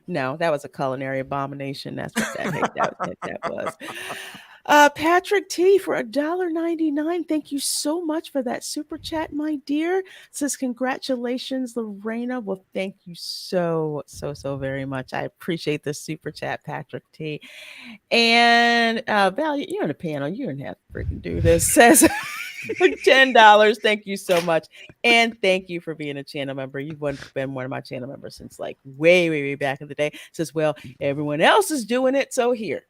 That was a culinary abomination. That's what that was. Patrick T for $1.99. Thank you so much for that super chat, my dear. Says congratulations, Lorena. Well, thank you so very much. I appreciate the super chat, Patrick T. And Val, you're on the panel. You don't have to freaking do this. Says $10. Thank you so much. And thank you for being a channel member. You've been one of my channel members since like way back in the day. Says, well, everyone else is doing it, so here.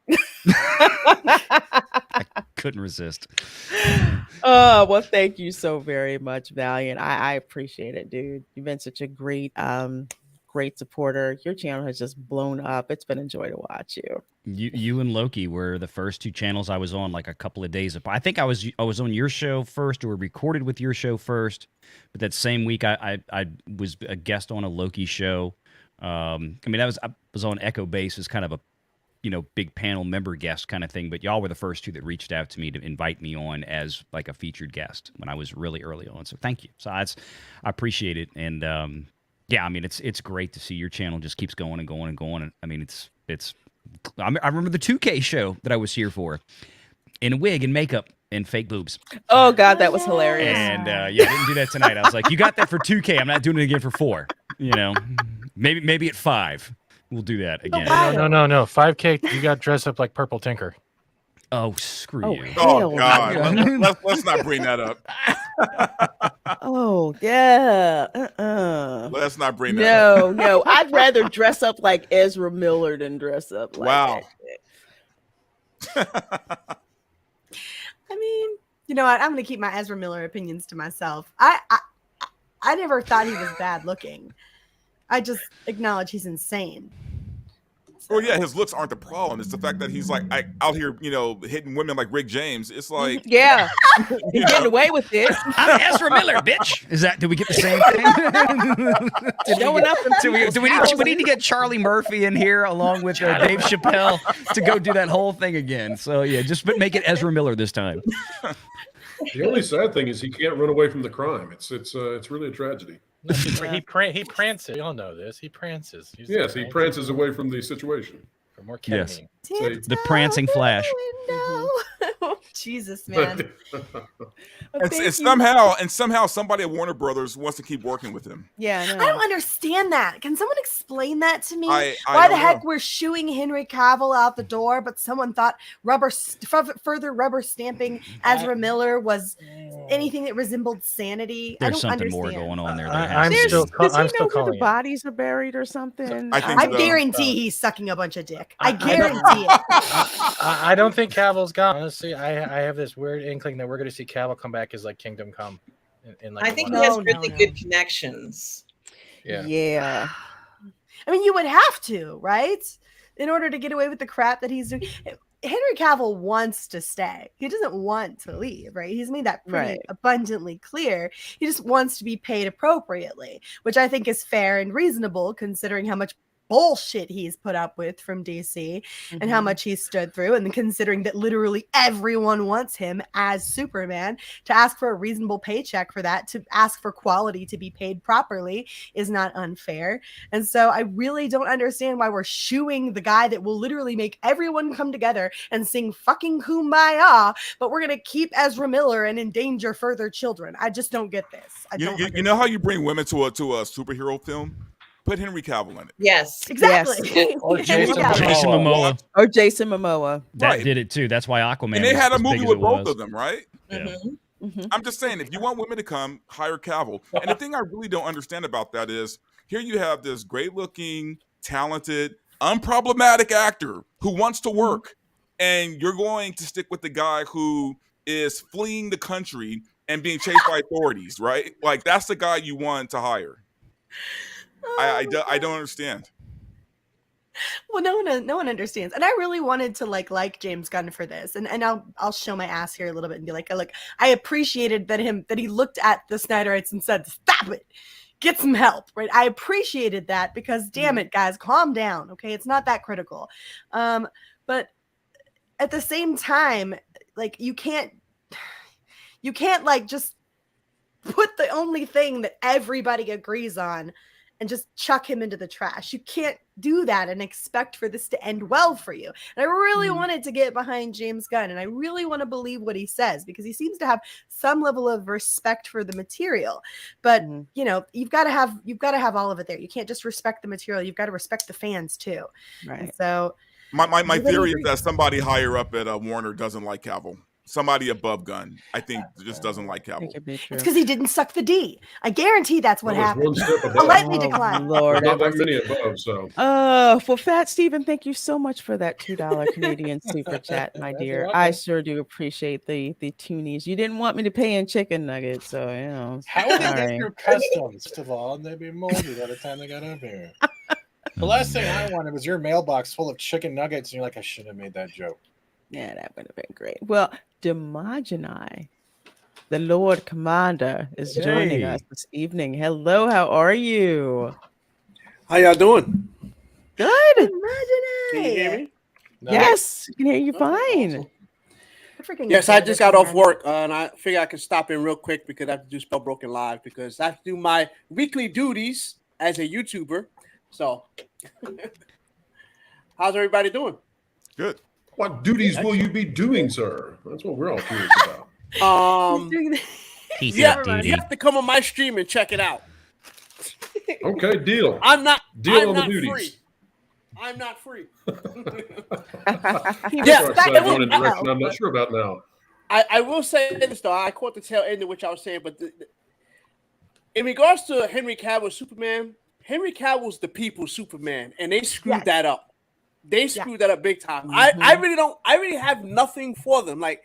I couldn't resist. Oh, well, thank you so very much, Valiant. I appreciate it, dude. You've been such a great supporter. Your channel has just blown up. It's been a joy to watch you. You and Loki were the first two channels I was on like a couple of days apart. I think I was on your show first, or recorded with your show first. But that same week, I was a guest on a Loki show. I was on Echo Base as kind of a big panel member guest kind of thing. But y'all were the first two that reached out to me to invite me on as like a featured guest when I was really early on. So thank you. So I appreciate it. And yeah, I mean, it's great to see your channel just keeps going and going and going. And I mean, I remember the 2K show that I was here for, in a wig and makeup and fake boobs. Oh God, that was hilarious. And I didn't do that tonight. I was like, you got that for 2K. I'm not doing it again for 4. Maybe at 5 we'll do that again. No. 5K. You got to dress up like Purple Tinker. Oh, screw you. Oh God, let's not bring that up. Oh yeah. Let's not bring that up. No. I'd rather dress up like Ezra Miller than dress up like wow. that. I mean, you know what? I'm going to keep my Ezra Miller opinions to myself. I never thought he was bad looking. I just acknowledge he's insane. Oh yeah, his looks aren't the problem. It's the fact that he's like out here, hitting women like Rick James. It's like, yeah, he's getting away with it. I'm Ezra Miller, bitch. Did we get the same thing? Do we need to get Charlie Murphy in here along with Dave Chappelle to go do that whole thing again? So yeah, just make it Ezra Miller this time. The only sad thing is he can't run away from the crime. It's really a tragedy. He prances. We all know this. He prances. Yes, he prances away from the situation. For more ketamine. Yes. The prancing Flash. Jesus, man. and somehow somebody at Warner Brothers wants to keep working with him. Yeah, I don't understand that. Can someone explain that to me? I Why the don't heck know. we're shooing Henry Cavill out the door, but someone thought further rubber stamping Ezra Miller was anything that resembled sanity? There's I don't something understand. more going on there. I'm Does still he know where calling the it. bodies are buried or something? I think I so. guarantee he's sucking a bunch of dick. I I guarantee it. I don't think Cavill's gone. Honestly, I have this weird inkling that we're going to see Cavill come back as like Kingdom Come. In like I a think one- he has really good connections. Yeah. I mean, you would have to, right? In order to get away with the crap that he's doing. Henry Cavill wants to stay. He doesn't want to leave, right? He's made that pretty Right. abundantly clear. He just wants to be paid appropriately, which I think is fair and reasonable considering how much bullshit he's put up with from DC and how much he's stood through, and considering that literally everyone wants him as Superman. To ask for a reasonable paycheck for that, to ask for quality to be paid properly, is not unfair. And so I really don't understand why we're shooing the guy that will literally make everyone come together and sing fucking Kumbaya, but we're gonna keep Ezra Miller and endanger further children. I just don't get this. You know how you bring women to a superhero film? Put Henry Cavill in it. Yes, exactly. Or Jason Momoa. Or Jason Momoa. That Right. did it too. That's why Aquaman. And they was had a as movie big as with it both was. of them, right? Yeah. I'm just saying, if you want women to come, hire Cavill. And the thing I really don't understand about that is, here you have this great-looking, talented, unproblematic actor who wants to work, and you're going to stick with the guy who is fleeing the country and being chased by authorities, right? Like, that's the guy you want to hire. I don't understand. Well, no one understands, and I really wanted to like James Gunn for this, and I'll show my ass here a little bit and be like, I appreciated that he looked at the Snyderites and said, "Stop it, get some help." Right? I appreciated that because, damn it, guys, calm down. Okay, it's not that critical, but at the same time, like you can't like just put the only thing that everybody agrees on and just chuck him into the trash. You can't do that and expect for this to end well for you. And I really wanted to get behind James Gunn, and I really want to believe what he says, because he seems to have some level of respect for the material. But you know, you've got to have all of it there. You can't just respect the material. You've got to respect the fans too. Right. And so my theory is that somebody higher up at Warner doesn't like Cavill. Somebody above Gunn, I think, just doesn't like Cavill. It's because he didn't suck the D. I guarantee that's what happened. Let me decline. Lord, not that many above. So. Well, Fat Stephen, thank you so much for that $2 Canadian super chat, my dear. I sure do appreciate the toonies. You didn't want me to pay in chicken nuggets, so you know. How would they get through customs? First of all, they'd be moldy by the time they got up here. The last thing I wanted was your mailbox full of chicken nuggets, and you're like, I should have made that joke. Yeah, that would have been great. Well, Demogeny, the Lord Commander, is joining us this evening. Hello, how are you? How y'all doing? Good. Demogeny. Can you hear me? No. Yes, I can hear you fine. Yes, I just got off work, and I figure I can stop in real quick because I have to do Spellbroken Live, because I have to do my weekly duties as a YouTuber. So, how's everybody doing? Good. What duties will you be doing, sir? That's what we're all curious about. You have to come on my stream and check it out. Okay, deal. I'm not duties. free. I'm not free. Going in a direction I'm not sure about now. I will say this though. I caught the tail end of what I was saying, but in regards to Henry Cavill's Superman, Henry Cavill's the people's Superman, and they screwed that up. They screwed that up big time. I really have nothing for them. Like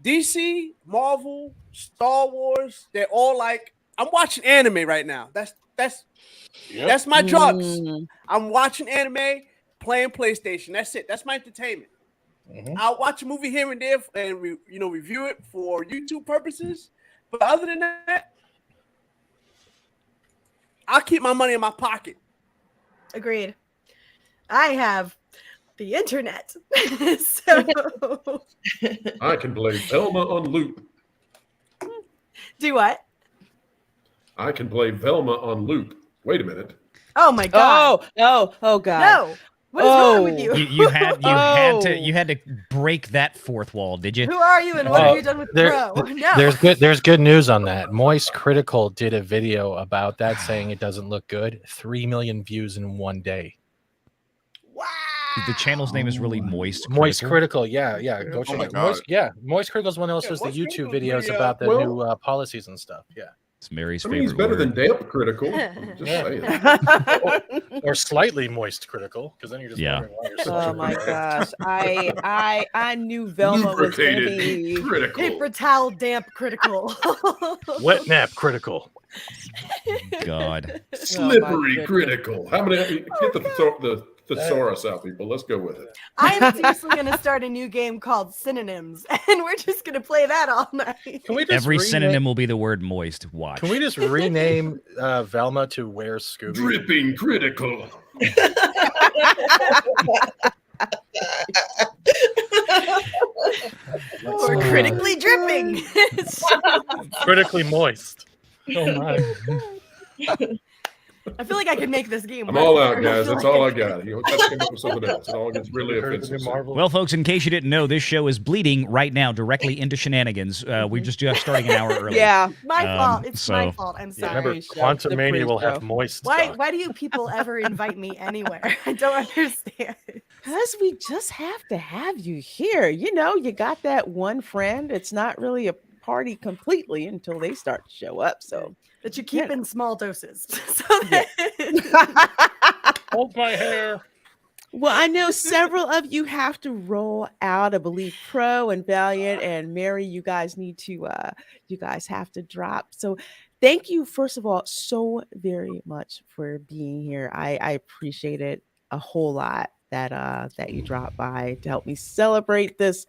DC, Marvel, Star Wars, they're all like, I'm watching anime right now. That's my drugs. I'm watching anime, playing PlayStation. That's it. That's my entertainment. I'll watch a movie here and there and review it for YouTube purposes. But other than that, I'll keep my money in my pocket. Agreed. I have the internet. So I can play Velma on loop. Do what? I can play Velma on loop. Wait a minute. Oh my god. Oh god. No. What is wrong with you? You had to break that fourth wall, did you? Who are you and what have you done with Pro? No. There's good news on that. Moist Critical did a video about that saying it doesn't look good. 3 million views in one day. The channel's name is really Moist Critical. Moist Critical, yeah. Go check it. Moist Critical is one that also does the YouTube videos about the new policies and stuff. Yeah. It's Mary's favorite. He's better than damp critical. Just saying. or slightly moist critical, because then you're just wondering why you're oh my gosh. I knew Velma was going to be critical. Paper towel damp critical. Wet nap critical. God. Slippery critical. How many? Get the thesaurus out, people. Let's go with it. I'm seriously going to start a new game called Synonyms, and we're just going to play that all night. Every synonym will be the word moist. Watch. Can we just rename Velma to Where's Scooby? Dripping critical. Or critically dripping. Critically moist. Oh my. I feel like I could make this game. I'm all out, guys. That's all I got. You have to come up with something else. It all gets really offensive. Well, folks, in case you didn't know, this show is bleeding right now directly into shenanigans. We're just starting an hour early. Yeah, my fault. It's my fault. I'm sorry. Remember, Quantum Mania will have moist. Why do you people ever invite me anywhere? I don't understand. Because we just have to have you here. You know, you got that one friend. It's not really a party completely until they start to show up. So that you keep in small doses. Hold my hair. Well, I know several of you have to roll out. I believe Pro and Valiant and Mary, you guys need to you guys have to drop. So thank you, first of all, so very much for being here. I appreciate it a whole lot that you dropped by to help me celebrate this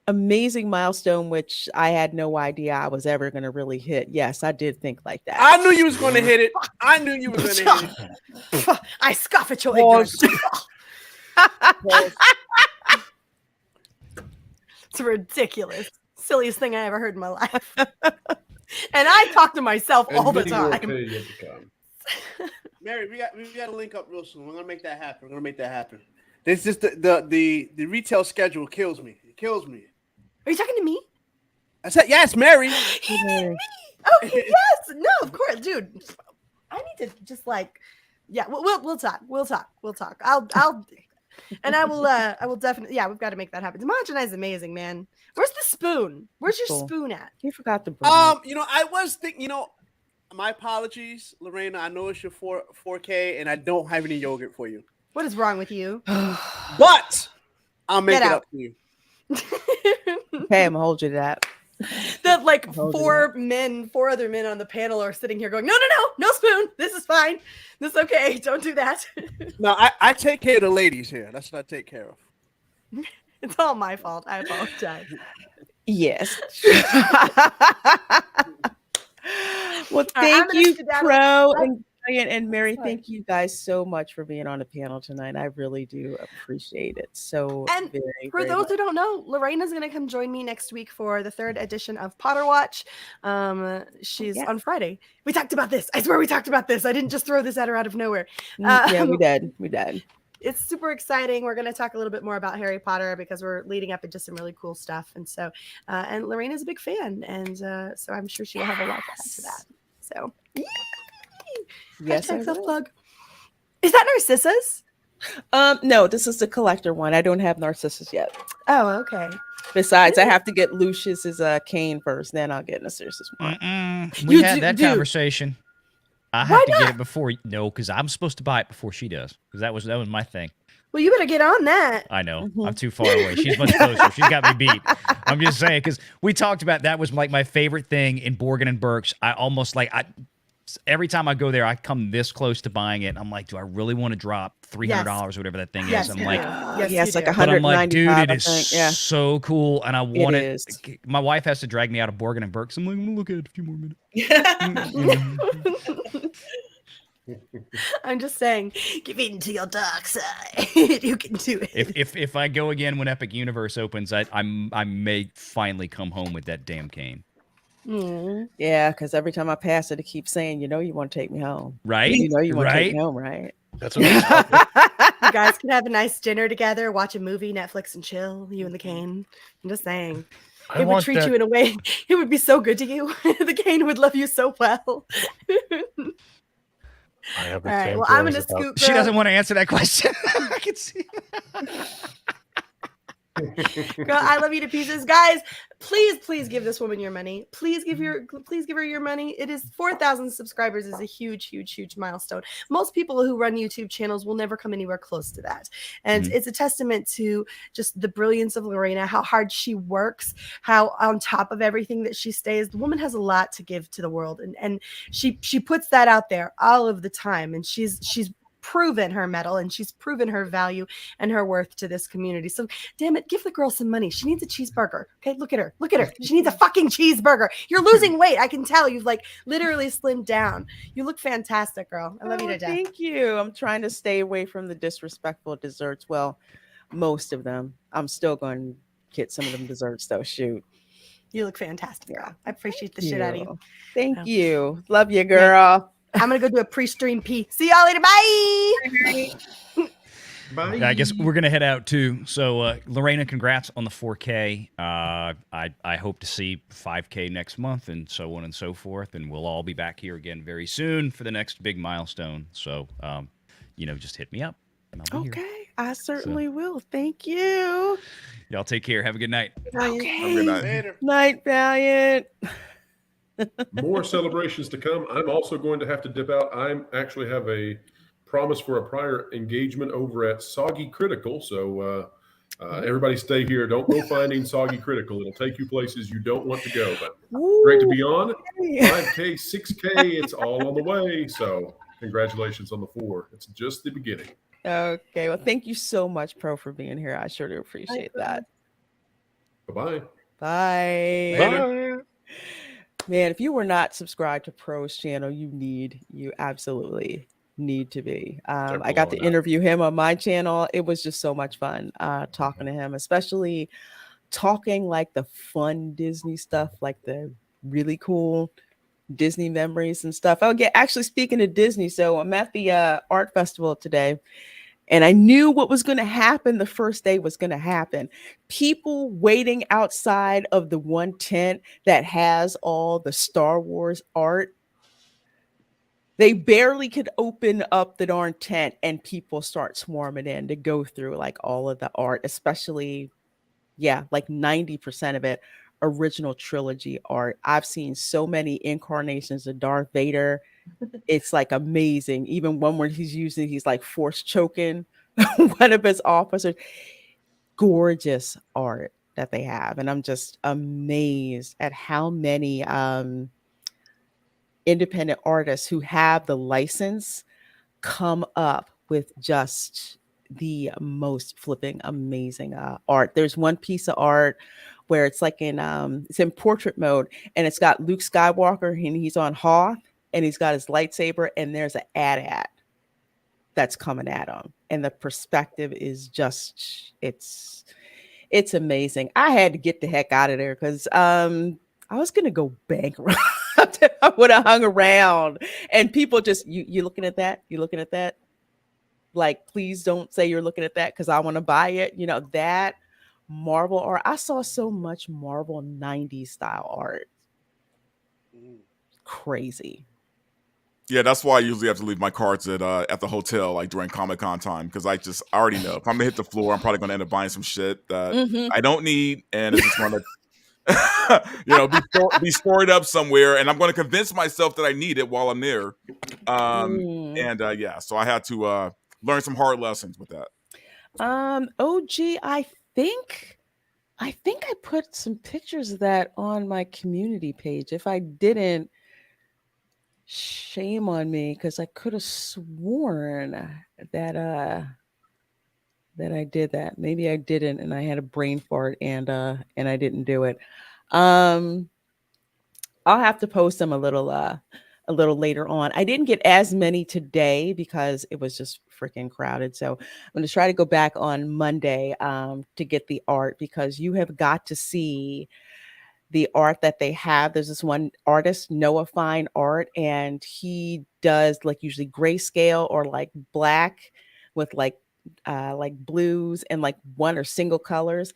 amazing milestone, which I had no idea I was ever going to really hit. Yes, I did think like that. I knew you was going to hit it. I knew you were going to hit it. I scoff at your ignorance. It's ridiculous. Silliest thing I ever heard in my life. And I talk to myself And all the many more time. pay yet to come. Mary, we got to link up real soon. We're gonna make that happen. This is the retail schedule kills me. It kills me. Are you talking to me? I said yes, Mary. Oh, yes. No, of course, dude. I need to just like, yeah. We'll talk. We'll talk. I'll and I will definitely. Yeah, we've got to make that happen. Homogenized is amazing, man. Where's the spoon? Where's your spoon at? You forgot to bring I was thinking. My apologies, Lorena. I know it's your 4K, and I don't have any yogurt for you. What is wrong with you? But I'll make it up to you. Okay, I'm gonna hold you to that. That like four other men on the panel are sitting here going, no spoon. This is fine. This is okay. Don't do that. No, I take care of the ladies here. That's what I take care of. It's all my fault. I apologize. Yes. Well, All right, I'm thank gonna you, skedaddle. Pro and Brilliant and Mary. Thank you guys so much for being on the panel tonight. I really do appreciate it. So And very, for very those much. who don't know, Lorena's going to come join me next week for the 3rd edition of Potter Watch. She's on Friday. We talked about this. I swear we talked about this. I didn't just throw this at her out of nowhere. Yeah, we did. We did. It's super exciting. We're going to talk a little bit more about Harry Potter because we're leading up into some really cool stuff. And so, and Lorena's a big fan. And so I'm sure she will have a lot to add to that. So, Yes, I hashtag will. self-plug. Is that Narcissus? No, this is the collector one. I don't have Narcissus yet. Oh, okay. Besides, I have to get Lucius's cane first, then I'll get Narcissus one. We had that conversation. I have to get it before. No, because I'm supposed to buy it before she does. Because that was my thing. Well, you better get on that. I know. I'm too far away. She's much closer. She's got me beat. I'm just saying, because we talked about that was like my favorite thing in Borgin and Burke's. I almost every time I go there, I come this close to buying it. I'm like, do I really want to drop $300 or whatever that thing is? I'm like, yes, like but I'm like, dude, it is Yeah. so cool, and I want it. is. My wife has to drag me out of Borgin and Burke's. I'm like, I'm gonna look at it a few more minutes. I'm just saying, give in to your dark side. You can do it. If I go again when Epic Universe opens, I may finally come home with that damn cane. Yeah, because every time I pass it, it keeps saying, you want to take me home. Right? You want to Right? take me home, right? That's what You guys can have a nice dinner together, watch a movie, Netflix, and chill. You and the cane. I'm just saying. I It would want treat that- you in a way. It would be so good to you. The cane would love you so well. I have the All right, same well, I'm feelings gonna about- scoot. She doesn't want to answer that question. I can see. Girl, I love you to pieces, guys. Please give this woman your money. Please give her your money. It is 4,000 subscribers is a huge milestone. Most people who run YouTube channels will never come anywhere close to that, and it's a testament to just the brilliance of Lorena, how hard she works, how on top of everything that she stays. The woman has a lot to give to the world, and she puts that out there all of the time, and she's proven her mettle and she's proven her value and her worth to this community. So damn it, give the girl some money. She needs a cheeseburger. Okay, look at her. She needs a fucking cheeseburger. You're losing weight. I can tell you've like literally slimmed down. You look fantastic, girl. I love you to death. Thank you. I'm trying to stay away from the disrespectful desserts. Well, most of them. I'm still going to get some of them desserts though. Shoot. You look fantastic, girl. I appreciate the shit out of you. Thank you. Love you, girl. I'm gonna go do a pre-stream pee. See y'all later. Bye. Bye. I guess we're gonna head out too. So Lorena, congrats on the 4K. I hope to see 5K next month, and so on and so forth. And we'll all be back here again very soon for the next big milestone. So just hit me up. And I'll be here. Okay, I certainly will. Thank you. Y'all take care. Have a good night. Okay. Have a good night. Night, Valiant. More celebrations to come. I'm also going to have to dip out. I actually have a promise for a prior engagement over at Soggy Critical. So everybody stay here. Don't go finding Soggy Critical. It'll take you places you don't want to go. But great to be on. 5K, 6K, it's all on the way. So congratulations on the 4. It's just the beginning. Okay, well, thank you so much, Pro, for being here. I sure do appreciate that. Bye-bye. Bye. Bye. Man, if you were not subscribed to Pro's channel, you absolutely need to be. I got to interview him on my channel. It was just so much fun talking to him, especially talking like the fun Disney stuff, like the really cool Disney memories and stuff. Oh, yeah. Actually, speaking of Disney, so I'm at the art festival today, and I knew what was going to happen. The first day was going to happen. People waiting outside of the one tent that has all the Star Wars art. They barely could open up the darn tent, and people start swarming in to go through like all of the art, especially, like 90% of it original trilogy art. I've seen so many incarnations of Darth Vader. It's like amazing. Even one where he's like force choking one of his officers. Gorgeous art that they have. And I'm just amazed at how many independent artists who have the license come up with just the most flipping amazing art. There's one piece of art where it's like it's in portrait mode, and it's got Luke Skywalker and he's on Hoth and he's got his lightsaber, and there's an AT-AT that's coming at him, and the perspective is just it's amazing. I had to get the heck out of there because I was gonna go bankrupt. I would have hung around, and people just you looking at that? You looking at that? Like, please don't say you're looking at that because I want to buy it. You know, that Marvel art. I saw so much Marvel 90s style art. Crazy. Yeah, that's why I usually have to leave my cards at the hotel, like during Comic-Con time, because I already know if I'm gonna hit the floor, I'm probably gonna end up buying some shit that I don't need, and it's just gonna be stored up somewhere, and I'm going to convince myself that I need it while I'm there. So I had to learn some hard lessons with that. OG, I think I put some pictures of that on my community page. If I didn't, shame on me, because I could have sworn that I did that. Maybe I didn't, and I had a brain fart, and I didn't do it. I'll have to post them a little later on. I didn't get as many today because it was just freaking crowded. So I'm going to try to go back on Monday to get the art, because you have got to see the art that they have. There's this one artist, Noah Fine Art, and he does like usually grayscale or like black with like blues and like one or single colors.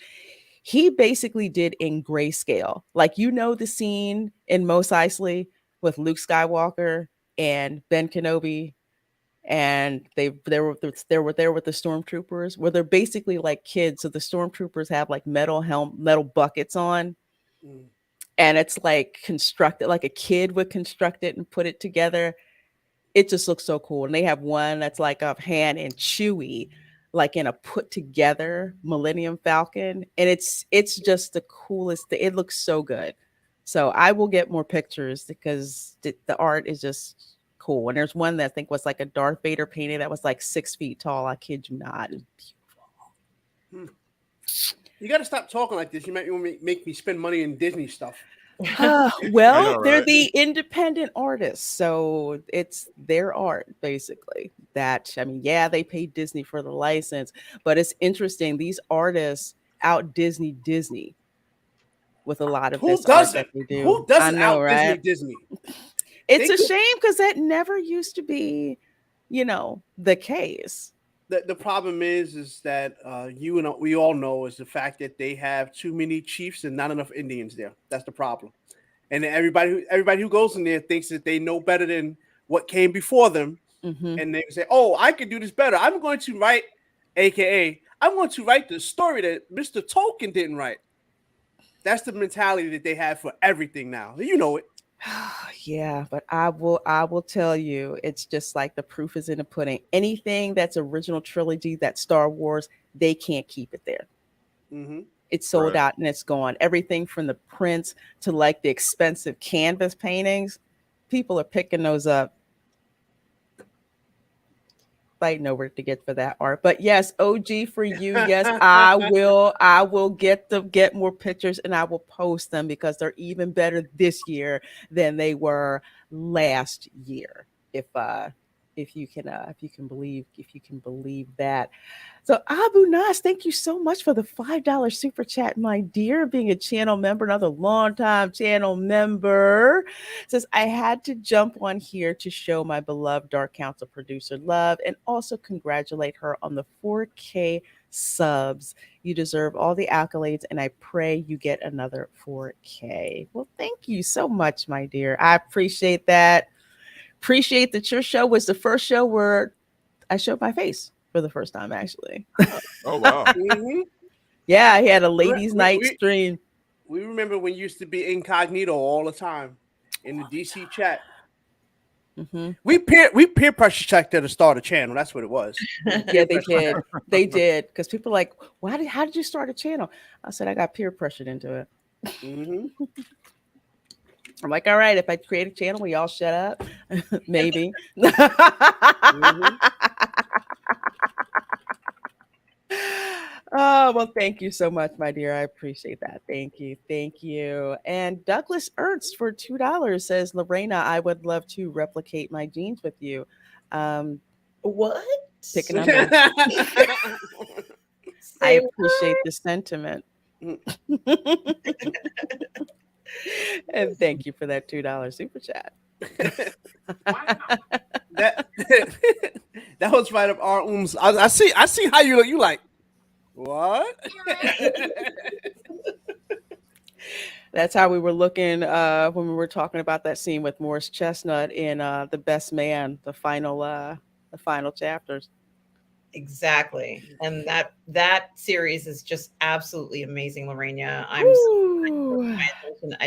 He basically did in grayscale. Like, you know, the scene in Mos Eisley with Luke Skywalker and Ben Kenobi, and they were there with the stormtroopers, where they're basically like kids. So the stormtroopers have like metal buckets on. And it's like constructed like a kid would construct it and put it together. It just looks so cool. And they have one that's like of Han and Chewie, like in a put together Millennium Falcon. And it's just the coolest. It looks so good. So I will get more pictures because the art is just cool. And there's one that I think was like a Darth Vader painting that was like 6 feet tall. I kid you not. It's beautiful. You got to stop talking like this. You might make me spend money in Disney stuff. Well, they're the independent artists, so it's their art basically. That, I mean, yeah, they pay Disney for the license, but it's interesting. These artists out Disney with a lot of this art that they do. Who doesn't out Disney? It's a shame because that never used to be, the case. The problem is that you and we all know is the fact that they have too many chiefs and not enough Indians there. That's the problem. And everybody who goes in there thinks that they know better than what came before them. And they say, "Oh, I can do this better. I'm going to write the story that Mr. Tolkien didn't write." That's the mentality that they have for everything now. You know it. Yeah, but I will tell you, it's just like the proof is in the pudding. Anything that's original trilogy, that's Star Wars, they can't keep it there. It's sold out and it's gone. Everything from the prints to like the expensive canvas paintings, people are picking those up. Fighting over to get for that art. But yes, OG for you. Yes, I will get more pictures and I will post them because they're even better this year than they were last year. If if you can believe that. So Abu Nas, thank you so much for the $5 super chat, my dear. Being a channel member, another longtime channel member, says I had to jump on here to show my beloved Dark Council producer love and also congratulate her on the 4K subs. You deserve all the accolades, and I pray you get another 4K. Well, thank you so much, my dear. I appreciate that. Appreciate that your show was the first show where I showed my face for the first time, actually. Oh, wow. Yeah, I had a ladies' night stream. We remember when you used to be incognito all the time in the DC chat. Mm-hmm. We peer pressure checked her to start a channel. That's what it was. Yeah, they did. They did. Because people are like, how did you start a channel? I said, I got peer pressured into it. Mm-hmm. I'm like, all right, if I create a channel, we all shut up. Maybe. Oh, well, thank you so much, my dear. I appreciate that. Thank you. Thank you. And Douglas Ernst for $2 says, Lorena, I would love to replicate my genes with you. What? Picking on me. I appreciate the sentiment. And thank you for that $2 super chat. that was right up our I see how you look. You like what? That's how we were looking when we were talking about that scene with Morris Chestnut in The Best Man, the final chapters. Exactly. And that series is just absolutely amazing, Lorena. I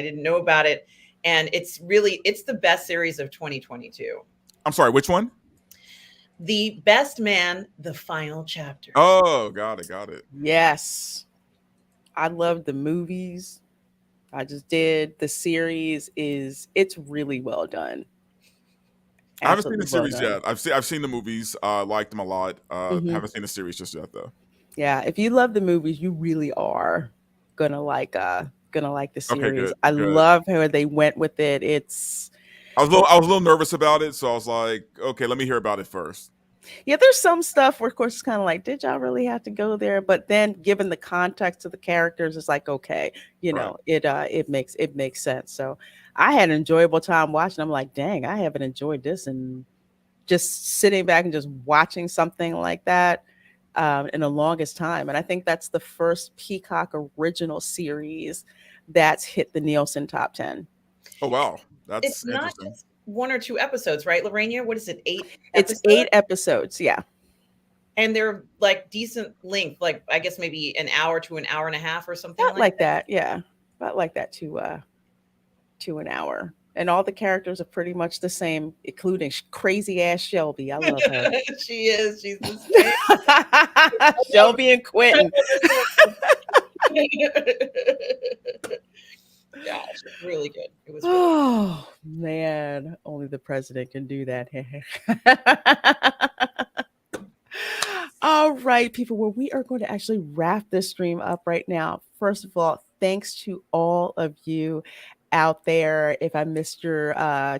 didn't know about it. And it's the best series of 2022. I'm sorry, which one? The Best Man, the final chapter. Oh, got it. Yes. I love the movies. I just did. The series it's really well done. I haven't seen the series yet. I've seen the movies. Liked them a lot. Haven't seen the series just yet though. Yeah, if you love the movies, you really are gonna like the series. Okay, good. I love how they went with it. I was a little nervous about it, so I was like, okay, let me hear about it first. Yeah, there's some stuff where, of course, it's kind of like, did y'all really have to go there? But then, given the context of the characters, it's like, okay, it makes sense. So I had an enjoyable time watching. I'm like, dang, I haven't enjoyed this, and just sitting back and just watching something like that in the longest time. And I think that's the first Peacock original series that's hit the Nielsen top 10. Oh wow, that's it's not just 1 or 2 episodes, right, Lorena? What is it? 8 episodes? It's 8 episodes, yeah. And they're like decent length, like I guess maybe an hour to an hour and a half or something like that. Yeah, about like that to an hour. And all the characters are pretty much the same, including crazy ass Shelby. I love her. She is. She's the same. Shelby and Quentin. Yeah, it's really good. It was. Oh man, only the president can do that. All right, people. Well, we are going to actually wrap this stream up right now. First of all, thanks to all of you out there. If I missed your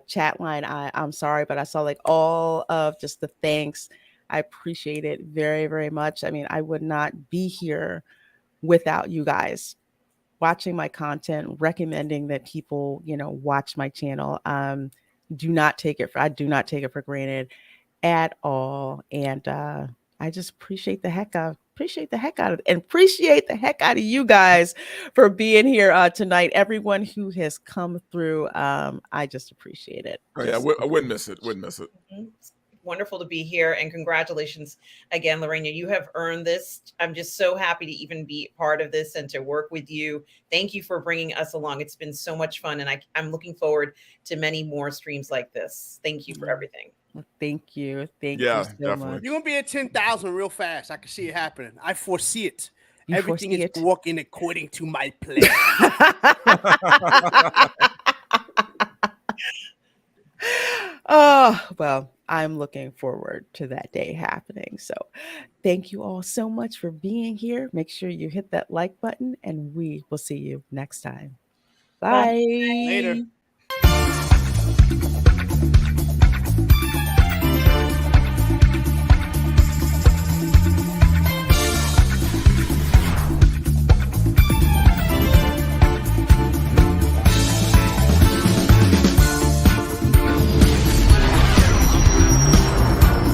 chat line, I'm sorry, but I saw like all of just the thanks. I appreciate it very, very much. I mean, I would not be here without you guys watching my content, recommending that people, watch my channel. I do not take it for granted at all. And I just appreciate the heck out of it, and appreciate the heck out of you guys for being here tonight. Everyone who has come through, I just appreciate it. Oh, yeah, I wouldn't miss it. Mm-hmm. Wonderful to be here, and congratulations again, Lorena. You have earned this. I'm just so happy to even be part of this and to work with you. Thank you for bringing us along. It's been so much fun, and I'm looking forward to many more streams like this. Thank you for everything. Well, thank you. Thank you so definitely. much. You're gonna be at 10,000 real fast. I can see it happening. I foresee it. Everything is working according to my plan. Oh, well, I'm looking forward to that day happening. So thank you all so much for being here. Make sure you hit that like button, and we will see you next time. Bye. Later.